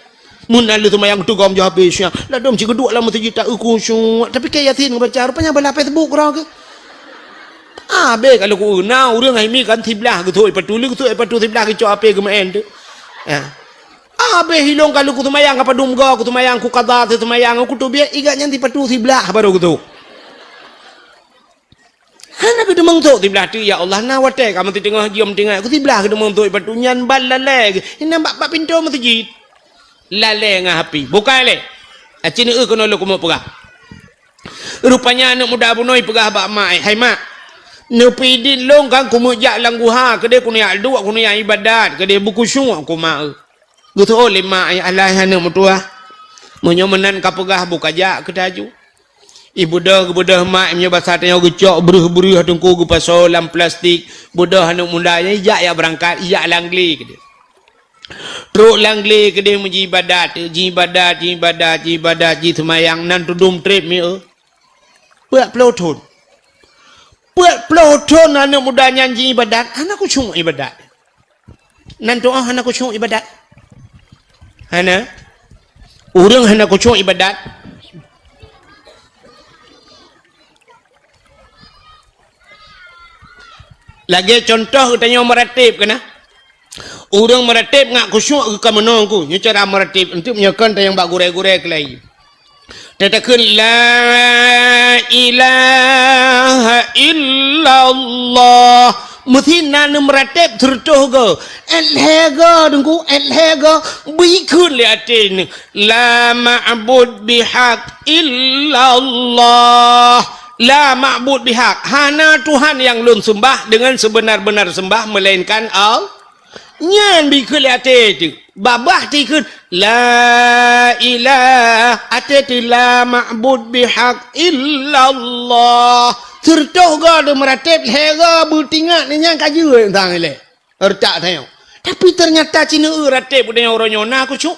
mun alu tu mayang tu gom jo habis ya la dom ci kedua la mesti tak kusyu tapi kayak yatin baca rupanya bala Facebook ra ke be kalau ku na urang ai mi kan thiblah ke thoi patuli ke thoi patu thiblah ke cho ape ke maen tu ya be hilong kalau ku tu mayang apa dum go ku tu mayang ku qada tu mayang ku tu be iga nyanti patu thiblah baru ku tu hana ke demang tu thiblah tu ya Allah na wate kamu tengah diam tengah ku thiblah ke demang tu patu nyan bal lale ini bak pintu masjid lale ngah api bukan le acini kono lo kumo pegah rupanya anak muda bunoi pegah bak mai hai mak nepidin long kan kumo jak langguha kede kuno ya dua kuno ya ibadat kede buku syung ku mak gutu ole mak ai alah anak mutua monyo menan ka pegah buka jak kedaju ibu dah mak nya bahasa tanya gecok beruh tungku gu pasolam plastik budah anak muda ya berangkat ya langli kede truk langle kede muji ibadat ji semayang nan tudum trip mi puak ploton anak muda nyanyi ibadat anak ku cung ibadat nan doa anak ku cung ibadat ana urang anak ku cung ibadat lagi contoh tanya meratib kena urang meratib ngak khusyuk ke menong ku nya cara meratib untuk menyakan tayang bak gure-gure kelai Tetakun la ilaha illallah. Muthina numratep tertuh go. Elhega dengku elhega bikun liatin. La ma'bud bihaq illallah. La ma'bud bihaq. Hana Tuhan yang lun sembah dengan sebenar-benar sembah melainkan Allah. Nyan bikun liatin. Babah tikun la ilaha atati la ma'bud bihaq illallah. Tertuh ga de meratip hega butingat ni nyang kaji tang ile. Ertak tayong. Tapi ternyata Cina ratip dengan orang nyona aku cuk.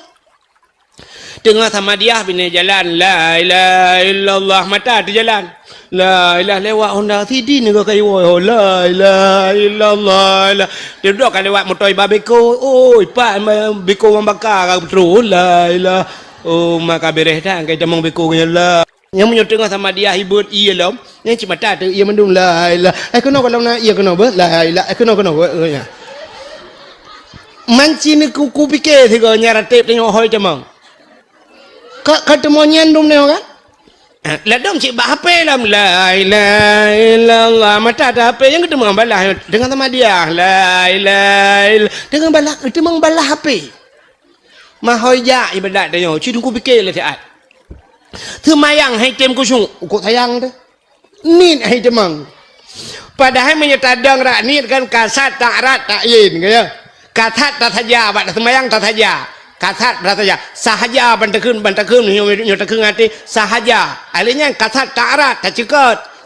Tengah Ahmadiyah bina jalan la ilaha illallah mata di jalan. La ilaha lewat Honda City ni kau kayu la ilaha illallah. Dia duduk kan lewat motor babeko. Oh, pak beko membakar betul la ilaha. Oh, maka beres dah kai jamong beko nya la. Yang menyotengah sama dia hibut iya lom. Yang cuma tak tu ia mendung la ilaha. Kena kalau nak ia kena ber la ilaha. Kena nya. Manci ni ku fikir tiga nyaratip tengok hoi jamong. Ketemu nyandum ni kan? Ladom cik bah HP lah la ilaha illallah mata ada HP yang ketemu balah dengan sama dia la ilaha dengan balah itu membalah HP mahoya ibadat dia cik ku fikir lah siat semayang hai tem ku sung kok sayang tu nit hai temang padahal menyetadang rak nit kan kasat tak rat tak yin kaya kasat tak saja bak semayang tak saja kasat saja sahaja bantakun nyotakun hati sahaja alihnya kasat tak arat tak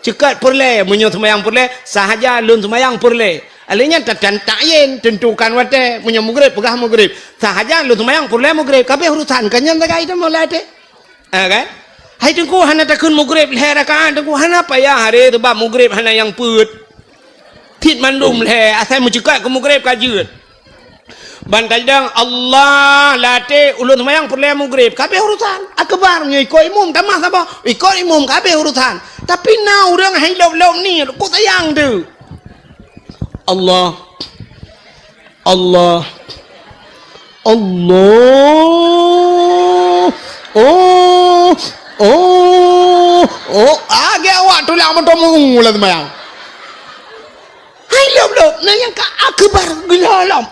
cekat purle menyo semayang purle sahaja lun semayang purle alihnya tak yin tentukan wate menyo mugrib pegah mugrib sahaja lun semayang purle mugrib kabeh urusan kanyan tak itu molate kan hai tengku hana takun mugrib le rakaat tengku hana payah hari sebab mugrib hana yang put tit mandum le asal mencekat ke mugrib kajut bantajang Allah late ulun semayang purle mugrib kabeh urusan akbar nya ikut imum tamah sapa ikut imum kabeh urusan tapi na urang hai lop ni kok sayang tu Allah Allah Allah age awak tu lah mentomong ulah semayang hai lop na yang ka akbar gila lam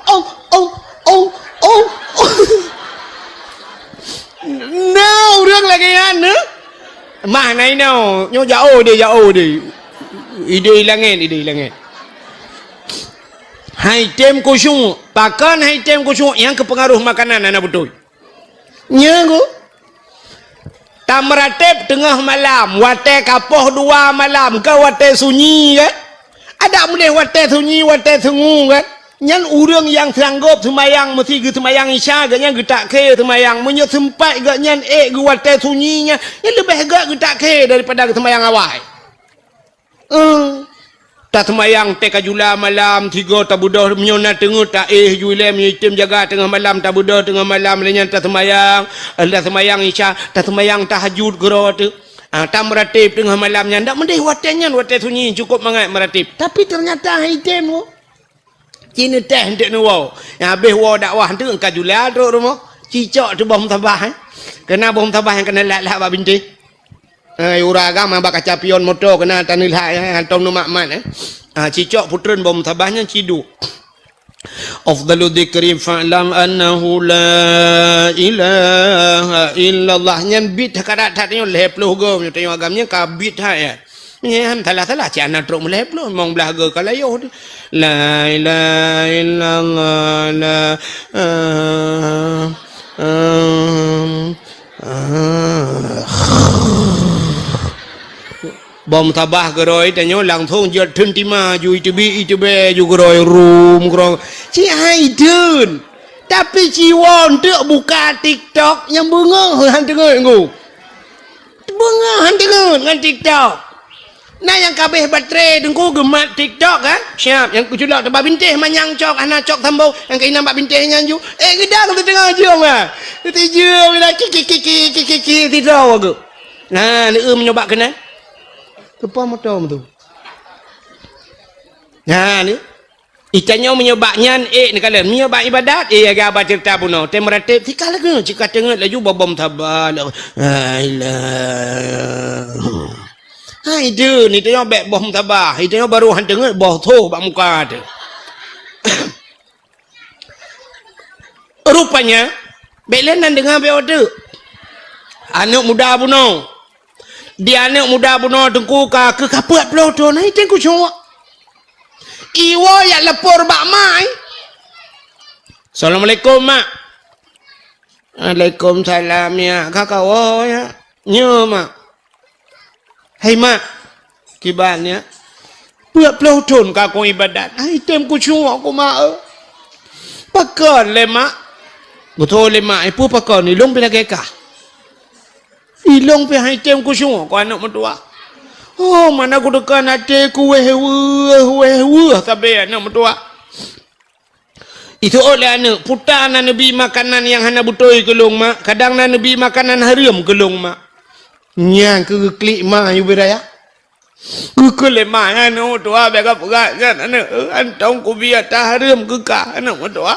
noរឿងlagi kan mah nai no nyo jauh dia ide langit hai tem kusung pakan hai tem kusung yang kepengaruh makanan anak betul nyago tamratep tengah malam wate kapoh 2 malam ke wate sunyi kan ada boleh wate sunyi wate sungu kan nyan urang yang sanggup semayang mesti ge semayang isya ge nyan ge tak ke semayang menyo sempat ge nyan ge wate sunyinya yang lebih ge tak ke daripada ge semayang awal tak semayang te kajula malam 3 tabudah menyona tengah tak juile menyitim jaga tengah malam tabudah tengah malam lenyan tak semayang isya tak semayang tahajud gero tu tak meratib tengah malamnya ndak mendeh wate nyan wate sunyi cukup mangat meratib tapi ternyata item tu Cina teh hendak nuwa. Yang habis wa dakwah tu engkau jula duk rumah. Cicak tu bom tabah Kena bom tabah yang kena lat bab binti. Ura agama bak kaca pion motor kena tanil hak hantom nu makman cicak putren bom tabahnya cidu. Afdalu dzikri fa'lam annahu la ilaha illallah nyan bit karat tatnya leploh go tengok agamnya ka bit ya. Nyam salah ciana truk meleploh mong belaga kalayo la ilaha illallah la bom tabah geroi tanyo langsung jot thun tima ju itu be ju geroi room grong ci hai dun tapi ci won tu buka TikTok yang bunga han tengok nggu bunga han tengok ngan TikTok. Nah yang kabeh baterai dengku gemat TikTok kan siap yang kuculak tebak bintih manyang cok anak cok tambau yang kena nampak bintih nyanju gedang tu tengah jom ah tu jom lah kiki tidak aku nah ni menyoba kena kepa motor tu nah ni Itanya menyebabnya ni kalian menyebab ibadat agak baca cerita buno tem meratib tikal ke jika tengok laju babam tabal itu ni tengok bek bom tabah itanya baru han tengok boh tu bak muka tu rupanya belen dengar bek tu anak muda buno dia anak muda buno tengku ka ke kapet pelo tu nai tengku cuma iwo ya lepor bak mai. Assalamualaikum mak. Waalaikumsalam ya kakak wo ya. Nyo mak. Hai mak. Kibarnya. Buat peloton kakak ibadat. Item ku cuma aku mak. Pakon le mak. Betul le mak. Ipu pakon ilong pina kekah. Ilong pina item ku cuma aku anak mentua. Oh, mana aku dekat hati ku weh sampai anak mentua. Itu oleh anak putar Nabi makanan yang hana butoi kelong mak. Kadang Nabi makanan haram kelong mak. Nyang ke klik mak you beraya. Ku le mak anak mentua bega pegat kan anak antong ku biar tak haram ke ka anak mentua.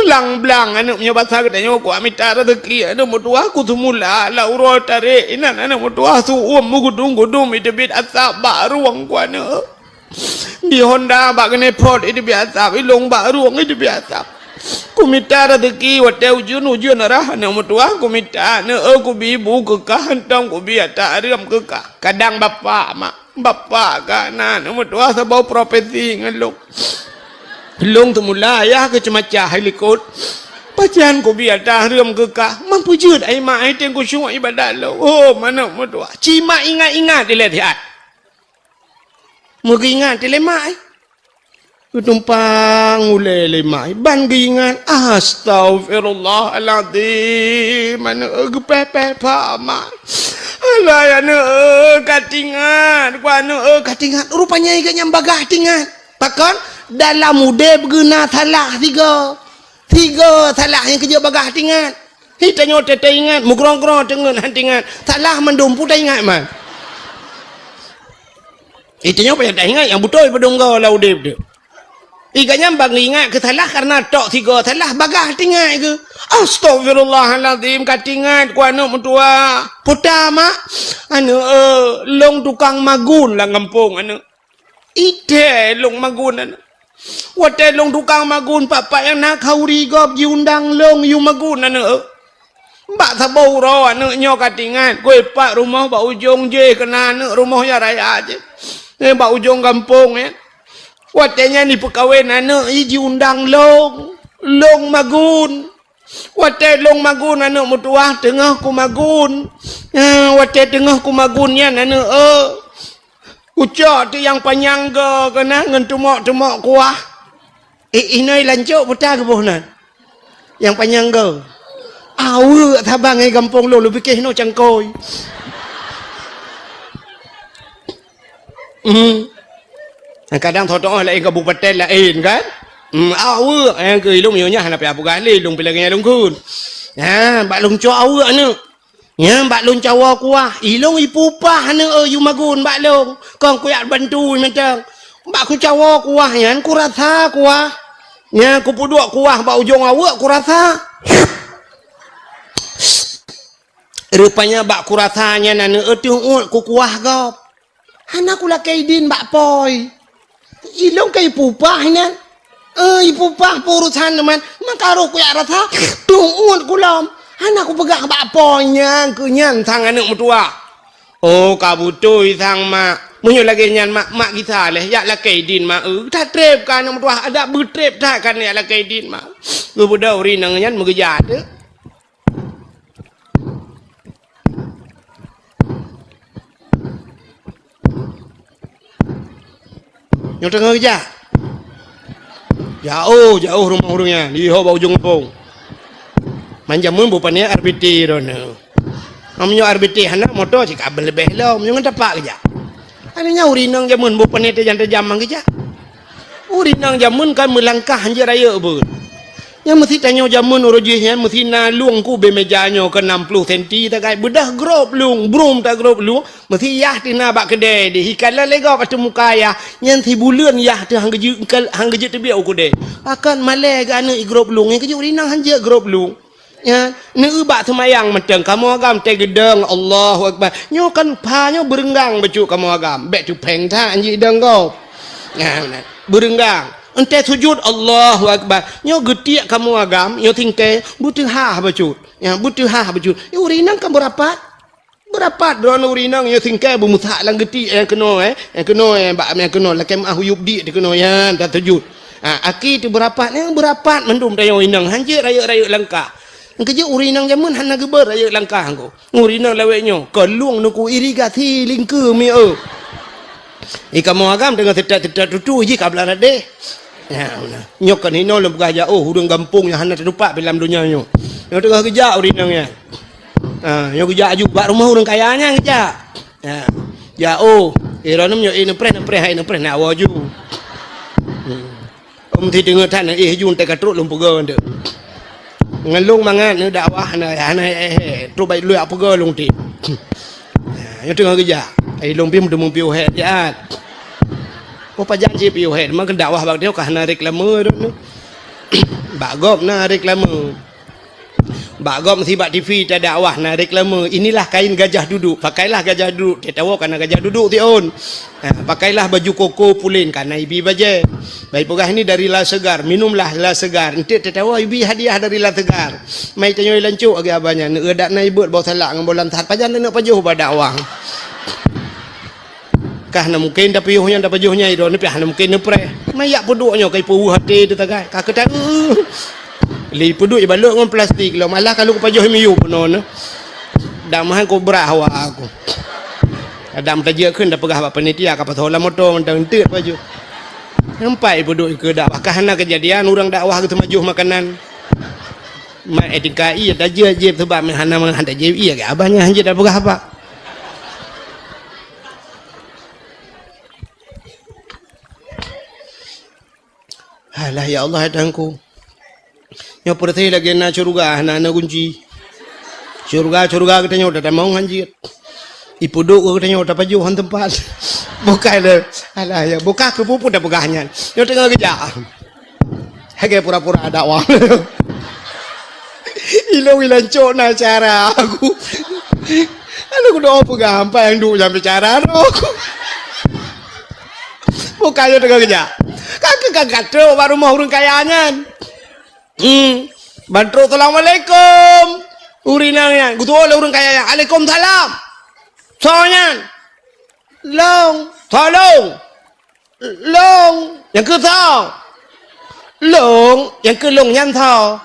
Lang blang anak punya bahasa katanya aku amita rezeki anak mentua aku semula la urut tarik inan anak mentua su gudung itu bit asap baru ang ku anak di Honda bak kena pot itu biasa ilong baru ang itu biasa ku minta rezeki wate ujun arah anak mentua ku minta anak aku bibu kekah hantang ku biar tak aram kekah kadang bapa kan anak mentua sebau profesi ngeluk Long temula ayah ke cemacah helikot. Pacian ko biar dah rem kekah. Mampu jud ai mak ai tengku syuk ibadat lo. Oh mana modua. Cima ingat-ingat dia lihat. Mugi ingat dia mak ai. Tumpang ulele mak. Ban ingat. Astagfirullahaladzim. Mana gepepe pa mak. Alah ya ne katingan. Ku anu katingan. Rupanya ikan yang bagah tingan. Pakon dalam muda berguna salah tiga salah yang kerja bagah tingat hitanya tete ingat mukrong-krong dengan hantingat salah mendumpu tak ingat man hitanya apa yang tak ingat yang betul pedung kau lah udah dia ikannya bagi ingat ke salah karena tok tiga salah bagah tingat ke astagfirullahaladzim katingat ku anak mentua putar mak anu long tukang magun lah ngampung anu ide long magun anu Wate long tukang magun papa yang nak kauri gop diundang long yu magun anu. Mbak sabau ro anu nyo katingan kue pak rumah bak ujung je kena anu rumahnya raya je. Bak ujung kampung ya. Watenya ni perkawin anu i diundang long magun. Wate long magun anu mutuah tengah ku magun. Wate tengah ku magunnya anu ucap tu yang panjang ke kena ngan tumak kuah. Inai lancuk putar ke bohnan. Yang panjang ke. Awu tabang ai kampung lu fikir no cangkoi. Kadang thotong lai kabupaten lain kan. Awu yang ke ilung nyonya hana apa kali ilung pilangnya ilung kun. Ha, bak lung cok awu anu. Ya, bak lung cawa kuah. Ilung ipupah anu yu magun bak lung. Kong kuyak bantu macam. Bak ku cawa kuah yan ku rasa kuah. Ya, ku puduk kuah bak ujung awak ku rasa. Rupanya bak ku rasanya nanu etung ku kuah gop. Hana ku lakai din bak poi. Ilung kai pupah yan. Ipupah purusan teman. Makaruh kuyak rasa. Tungut ku lom. Anak aku pegang bakponya kunyan sang anak mertua. Oh kabutui sang mak. Munyo lagi nyan mak kita leh yak lakai din mak. Tak trip kan anak mertua ada bertrip tak kan yak lakai din mak. Budak uri nang nyan mengejar tu. Yang tengah kerja. Jauh rumah orangnya di bawah ujung kampung. Manjamun bupanya RBT rono. Amnyo RBT hana motor cik kabel lebih lah. Amnyo ngetapak kerja. Adanya urinang jamun bupanya te jam kerja. Urinang jamun kan melangkah hanja raya pun. yang mesti tanya jamun urujihnya mesti na luang ku be mejanya ke 60 cm tak kai bedah grop luang brum tak grop luang mesti yah tina bak kedai di hikala lega patu muka ya yang ti bulan yah tu hang geje tu biau ku de akan male ga ne grop luang yang keju rinang hanje grop luang ya ne ubak semayang menteng kamu agam te gedeng Allahu akbar nyo kan pa nyo berenggang becu kamu agam bek tu peng tha anji deng kau ya berenggang ente sujud Allahu akbar nyo getiak kamu agam nyo tingke butuh ha becut ya butuh ha becut urinang kan berapat drone urinang nyo tingke bumusak lang geti keno bak me keno lakem ahuyub di keno ya tak sujud aki tu berapat mendum dayo inang hanje raya langka kerja urinang jamun hana geber raya langka ko urinang laweknyo keluang nuku irigasi lingke mi kamu agam dengan tetat tutu ji kabla de ya nyok kan hino lem gaya hudung gampung yang hana terlupa dalam dunia nyo tengah kerja urinang ya nyo kerja juga rumah orang kayanya kerja ya iranum nyo pre nak waju ti dengar tan jun te katruk lum puga nde ngalung mangan ne dakwah hana tu bai lu apa ga lung ti nyo tengah kerja lum pim demu piu het ya pajak je piu het man dakwah bak dia kah narik lama tu bak gop narik lama bak gop mesti bak TV tak dakwah narik lama inilah kain gajah duduk pakailah gajah duduk dia tahu kana gajah duduk ti on pakailah baju koko pulin kana ibi baje baik pegah ini dari la segar minumlah la segar ente tahu ibi hadiah dari la segar mai tanyo lancuk agi abanya ne edak na ibut bau salak ngambolan tat pajan nak pajuh ba dakwah kah na mungkin da piyuhnya da pajuhnya iro ni pih na mungkin ne pre mayak peduknya kai puhu hati tu tagai ka ketan li peduk ibaluk ngom plastik lo malah kalau pajuh miyu penon damahan ko berahwa aku adam tajia keun da pegah ba panitia ka patola motor mentang teut pajuh nampai peduk ke dak kah na kejadian orang dakwah ke majuh makanan ma etikai da je sebab hana handa je iya ke abahnya hanje da pegah apa Alah ya Allah hadangku. Nyo perti lagi na curuga na kunci. Curuga katanya udah mau hanjit. Ipuduk katanya udah paju han tempat. Buka le. Alah ya buka ke pupu dah pegahnya. Nyo tengah kerja. Hage pura-pura dakwah. Ilang cok na cara aku. Aku doa pegah apa yang dulu sampai cara aku. Bukannya tengah kerja. Kakak tu baru mau urun kayanya. Bantu assalamualaikum. Urinangnya, gutu oleh urun kayanya. Waalaikumsalam. Soalnya, tolong. Yang ke tau. Yang ke nyan tau.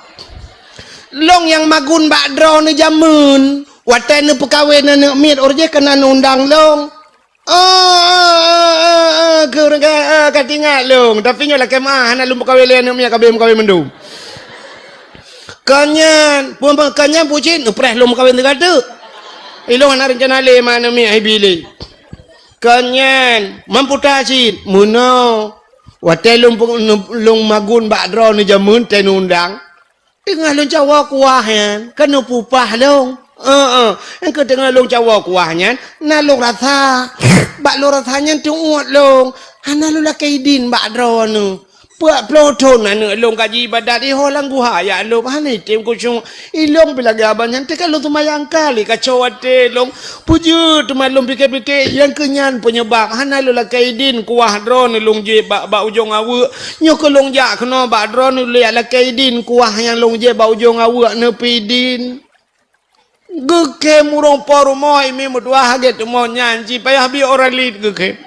Yang magun bakdro ni jamun. Watan ni pekawin ni mit orje kena undang long. Kurang katingat long tapi nyolah kemah nak lumpa kawin lain nak kawin mendum kanyan pucin preh lumpa kawin tegada ilong nak rencana le mana mi ai bili kanyan mamputasi muno watel lung magun bakdro ni jamun ten undang tengah long Jawa kuahan kan pupah long yang ke tengah long Jawa kuahnya na long rasa bak long rasanya tu uat long hana lu la kaidin bak drone puak ploton anu long kaji ibadat di holang guha ya long hana item kusung ilong bilagi abanyan te kalau tu mayang kali kacau ate long puju tu malum pikir-pikir yang kenyan penyebab hana lu la kaidin kuah drone long je bak ujung awu nyo ke long ja kena bak drone lu la kaidin kuah yang long je bak ujung awu nepidin geke murong poru moi mi mudua haget mo nyanji payah bi orang lead geke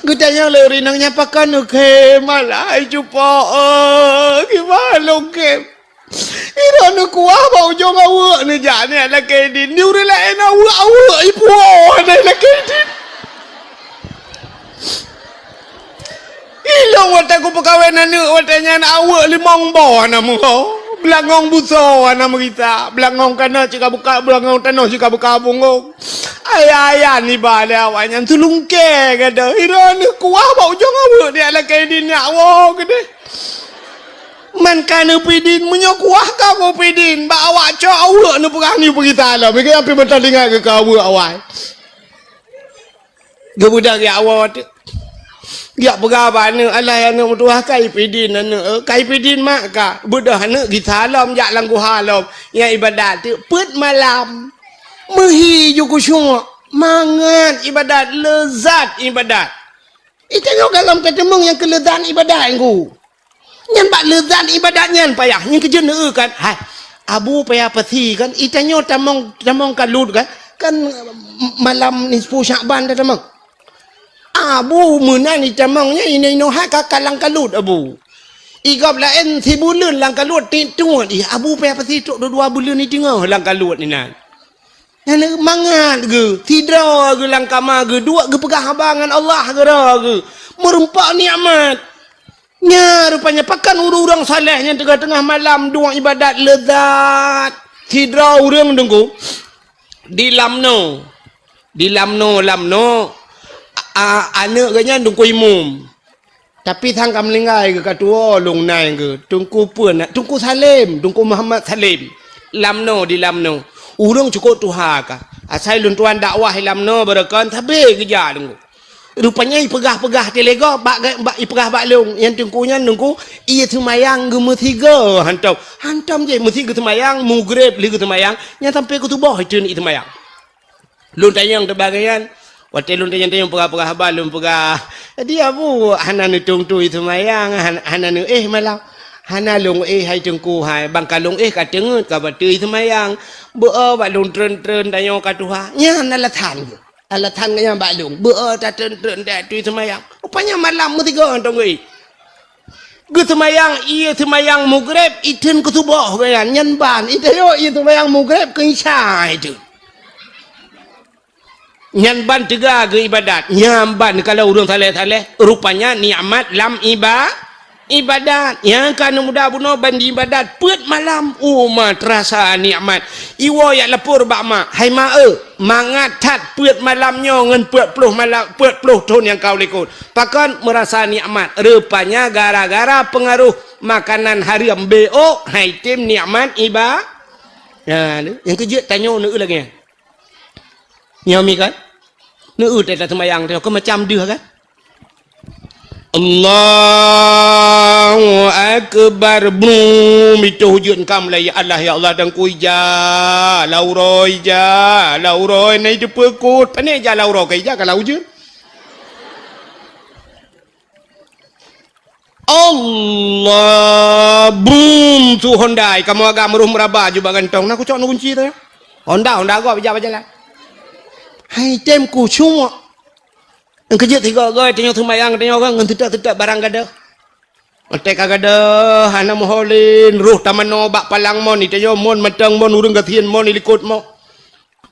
gutanya le rinang nyapakan geke malai jupo gimana lo geke ira nu kuah bau jong awu ni jane ala kedin ni uri la ena awu ipu ana la kedin ilong wataku pekawenan ni watanya nak awak limong bawah nama kau belangong buso nama kita belangong kana cika buka belangong tanah cika buka bungong ayah ni bala awaknya tu lungke kata. Ira ni kuah bau ujung awak dia lah kaidin nak awak kata. Man kana pidin munyo kuah ka ko pidin ba awak cok awak ni perang ni pergi talam. Ke api betul dengar ke awak awak. Gebudak ya awak tu. Ya berapa ni Allah yang nak tuah kai pidin anak kai pidin mak ka budah anak gi talam jak langgu halam yang ibadat tu put malam mehi ju kusyuk mangan ibadat lezat ibadat. Tengok dalam ketemung yang kelezatan ibadat engku. Nyan bak lezat ibadat nyan payah. Nyan kerja ne kan. Hai. Abu payah pasti kan. Itanyo tamong kalut kan. Kan malam nisfu Syakban dah tamong. Abu menang ni tamongnya ini no hak kalang kalut abu. Igap lain si bulan lang kalut tu di abu payah pasti tok 2 bulan ni tengah lang kalut ni nan. Yang mangat ke, tidra ke lang kamar ke, dua ke pegah abangan Allah ke dah ke. Merempak nikmat. Nya rupanya pakan urang salehnya tengah-tengah malam dua ibadat lezat. Tidra urang dengku. Di lamno. Anak kanya dengku imum. Tapi thang kam linggai ke katua long nai ke. Tungku pun tungku Salim, tungku Muhammad Salim. Lamno di lamno. Urang cukup tuha ka. Asai luntuan dakwah lamno berakan tabe kerja dengku. Rupanya ipegah-pegah telega bak ipegah bak long yang tungkunya nungku ia semayang ge metiga hantam je metiga semayang mugrib li ge semayang nya sampai ke tubuh itu ni semayang lun tayang tebagian waktu lun tayang pegah-pegah bak lun pegah dia bu hanan tung tu semayang hanan malam hana long hai tungku hai bangkalong ka tengut ka batu semayang bu bak lun tren tayang ka tuha nya nalatan alatan yang balung berta tren dak tu semayang rupanya malam metiga tongoi ge semayang ia semayang mugrib iten ke tubuh kan nyan ban itayo ia semayang mugrib ke isya itu nyan ban tiga ke ibadat nyan ban kalau urang saleh-saleh rupanya nikmat lam ibadat yang kan muda buno bandi ibadat put malam umat terasa nikmat iwo ya lepur bak mak hai mak mangat tat put malamnya ngen put puluh malam put puluh tahun yang kau lekut pakan merasa nikmat rupanya gara-gara pengaruh makanan hariam BO hai tim nikmat yang kerja tanya nu lagi nyami kan nu tak semayang tu macam dia kan Allahu Akbar bum itu hujud kam lah ya Allah ya Allah dan kuija lauroi nai tu pekut pane ja lauroi kai ja kalau hujud Allah bum tu Hondai kamu agak meruh meraba juga gantong nak aku cok nu kunci tu Honda gua baca lah hai temku cuma yang kerja tiga gay tengok semayang tengok kan ngan tidak barang gada Otek agada hana moholin ruh tamano bak palang mon ite yo mon matang mon urang gatien mon ilikut mo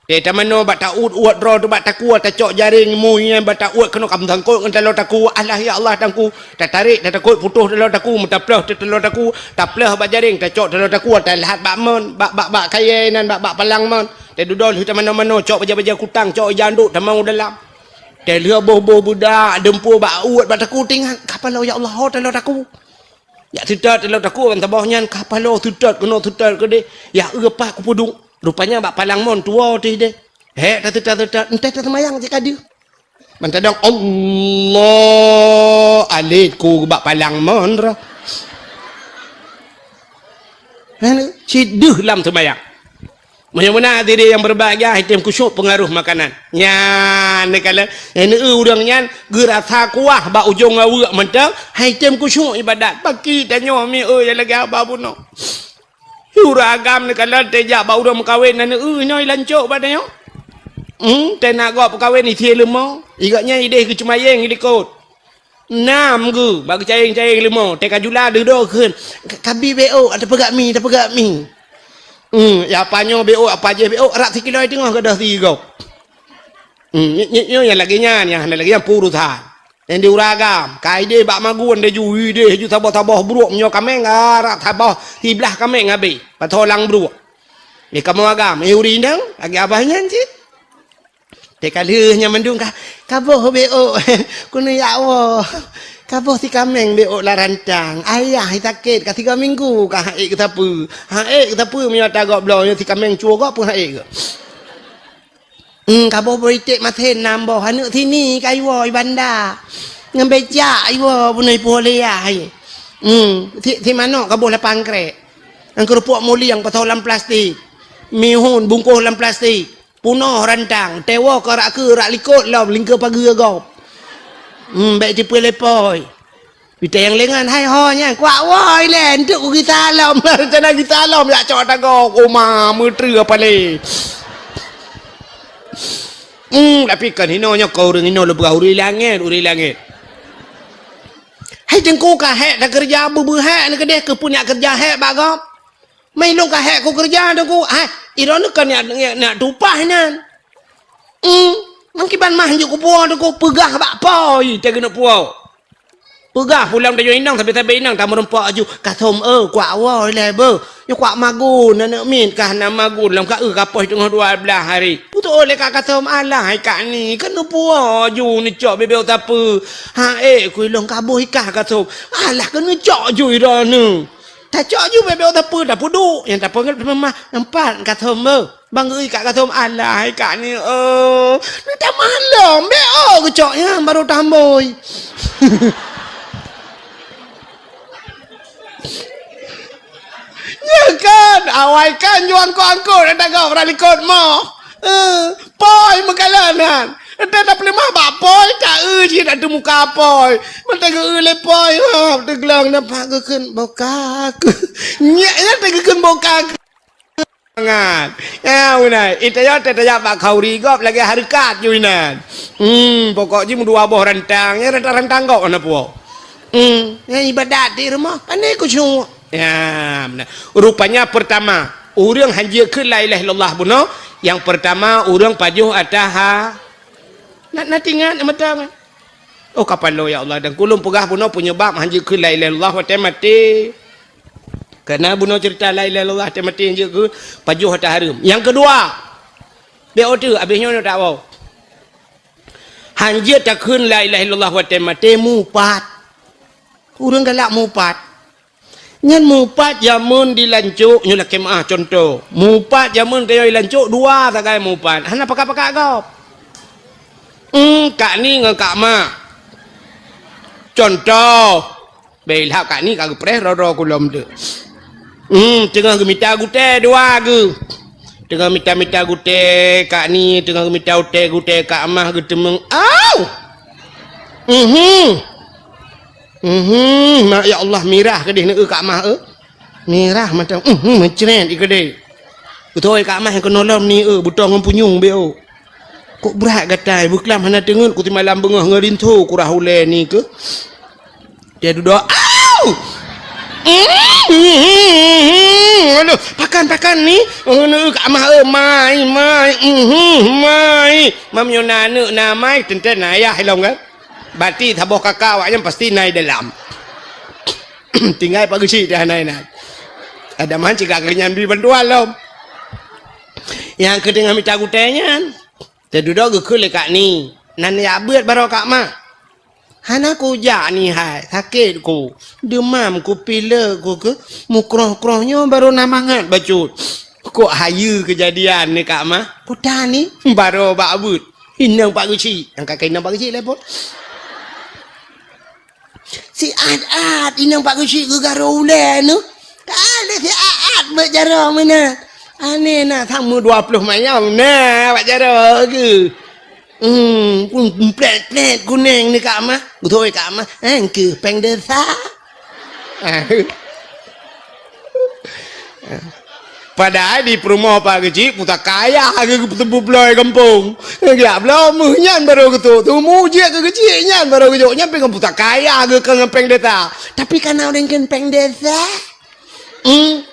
te tamano bak taud uat ro tu bak takua tacok jaring mu nya bak taud kena kam tangkut ngan talo taku Allah ya Allah tangku tarik takut putus talo taku mutaplah talo taku taplah bak jaring tacok talo taku ta lahat bak mon bak kaya nan bak palang mon te dudol hu tamano cok baja-baja kutang cok janduk tamang dalam te lia boh-boh budak dempur bak uat bak taku tinggal kapal ya Allah talo taku ya tidak kalau takut kan tabahnya kapalo tidak kena tidak ke deh ya apa aku pudung rupanya bak palang mon tua teh deh tidak entah semayang jika dia mentadang Allah alitku bak palang mon ra ciduh lam semayang mana diri yang berbahagia item kusyuk pengaruh makanan nya nekala ini urangnya gerasa kuah ba ujung awak mentang item kusyuk ibadat bagi tanyo mi yang lagi apa puno uragam nekala teja ba urang kawin nan nyoi lancuk badanyo tenak gop kawin ni tie lemau igaknya ide ke cumayeng ilikot nam gu bagi caing lemau teka jula dedo keun kabi bo ada pegak mi ya panyo BO apa je BO rak sikiloi tengah ke dah tiga yang lagi yang purusan yang diuragam kaide bak magun de ju tabah buruk nyo kameng rak tabah tiblah kameng ngabe patolang buruk ni kamu agam urindang agi abahnya cit Tekalnya mendung kaboh beo kuno ya Allah kaboh si kameng beo larantang ayah sakit ka 3 minggu ka haik kita apa mi ada goblok si kameng chuo gok pun haik kaboh politik mathen nambo hanu sini kai woi banda ngambeja iwo punai polea hai si mano kaboh lapang krek ang kerupuk muli yang patolam plastik mihun bungkus dalam plastik punoh rantang tewo ke rak likut lah lingkar pagi agop baik tipu lepoi kita yang lengan hai ho nya kuat woi len tu kita alam rencana kita alam ya cok tagok oma mutri apa le tapi kan hinonya kau ring hino lebih uri langit hai jengku ka hek dah kerja bubu hek nak kedeh ke punya kerja hek bagop mai long ka hek ku kerja dah ku iron kan nak tupah nan mangkiban mah juk ku puau tu ku pegah bak poi te kena puau pegah pulang dah jo inang tapi inang tamu rempak ju kathom kuat woi le be yo kuat magun nak min kah na magun lam ka kapoi tengah 12 hari putu oleh ka kathom alah hai kak ni kena puau ju ni cok bebel tapu ku long kabuh ikah kathom alah kena cok ju ira nu tak cok ju bebel tapu dah pudu yang tak pengen mah nampak kathom bang kak kathom alah hai kak ni ni tak malam be ku coknya baru tamboi ya kan awai kan juang ko angkut ada kau ralikot mo poi mengalanan ada tak boleh mah bak poi tak je tak ada muka poi mata ke le poi teglang nampak ke boka nya tak ke boka sangat ya unai itaya bak khauri gop lagi harkat ju inan pokoknya mu dua boh rantang ya rantang kau ana puo ya ibadat di rumah pandai ku cu ya benar. Rupanya pertama orang hanjirkan la ilaha illallah buno yang pertama orang pajuh atas nak tinggal mata kapal lo ya Allah dan kulum pegah buno punya bab hanjirkan la ilaha illallah wa mati kerana buno cerita la ilaha illallah mati hanjirkan pajuh atas harum yang kedua dia tu habisnya nak tahu hanjir takun la ilaha illallah wa mati mupat orang galak mupat nyan mupat jamun dilancuk nyula kemah contoh mupat jamun kaya dilancuk dua takai mupat hana pakak-pakak kau kak ni dengan kak mak contoh belah kak ni kak preh roro kulom tu tengah gemita gute dua ke tengah mita gute kak ni tengah gemita gute kak mah getemeng mak ya Allah mirah kedih nak kak mah mirah macam mencret kedih betul kak mah yang kenolom ni butang mempunyung beo kok berat gatai buklam hana tengun ku malam bengah ngerintu ku rahule ni ke dia duduk aduh pakan ni kak mah mai mam yo nanu na mai tenten ayah helong kan berarti taboh kakak awaknya pasti naik dalam tinggal pagi si dah naik ada mancing kak kenyan bi bantuan lom yang kedua minta gutenya dia duduk gekul kak ni nan ya beut baru kak mak hana ku jak ni hai sakit ku demam ku pilek ku ke mukroh-krohnya baru namangat bacut kok hayu kejadian ni kak mak putar ni baru bak beut inang pak kecil yang kakak inang pak kecil lepot si ad inang pak kecil ke garo ulen tu ada si ad berjara mana aneh nak tamu 20 mayam nah berjara ke plet kuning ni kak mah betul kak mah ke peng desa padahal di perumahan Pak Kecil putar kaya ke tebu belai kampung ya belum nyan baru gitu tu muji ke kecil nyan baru gitu nyampe ke putar kaya ke peng desa tapi karena orang kan peng desa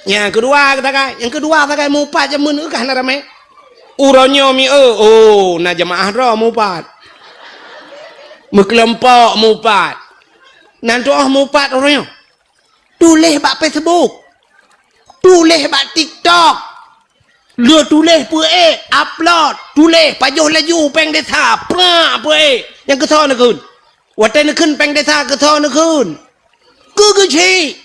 yang kedua kata mupat jamun kan ramai uronyo mi na jamaah ro mupat mekelompok mupat nanti mupat orangnya tulis bak Facebook tulis bak TikTok lừa tulis pue upload tulis pajuh laju peng desa pra pue yang ketho nak kun wate nak kun peng desa ketho nak kun ke chi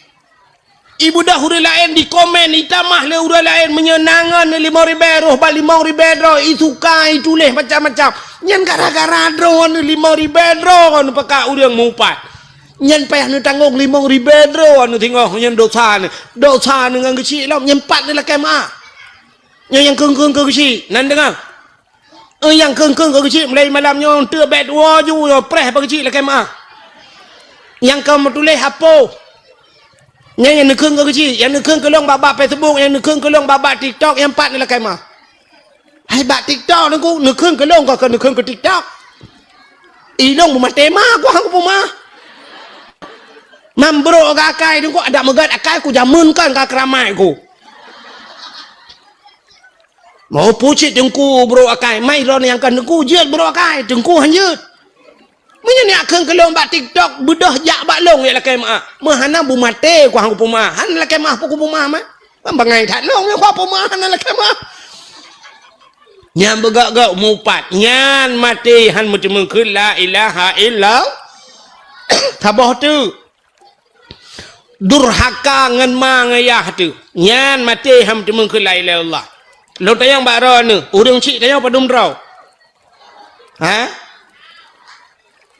ibu dah huri lain di komen itamah le huri lain menyenangan 5.000 roh ba 5.000 roh isukai tulis macam-macam nyen gara-gara drone 5.000 roh nu pakak urang mupat nyen peh nu tanggung 5.000 roh nu tengok nyen dosa ni ngan kecil lam nyen pat ni lah kemah yang keng ke kecil nan dengar yang keng ke kecil mulai malam nyo te bet wo ju yo preh ba kecil lah kemah yang kau tulis apa yang nekeng ke kecil yang nekeng ke long babak Facebook yang nekeng ke long babak TikTok yang empat ni lah kemah hai bak TikTok ni ku nekeng ke long kau nekeng ke TikTok ilong buma tema ku hang buma mambro ka akai ni ku ada megat akai ku jamunkan ka keramai ku mau pucit dengku bro akai mai ron yang kan dengku jeut bro akai dengku hanjeut menya ni akan kelong bak TikTok bedah jak bak long ya lakai mak mahana bu mate ku hang pumah han lakai mah ku pumah mah bangai that long ya ku pumah han lakai mah nyam begak-gak mupat nyan mati han macam keun la ilaha illallah tabah tu durhaka ngan ma ngayah tu nyan mati han macam keun la ilaha illallah lo tayang baro ni urang cik tayang padum rau ha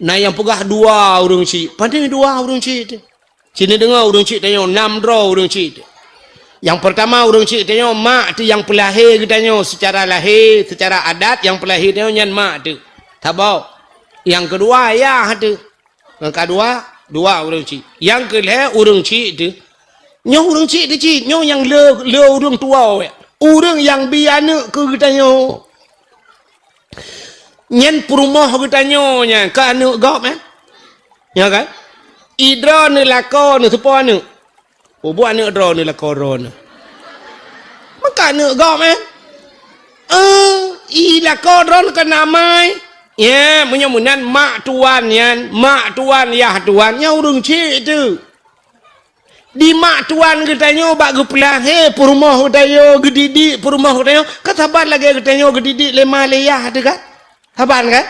nah yang pegah dua urang cik pandai dua urang cik sini dengar urang cik tayang 6 rau urang cik yang pertama urang cik tayang mak tu yang pelahir katanya secara lahir secara adat yang pelahir tayang nyan mak tu tabau yang kedua ayah tu yang kedua dua urang cik yang kelih urang cik tu nyo urang cik tu cik nyo yang le urang tua urang yang biana ke katanya nyen perumah katanya nya ka anu gop ya kan idra ni lako ni sepo anu buat anu idra ni lako ron maka anu gop i lako ron ka namai ya menyamunan mak tuan yan mak tuan ya tuan nya urang cik tu di mak tuan katanya bak gepelah perumah katanya gedidik perumah katanya kataban lagi katanya gedidik lemah leyah tu kan haban kan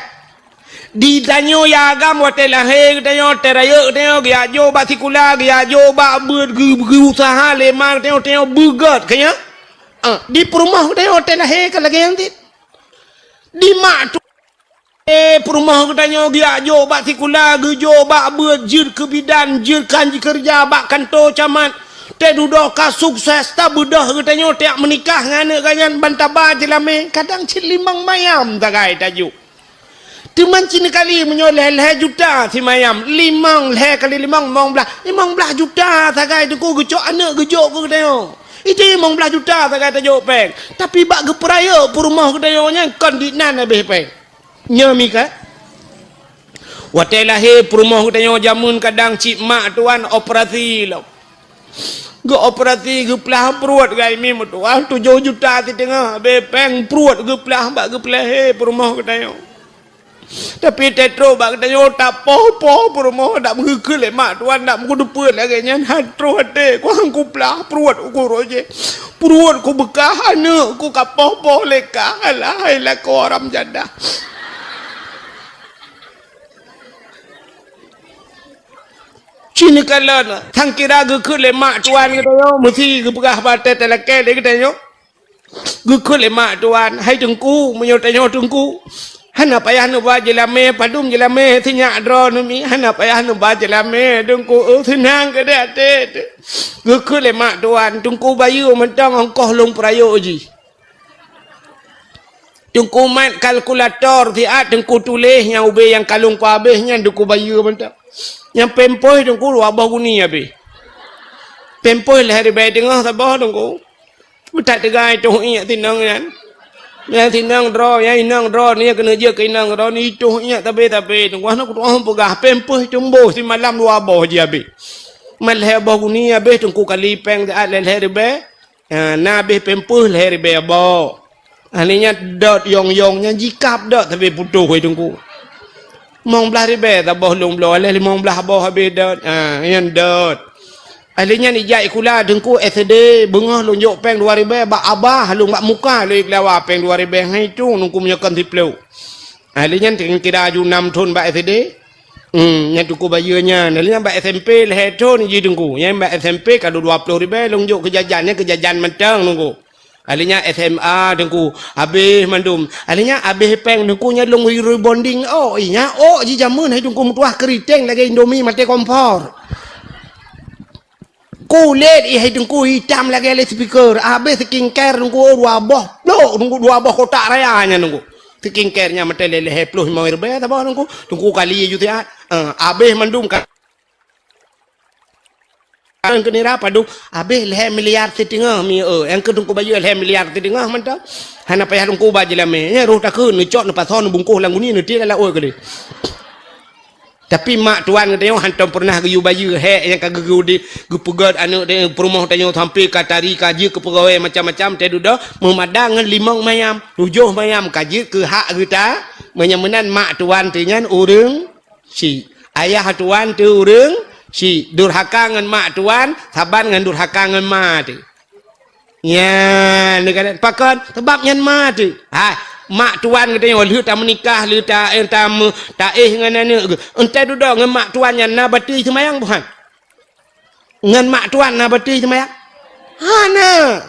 ditanya ya agam hotel lahir katanya teraya katanya giajo bak sikula giajo bak berusaha lemah katanya begat kayaknya di perumah katanya hotel lahir kan lagi yang di mak tu perumah katanya giajo bak sikula giajo bak berjir ke bidan jir kanji kerja bak kantor camat te duduk ka sukses ta bedah katanya tiak menikah ngane kanyan bantaba jelame kadang cilimang mayam tagai tajuk teman cini kali menyoleh juta si mayam limang kali limang 15 juta tagai tu ku gejok anak gejok ku katanya itu 15 juta tagai tajuk peng tapi bak geperaya perumah katanya nya kondinan habis peng nyamika watelahe perumah katanya jamun kadang cik mak tuan operasi lo go operasi geplah perut gai mi mutuah 7 juta ti tengah be peng perut geplah bak geplah perumah katanya tapi tetro bak katanya tak poh perumah dak mengekul le mak tuan dak mengku depan lagi nyan hatro hate ku hang kuplah perut ku roje perut ku bekah anak ku kapoh leka alah la ko orang jadah Cini kalan thang kira ge le mak tuan katanya mesti ge begah bate telake de katanya ge le mak tuan hai tengku menyo tanya tengku hana payah nu ba jelame padum jelame thinya dro nu mi hana payah nu ba jelame tengku senang ke de ge le mak tuan tengku bayu mentang ongkoh long prayo ji tengku mat kalkulator tiat tengku tulis yang ube yang kalung pa habisnya tengku bayu mentang yang pempoi tengku lu abah guni abi pempoi lah hari bayi tengah sabah tengku betat tegai tu ingat tinang kan yang tinang draw yang inang draw ni kena je ke inang draw ni tu ingat tapi tengku anak tu orang pegah pempoi tumbuh si malam lu abah je abi malih abah guni abi tengku kali peng kat lah hari bayi na abi pempoi lah hari bayi abah hanya dot yong-yongnya jikap dot tapi putuh tengku mong belah ribe tak boh long belah 15 boh habis dot yang dot Ahlinya ni jai kula dengku SD bengah lonjok peng 2000 bak abah halung bak muka lek lawa peng 2000 hai tu nungku menyakan tipleu. Ahlinya kira aju 6 tahun bak SD. Nya tuku bayunya. Ahlinya bak SMP leh tahun ji dengku. Nya bak SMP kadu 20,000 lonjok kejajannya kejajan mentang nungku. Ahlinya SMA dengku habis mandum. Ahlinya habis peng dengku nya long rebonding. Oh inya ji jamun hai dengku mutuah keriteng lagi Indomie mati kompor. Kulit ihai dengku hitam lagi oleh speaker. Habis skincare nunggu 2 boh. Nunggu 2 boh kotak rayanya nunggu. Skincare-nya mata leleh peluh mau irbe ta bah nunggu. Tunggu kali ju tiat. Habis mandum kan. Kan kenira padu habis leh miliar setengah mi yang ke tunggu baju leh miliar setengah mantap. Hana payah tunggu baju lame. Nya roh tak ke necok ne pason bungkuh lang ni ne ti la oi kali. Tapi mak tuan katanya hantam pernah gayu baju hek yang kagegu di gepegat anak dia perumah tanya sampai katari kaji ke pegawai macam-macam teh dah memadang 5 mayam 7 mayam kaji ke hak kita menyamenan mak tuan dengan urang si ayah tuan tu urang si durhaka ngan mak tuan saban ngan durhaka ngan mak tu nya negara pakon sebab nyan mak tu mak tuan katanya lu tak menikah lu tak ngan ane entai duda ngan mak tuan yang na bati semayang bukan ngan mak tuan na bati semayang hana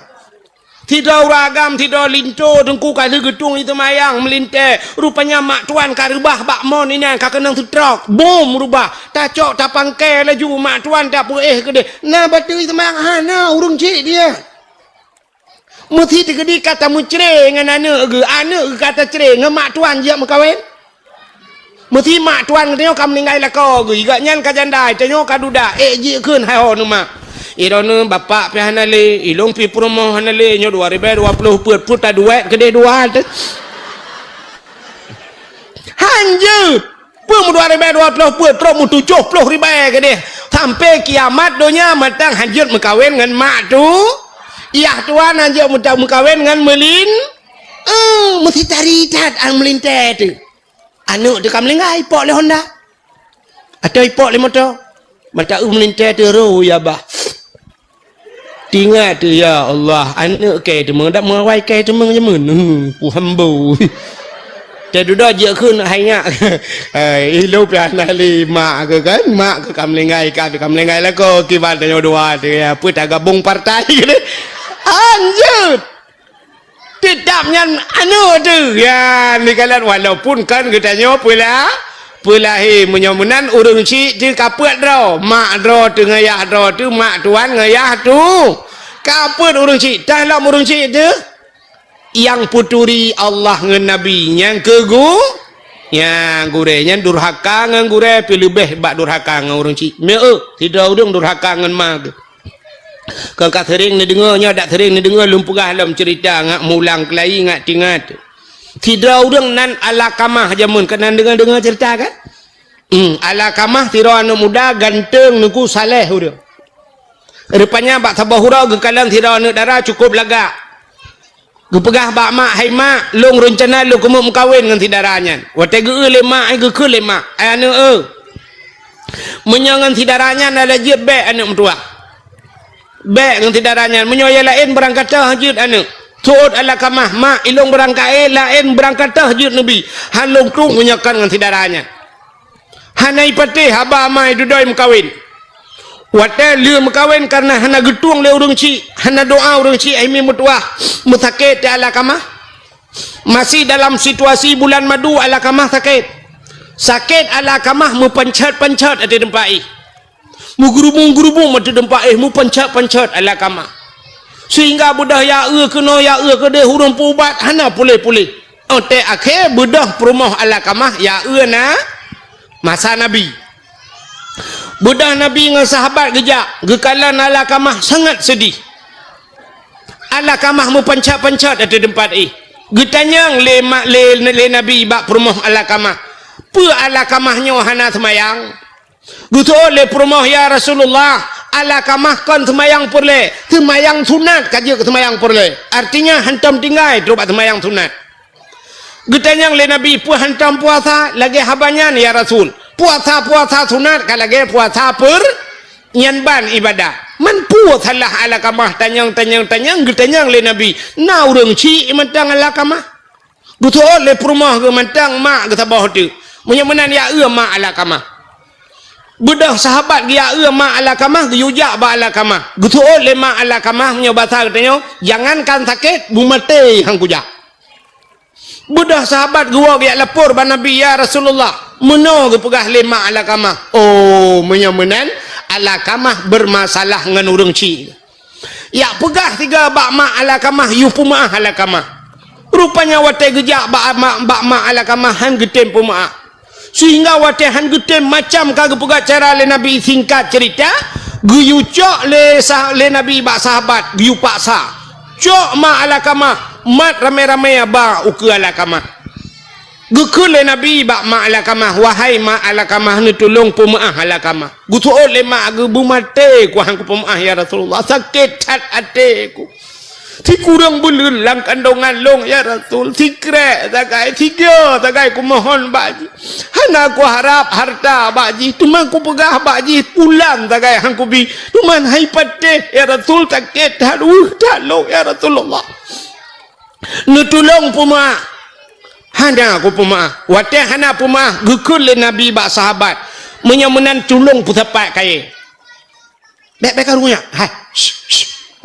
tidak ragam tidak linto tengku kali gedung itu mayang melinte rupanya mak tuan karubah bakmon ini ka kenang sutrok bom rubah tacok tapangke laju mak tuan tak kede na bati semayang hana urung cik dia mesti digedi kata mucre dengan anak kata cre dengan mak tuan je mengkawin mesti mak tuan katanya kam meninggal lah kau gak nyan ka jandai tanyo ka duda je keun hai ho nu mak irone bapak pi hanale ilong pi promo hanale nyo 2020 put ta duit gede dua hanjut pun 2020 put tro mu 70,000 gede sampai kiamat donya matang hanjut mengkawin dengan mak tu. Iya tuan aja mudah mengkawin dengan melin. Mesti cari tat an melintai tu. Anu tu kam lengai ipok le Honda. Atau ipok le motor. Mata melintai tu ro ya bah. Tingat tu ya Allah. Anu ke tu mendak mewai ke tu menjemun. Pu hambu. Jadi dah je kun hanya. Ilo piana lima ke kan. Mak ke kam lengai ka kam lengai lah ko kibat tanyo dua tu ya. Put gabung partai ke. Anjut tidaknya anu tu ya ni kalian walaupun kan katanya pulahi menyamunan urung si tu kaput draw mak draw tu ngayah draw tu mak tuan ngayah tu kaput urung si dalam urung si tu yang puturi Allah ngan nabi yang kegu yang gurenya durhaka ngan gure pilih beh bak durhaka ngan urung si tidak urung durhaka ngan mak kalau kat sering ni dengarnya tak sering ni dengar lumpurah dalam cerita ngak mulang kelai ngak tingat tidak urang nan ala kamah jamun kena dengar cerita kan ala kamah tira anak muda ganteng nuku saleh udah rupanya bak sabahura ge kalang tira anak darah cukup laga ge pegah bak mak hai mak long rencana lu kemu mengkawin dengan tidaranya wate ge le mak ge ke le mak anu menyangan tidaranya na lajib be anak mentua baik dengan tidarannya menyoya lain berangkat tahajud anak tuut ala kamah mak ilong berangkat lain berangkat tahajud nabi halung tu menyakan dengan tidarannya hanai patih haba mai dudoi mengkawin wate liu mengkawin karena hana getuang le urung ci hana doa urung ci aimi mutuah musakit ala kamah masih dalam situasi bulan madu ala kamah sakit ala kamah mu pencet ada tempat menggerubung mati dempak mu pencat ala kamah sehingga budah ya kena ya ke dia hurung pubat hana pulih te akhir budah perumah ala kamah ya na masa nabi budah nabi dengan sahabat gejak gekalan ala kamah sangat sedih ala kamah mu pencat ada tempat getanyang le nabi bak perumah ala kamah pu ala kamahnya hana semayang gitu oleh perumah ya Rasulullah ala kamah kan semayang perle semayang sunat kaji semayang perle artinya hantam tinggai terus semayang sunat getanyang le nabi pu hantam puasa lagi habanyan ya Rasul puasa sunat kan lagi puasa per nyanban ibadah Mampu salah ala kamah tanyang getanyang le Nabi. Na urang ci mentang ala kamah. Betul le perumah ke mentang mak ke tabah tu. Menyemenan ya mak ala kamah. Bedah sahabat dia mak ala kamah ke yujak ba ala kamah. Betul le mak ala kamah punya bahasa katanya, jangankan sakit bumate hang kujak. Bedah sahabat gua dia lapor ba Nabi ya Rasulullah. Meno ke pegah le mak ala kamah. Oh, menyemenan ala kamah bermasalah dengan urang ci. Ya pegah tiga bak mak ala kamah yu pumaah ala kamah. Rupanya watai gejak bak mak ala kamah han getem pumaah. Sehingga watai han getem macam kagak pegah cara le Nabi singkat cerita, guyu cok le Nabi bak sahabat, guyu paksa. Cok mak ala kamah, mat ramai-ramai ba uku ala kamah. Gukul le Nabi bak mak ala kamah, wahai mak ala kamah ni tolong pumaah ala kamah. Gutu le mak gebu mate ku hang ku pumaah ya Rasulullah, sakit tat ateku. Ti kurang bulun lang kandungan long ya Rasul, sikre tagai tiga tagai ku mohon baji. Hana ku harap harta baji, tuman ku pegah baji pulang tagai hang ku bi. Tuman hai pate ya Rasul sakit tak long ya Rasulullah. Nu tolong pumaah. Hana aku pemaah. Watih hana pemaah. Gukul le Nabi bak sahabat. Menyamunan tulung putapat kaya. Baik karunya. Hai.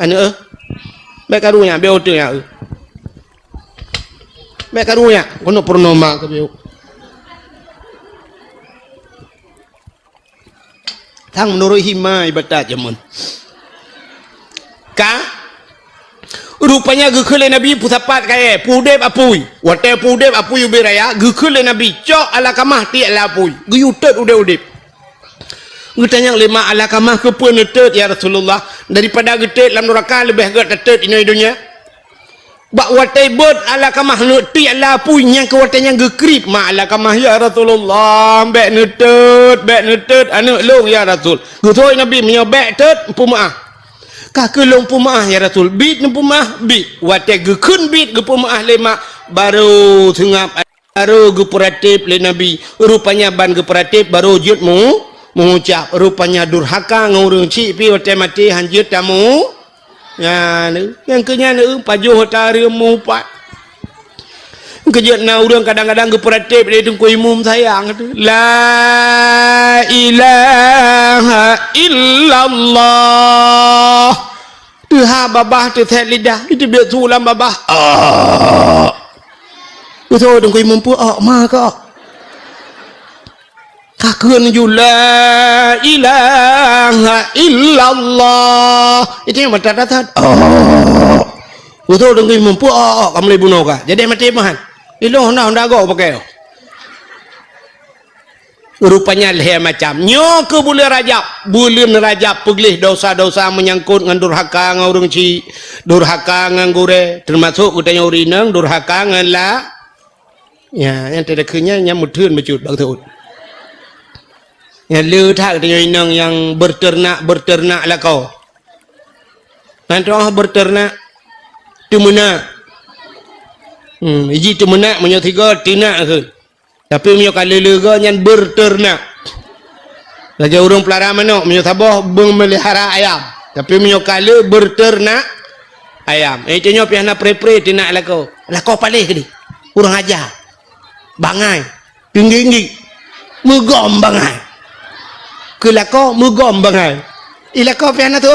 Anu baik karunya. Biar otak ya. Baik karunya. Kono purnama ke biar. Thang menurut hima ibadat jamun. Ka? Rupanya gukul Nabi putapat kaya pudep apui wate pudep apui ubiraya gukul Nabi cok ala kamah ti ala apui guyutet udep gutanya lima ala kamah ke pun netet ya Rasulullah daripada getet lam neraka lebih gat netet ini dunia bak wate bot ala kamah ti ala apui yang ke watenya gekrip ma ala kamah ya Rasulullah bek netet anu long ya Rasul gutoi Nabi menyobek tet pumaah kak kelong pumaah ya Rasul bit ni pumaah bit watai gekun bit ke pumaah lemak baru tengap baru geperatip le Nabi rupanya ban geperatip baru jut mengucap rupanya durhaka ngurung cik pi watai mati hanjut tamu ya yang kenya ni pajuh tari mupat kejut na urang kadang-kadang geperatip dia tungku imum sayang la ilaha illallah tuha babah tu thet lidah itu biar tulam babah betul tungku imum pu ma ka kakun ju la ilaha illallah itu yang mata-mata betul tungku imum pu kamu le bunuh ka jadi mati mahan ilong honda go pakai rupanya leher macam nyo ke bulan Rajab peglih dosa-dosa menyangkut dengan durhaka dengan orang ci durhaka dengan gure termasuk kutanya urinang durhaka dengan la ya yang tidak kenya yang mudhun becut bang tuut yang le tak kutanya inang yang berternak lah kau nanti orang berternak tu mana iji tu menak menyo tiga tinak ke tapi menyo kali lega nyan berternak raja urang pelara manok menyo tabah memelihara ayam tapi menyo kali berternak ayam itu nyo piana pre-pre tinak lako palih ke ni urang aja bangai tinggi megom bangai ke lako megom bangai ilako piana tu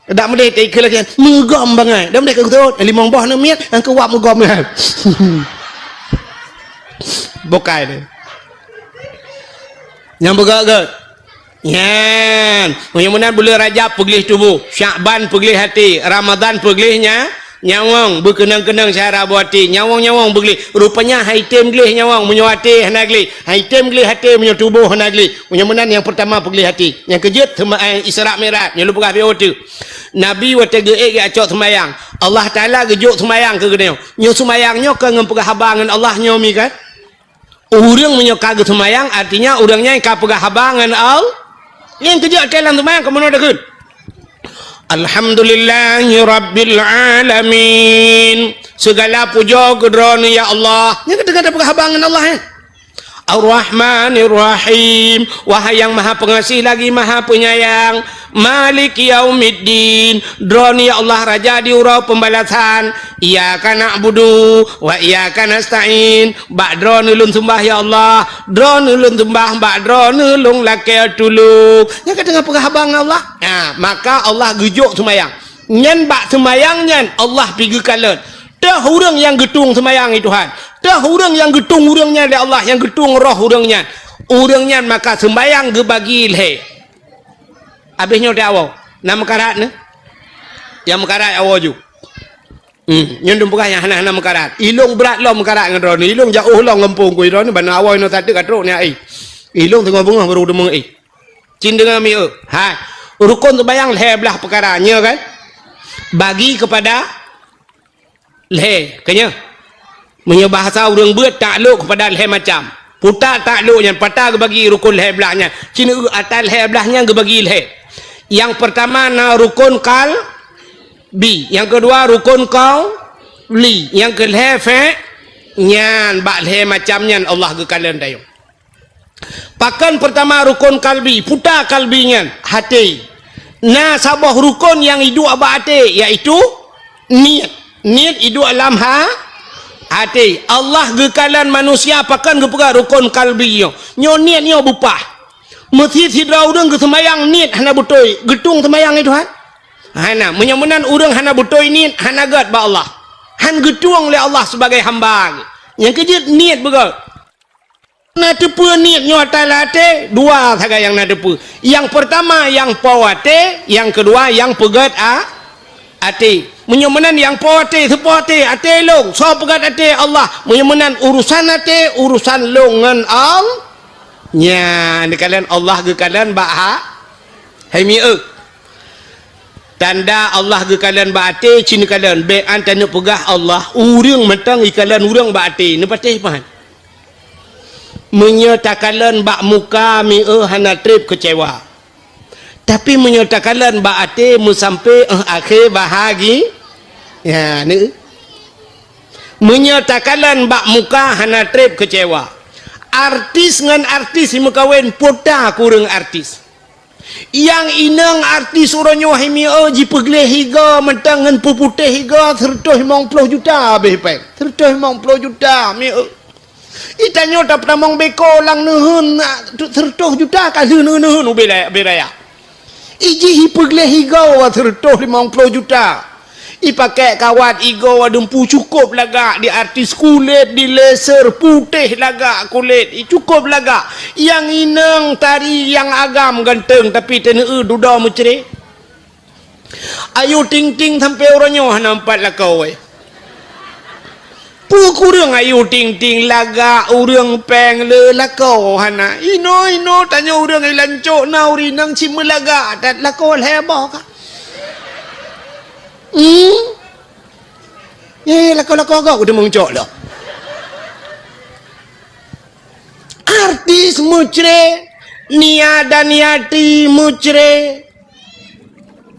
tak boleh tak ikut lagi megom bangai dah boleh ke tu limong boh nak miat yang kuat megom kan bokai ni yang bergerak yan yang bulan Rajab peglih tubuh Syakban peglih hati Ramadan peglihnya nyawang berkenang-kenang cara buati nyawang beglih rupanya haitem glih nyawang menyuati hanagli haitem glih hati menyotubuh hanagli menyemenan yang pertama peglih hati yang kejut Isra Mi'raj yang lupa bio tu Nabi wate geek acok semayang Allah Taala gejuk semayang ke gede nyo semayangnya ke ngempegah habangan Allah nyomi kan urang menyoka ge semayang artinya urangnya ka pegah habangan Allah yang kejut dalam semayang ke mana dekun Alhamdulillahi Rabbil Alamin segala puja kedron ya Allah yang kata penghabangan Allah ya Ar-Rahmanir Rahim wahai yang maha pengasih lagi maha penyayang Maliki yaumiddin. Droni ya Allah raja diurau pembalasan. Iyyaka na'budu wa iyyaka nasta'in. Bak drone ulun sembah ya Allah. Drone ulun sembah bak drone ulun lakai tulung. Ya ka dengan penghabang Allah. Nah, maka Allah gejuk sembahyang. Nyen bak sembahyang nyen Allah pergi kalan. Dah orang yang getung sembahyang itu Tuhan. Dah orang yang getung orangnya oleh Allah, yang getung roh orangnya. Orangnya maka sembahyang ge bagi ilhe. Habisnya dah awal. Nama karat ne? Yang mekarat awal ju. Nyendum pegah yang hana mekarat. Ilung berat lo mekarat dengan drone. Ilung jauh lo ngempung ku drone bana awal no tadi katruk ni ai. Ilung tengah bunga baru demeng ai. Cin dengan mi ha. Rukun sembahyang leher belah perkaranya kan? Bagi kepada leher, kenya. Punya bahasa orang buat takluk kepada leher macam. Putar takluknya, patah ke bagi rukun leher belahnya. Cina atas leher belahnya ke bagi leher. Yang pertama na rukun kal bi, yang kedua rukun kau li, yang ke leher fe nyan bak leher macamnya Allah ke kalian dayo. Pakan pertama rukun kalbi, putar kalbinya hati. Nah sabah rukun yang hidup abah hati, iaitu niat. Niat hidup alam hati. Allah gekalan manusia pakan gepega rukun kalbi nyo niat nyo bupah. Mesti sidra urang ke sembayang niat hana butoi getung sembayang itu hana menyamunan urang hana butoi niat hana gat ba Allah. Han getung oleh Allah sebagai hamba. Yang kejut niat begal. Na tepu niat nyo atalate dua saja yang na tepu. Yang pertama yang pawate, yang kedua yang pegat ate. Menyemenan yang pawate sepote ate long so pegat ate Allah. Menyemenan urusan ate urusan longan al nya kalian Allah ke kalian ba hai mi tanda Allah ke kalian ba ate cin kalian be antana pegah Allah urang mentang kalian urang ba ate ne patih pan menyatakan bak muka mi hana trip kecewa, tapi menyatakan bak ate mu sampai akhir bahagi ya ni menyatakan bak muka hana trip kecewa. Artis ngan artis si mekawin pota kurang artis yang inang artis orangnya himi jipegle higa mentang ngan puputih higa 150 juta behpek 150 juta mi itanyo tak namong beko lang nuhun 100 juta kalu nuhun ubelaya iji hipegle higa 150 juta ipakai kawat igo dempu cukup laga di artis kulit di laser putih laga kulit cukup laga yang inang tari yang agam ganteng tapi teneu duda mucre ayu ting ting sampai orangnya nampak lah kau kurang ayu ting ting laga urang peng le lah kau hana ino tanya urang ai lancok nauri nang cimelaga dat lah kau heboh ka lako udah mengcok lah. Artis mucre, nia dan niati mucre,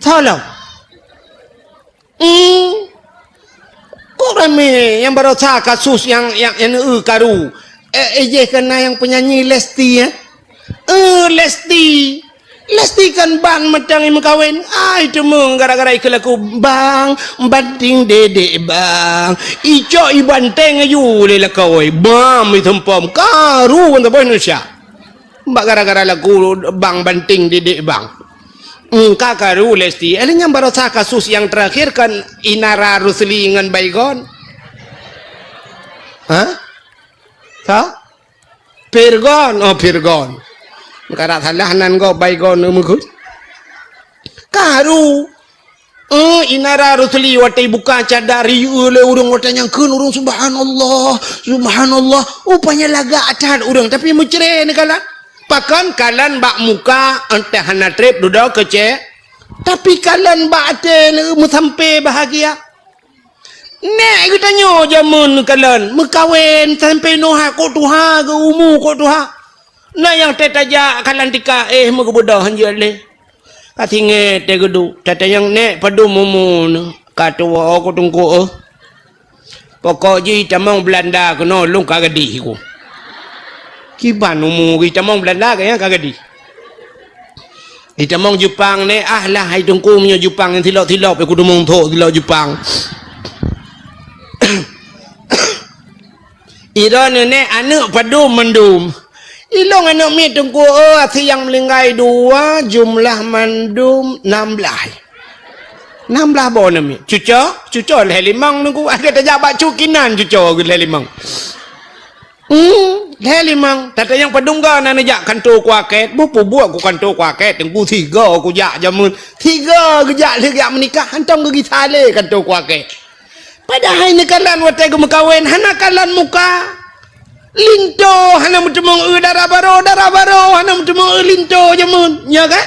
salah. Kok rame yang baru kasus yang karu. Kena yang penyanyi Lesti ya. Lesti kan bang metang yang kawin itu gara-gara ikut bang banting dedek bang ico ibanteng ayu le kawin bang mitempom karu untuk Indonesia mbak gara-gara lagu bang banting dedek bang kakaru Lesti yang baru kasus yang terakhir kan Inara Rusli dengan Baygon Pirgon Karat halahanan ko Baygon umugut karu Inara Rusli watai buka cadari oleh urang watanya kun urang subhanallah upanya laga atat urang tapi mucre ni kala pakan kalan bak muka entah hana trip duda kece tapi kalan bak ate mu sampai bahagia nek kita jamun kalan mekawin sampai noha ko tuha ke umu ko tuha nah yang tetaja kalan tika megebudah hanjale katinge tegedu tata yang nek padu mumun katwa aku tungku pokok ji tamang Belanda kono lung kagadi ku kiban umu ki tamang Belanda kaya kagadi Ita mong Jepang ni lah hai tungku punya Jepang yang tilap-tilap aku demong thok tilap Jepang. Ira ni anak padum mendum. Ilong anak mi tungku arti yang melingkai 2 jumlah mandum 16. 16 bon mi. Cuca leh limang nunggu ada terjabat cukinan cuca leh limang. Leh limang tata yang padung ga nana jak kantor kuaket bupu buat ku kantor kuaket tengku 3 aku jak jamun 3 gejak leg menikah hantam ke gitale kantor kuaket. Padahal ini kalan watai ke mekawin hana kalan muka linto hana mutemong darah baro hana mutemong linto jamun nya kan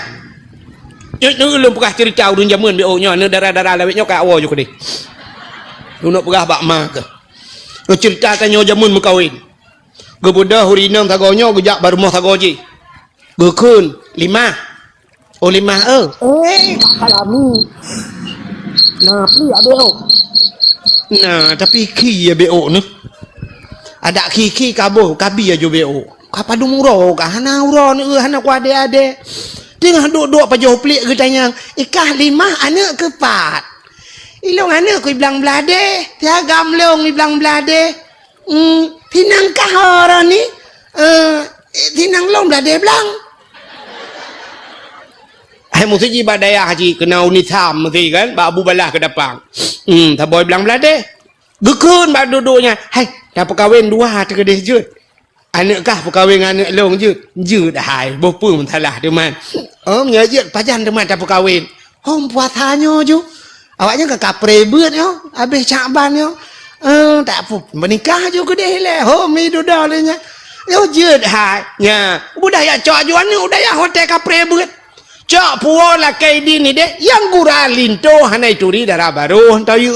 nu lu pegah cerita udun jamun be nya ne darah lawet nya ka awo jo kedi lu nak pegah bak ma ke lu cerita tanya jamun mekawin gebudah hurinang tagonyo gejak baru moh tagoji gekun 5 kalami nah pli abeo nah tapi ki ya beo ni ada ki kabo kabi aja beo kapadu muro ka hana uro ni hana ku ade tengah duk pa jauh pelik ke tanya ikah 5 anak ke 4 ilong anak ku bilang belade tiagam long bilang belade tinang kah orang ni tinang long belade belang hai mesti ji badaya haji kena unitam mesti kan ba abu balah ke dapang tak boy bilang belade gekun ba duduknya hai dah perkahwin 2 terkedih jut anak kah perkahwin anak long jut hai bopu mentalah deman nya jut pajan deman dah perkahwin puasanya ju awaknya ke kapre beut yo habis caban yo tak apa menikah je kedih le mi duda le nya yo jut hai nya budaya cok juan ni budaya hotel kapre beut cok puo la kai di ni de yang guralinto hanai turi darah baru hantau yu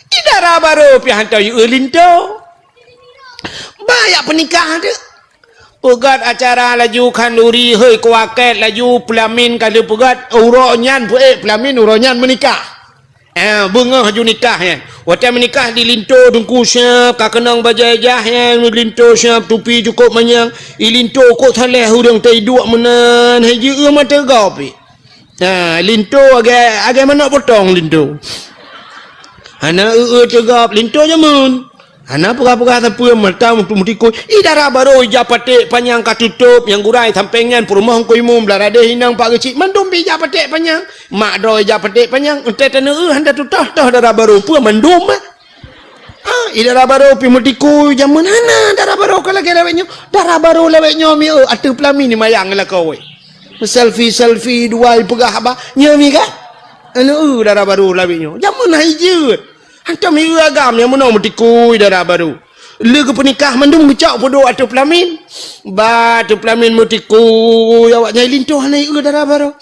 idara baru pi hantau yu linto banyak pernikahan tu pegat acara laju kanduri hei kuaket laju pelamin kali pegat uronyan pelamin uronyan menikah bunga haju nikah ya waktu menikah di linto dengku siap kakenang bajajah ya linto siap tupi cukup manyang linto kok saleh hurang tai dua menan haji mata gapi linto agak mana potong linto hana tegap linto jamun hana pura-pura tapi mata untuk mutikoi idara baru japate panjang katutup yang gurai sampingan perumah ko imum belarade hinang pak kecil mandum bi japate panjang mak do japate panjang ente tene handa tutah darah baru pura mandum idara baru pi mutikoi jamun hana darah baru kala lewetnya darah baru lewetnya mi atu pelami ni mayang la kowe selfie dua pegah apa nyami kan darah baru lewetnya jamun haijut hantam hiu agam yang menang mutikui darah baru lega pernikah mandung ngecak podo atau pelamin ba tu pelamin mutikui awaknya lintuh naik darah baru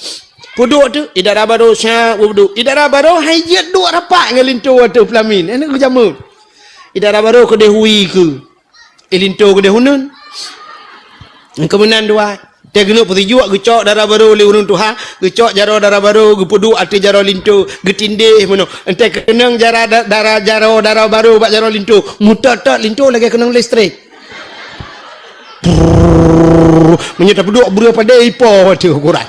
podo tu darah baru sya wudu darah baru hajat duk rapat dengan lintuh atau pelamin enak ke jamu darah baru ke dehui ke lintuh ke dehunun kemudian dua dia kena putih juak gecok darah baru le urun tuha gecok jaro darah baru gepudu ati jaro lintu getindih meno ente kenang darah baru bak jaro lintu mutatak lintu lagi kenang listrik menyata peduk bura pada ipo tu ukuran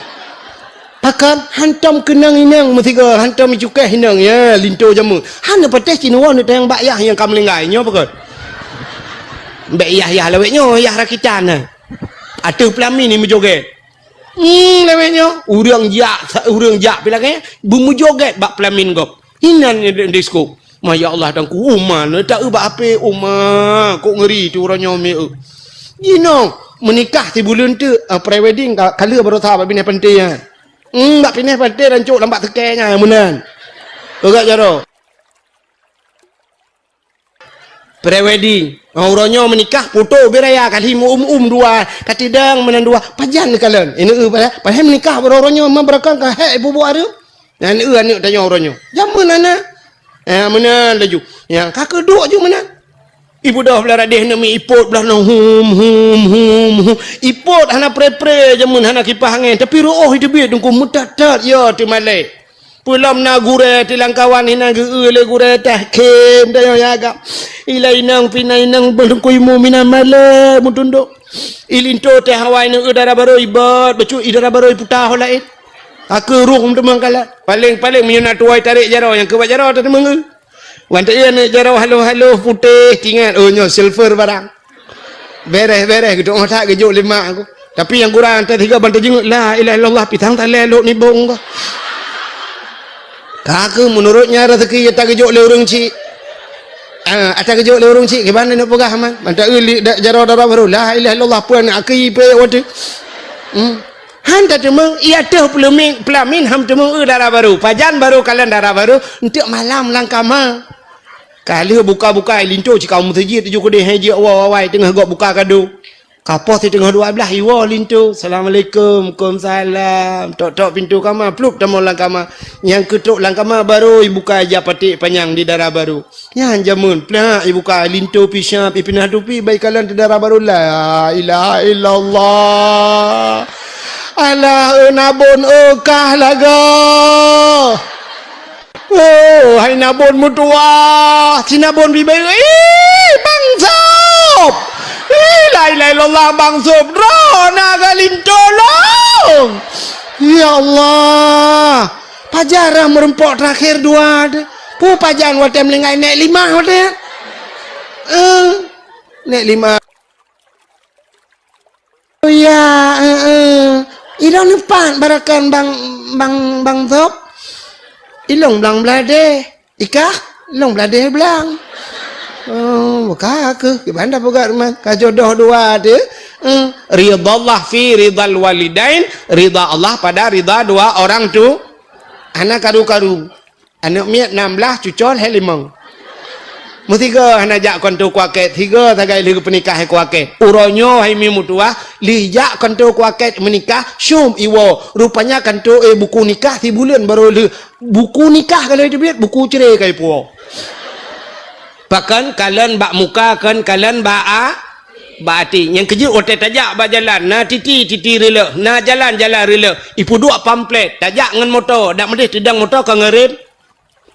pakan hantam kenang inang metiga hantam cukai hinang ya lintu jamu hana pateh cinawan tu yang bakyah yang kamlengai nyo pakon mbak yah lawetnya yah rakitan atau pelamin ni menjoget lewetnya urang jak bilangnya bumu joget bak pelamin gop hinan disko ya Allah dan ku uman tak bak ape umah kok ngeri tu orangnya me gino menikah ti bulan tu pre-wedding kala baru tahu bak pindah penting bak pindah penting dan cuk lambat tekenya munan agak jaro pre-wedding orangnya menikah foto beraya kali dua katidang menan dua pajan kalian ini padahal menikah orangnya memberakan ke hek ibu ada dan anak tanya orangnya jamun anak menan laju yang kakak duk je menan ibu dah belah radih nak mi ipot belah no hum ipot hana pre jamun hana kipas angin tapi roh hidup dia tunggu mutatat ya tu malai pulam na gure tilang kawan hina le gure tah kem dah ya agak ilai nang pinai nang berkoi mu minan male mutunduk Ilinto teh hawai nu udara baru ibat becu idara baru putah lain. Aku ruh temang kala. Paling menyuna tuai tarik jarau yang kebat jarau tak temang. Wan tak ni jarau halo putih tinggal nyo silver barang. Beres gitu otak gejuk lima aku. Tapi yang kurang antara 3 bantai jenguk la ilaha illallah pitang tak lelok ni bong kau. Kaku menurutnya rezeki tak gejuk le urang cik. Atas gejuk le urang cik gimana nak pegah man? Mantak li jarau darah baru la ilaha illallah puan aki pe wate. Han tak temang ia teh pelamin ham temang darah baru. Pajan baru kalian darah baru untuk malam langkama. Kali buka linto cik kaum masjid tuju kedai haji awai tengah gok buka kado. Kapos di tengah 12 iwa linto. Assalamualaikum. Waalaikumsalam. Tok pintu kamar pluk temu langkama. Yang ketuk langkama baru buka aja patik panjang di darah baru. Yang jamun plak buka linto pisang pipinah tupi baik kalian di darah baru la ilaha illallah. Alah nabon okah laga. Oh, hai nabon mutua. Si nabon bibai. Bang Sob. La ilaha illallah Bang Sob. Naga lintolong. Ya Allah. Pajarah merempok terakhir 2 ada. Pu pajan watem lengai naik 5 wate. Naik 5. Oh ya, Ilong depan barakan Bang Sob. Ilong belang belade. Ikah ilong belade belang. Oh, buka ke gimana buka rumah kajodoh 2 dia. Ridha Allah fi ridal walidain, ridha Allah pada ridha 2 orang tu. Anak karu-karu. Anak miat 16 cucol hai 5. Mutiga hanajak kontu kuaket 3 tagai liga penikah hai kuaket. Uronyo hai mi mutua lijak kontu kuaket menikah syum iwo. Rupanya kontu buku nikah 3 bulan baru buku nikah kalau itu biat buku cerai kai puo. Bahkan kalian bak muka kan kalian bak ati yang kejut otak tajak bak jalan na titi rela na jalan rela ipu 2 pamflet tajak ngan motor dak medih tedang motor ka ngerem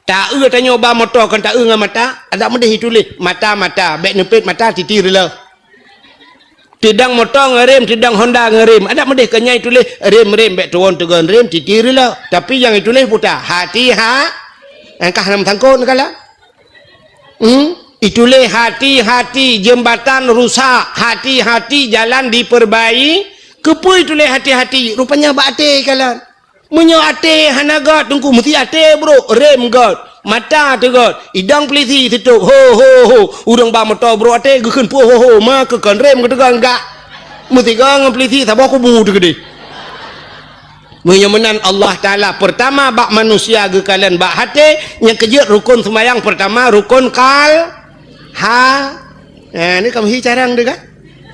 tak tanya ba motor kan tak ngan mata ada medih tulis mata bek nepit mata titi rela tedang motor ngerem tedang Honda ngerem ada medih kenyai tulis rem bek turun tegan rem titi rela tapi yang tulis putah hati angkah nam tangkon kala itulah hati-hati jembatan rusak, hati-hati jalan diperbaiki. Kepo itulah hati-hati. Rupanya bate kalian. Menyo ate hanagat tunggu mesti ate bro, rem god, mata tu god, idang peliti tutup. Ho. Udang ba motor bro ate gekeun pu ho ma kekan rem ketegang enggak. Mesti gang peliti sabah kubu tu gede. Menyemenan Allah Ta'ala pertama bak manusia ke kalian bak hati yang kejut rukun sembahyang pertama rukun ini kamu hi carang deh kan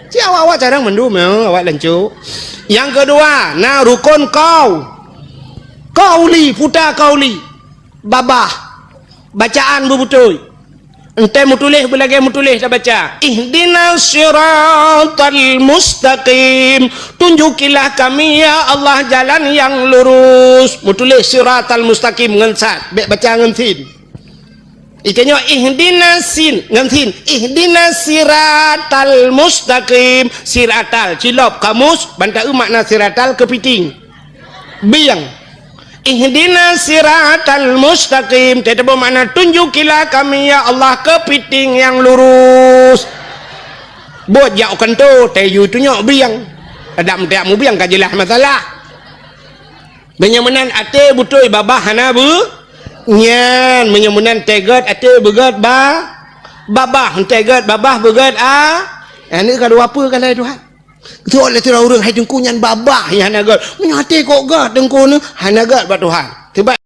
si awak carang mendum awak lancu yang kedua rukun kauli puta kauli babah bacaan bebutuh ente mutulih belagi mutulih dah baca ihdinas siratal mustaqim tunjukilah kami ya Allah jalan yang lurus mutulih siratal mustaqim ngensat baca ngensin itanya ihdinas ngensin ihdinas siratal mustaqim siratal cilop kamus bantai makna siratal kepiting biang ihdinas siratal mustaqim tetap bermakna tunjukilah kami ya Allah kepiting yang lurus buat jauhkan tu tayu tu nyok biang ada mu biang kajilah masalah benyamunan ate butoi babah hana bu nyan menyamunan tegat ate begat babah tegat babah begat ini kadua apa kalau Tuhan tu oleh tu orang hai tengku nyan babah yang hanagat menyate kok gad tengku ni hanagat ba Tuhan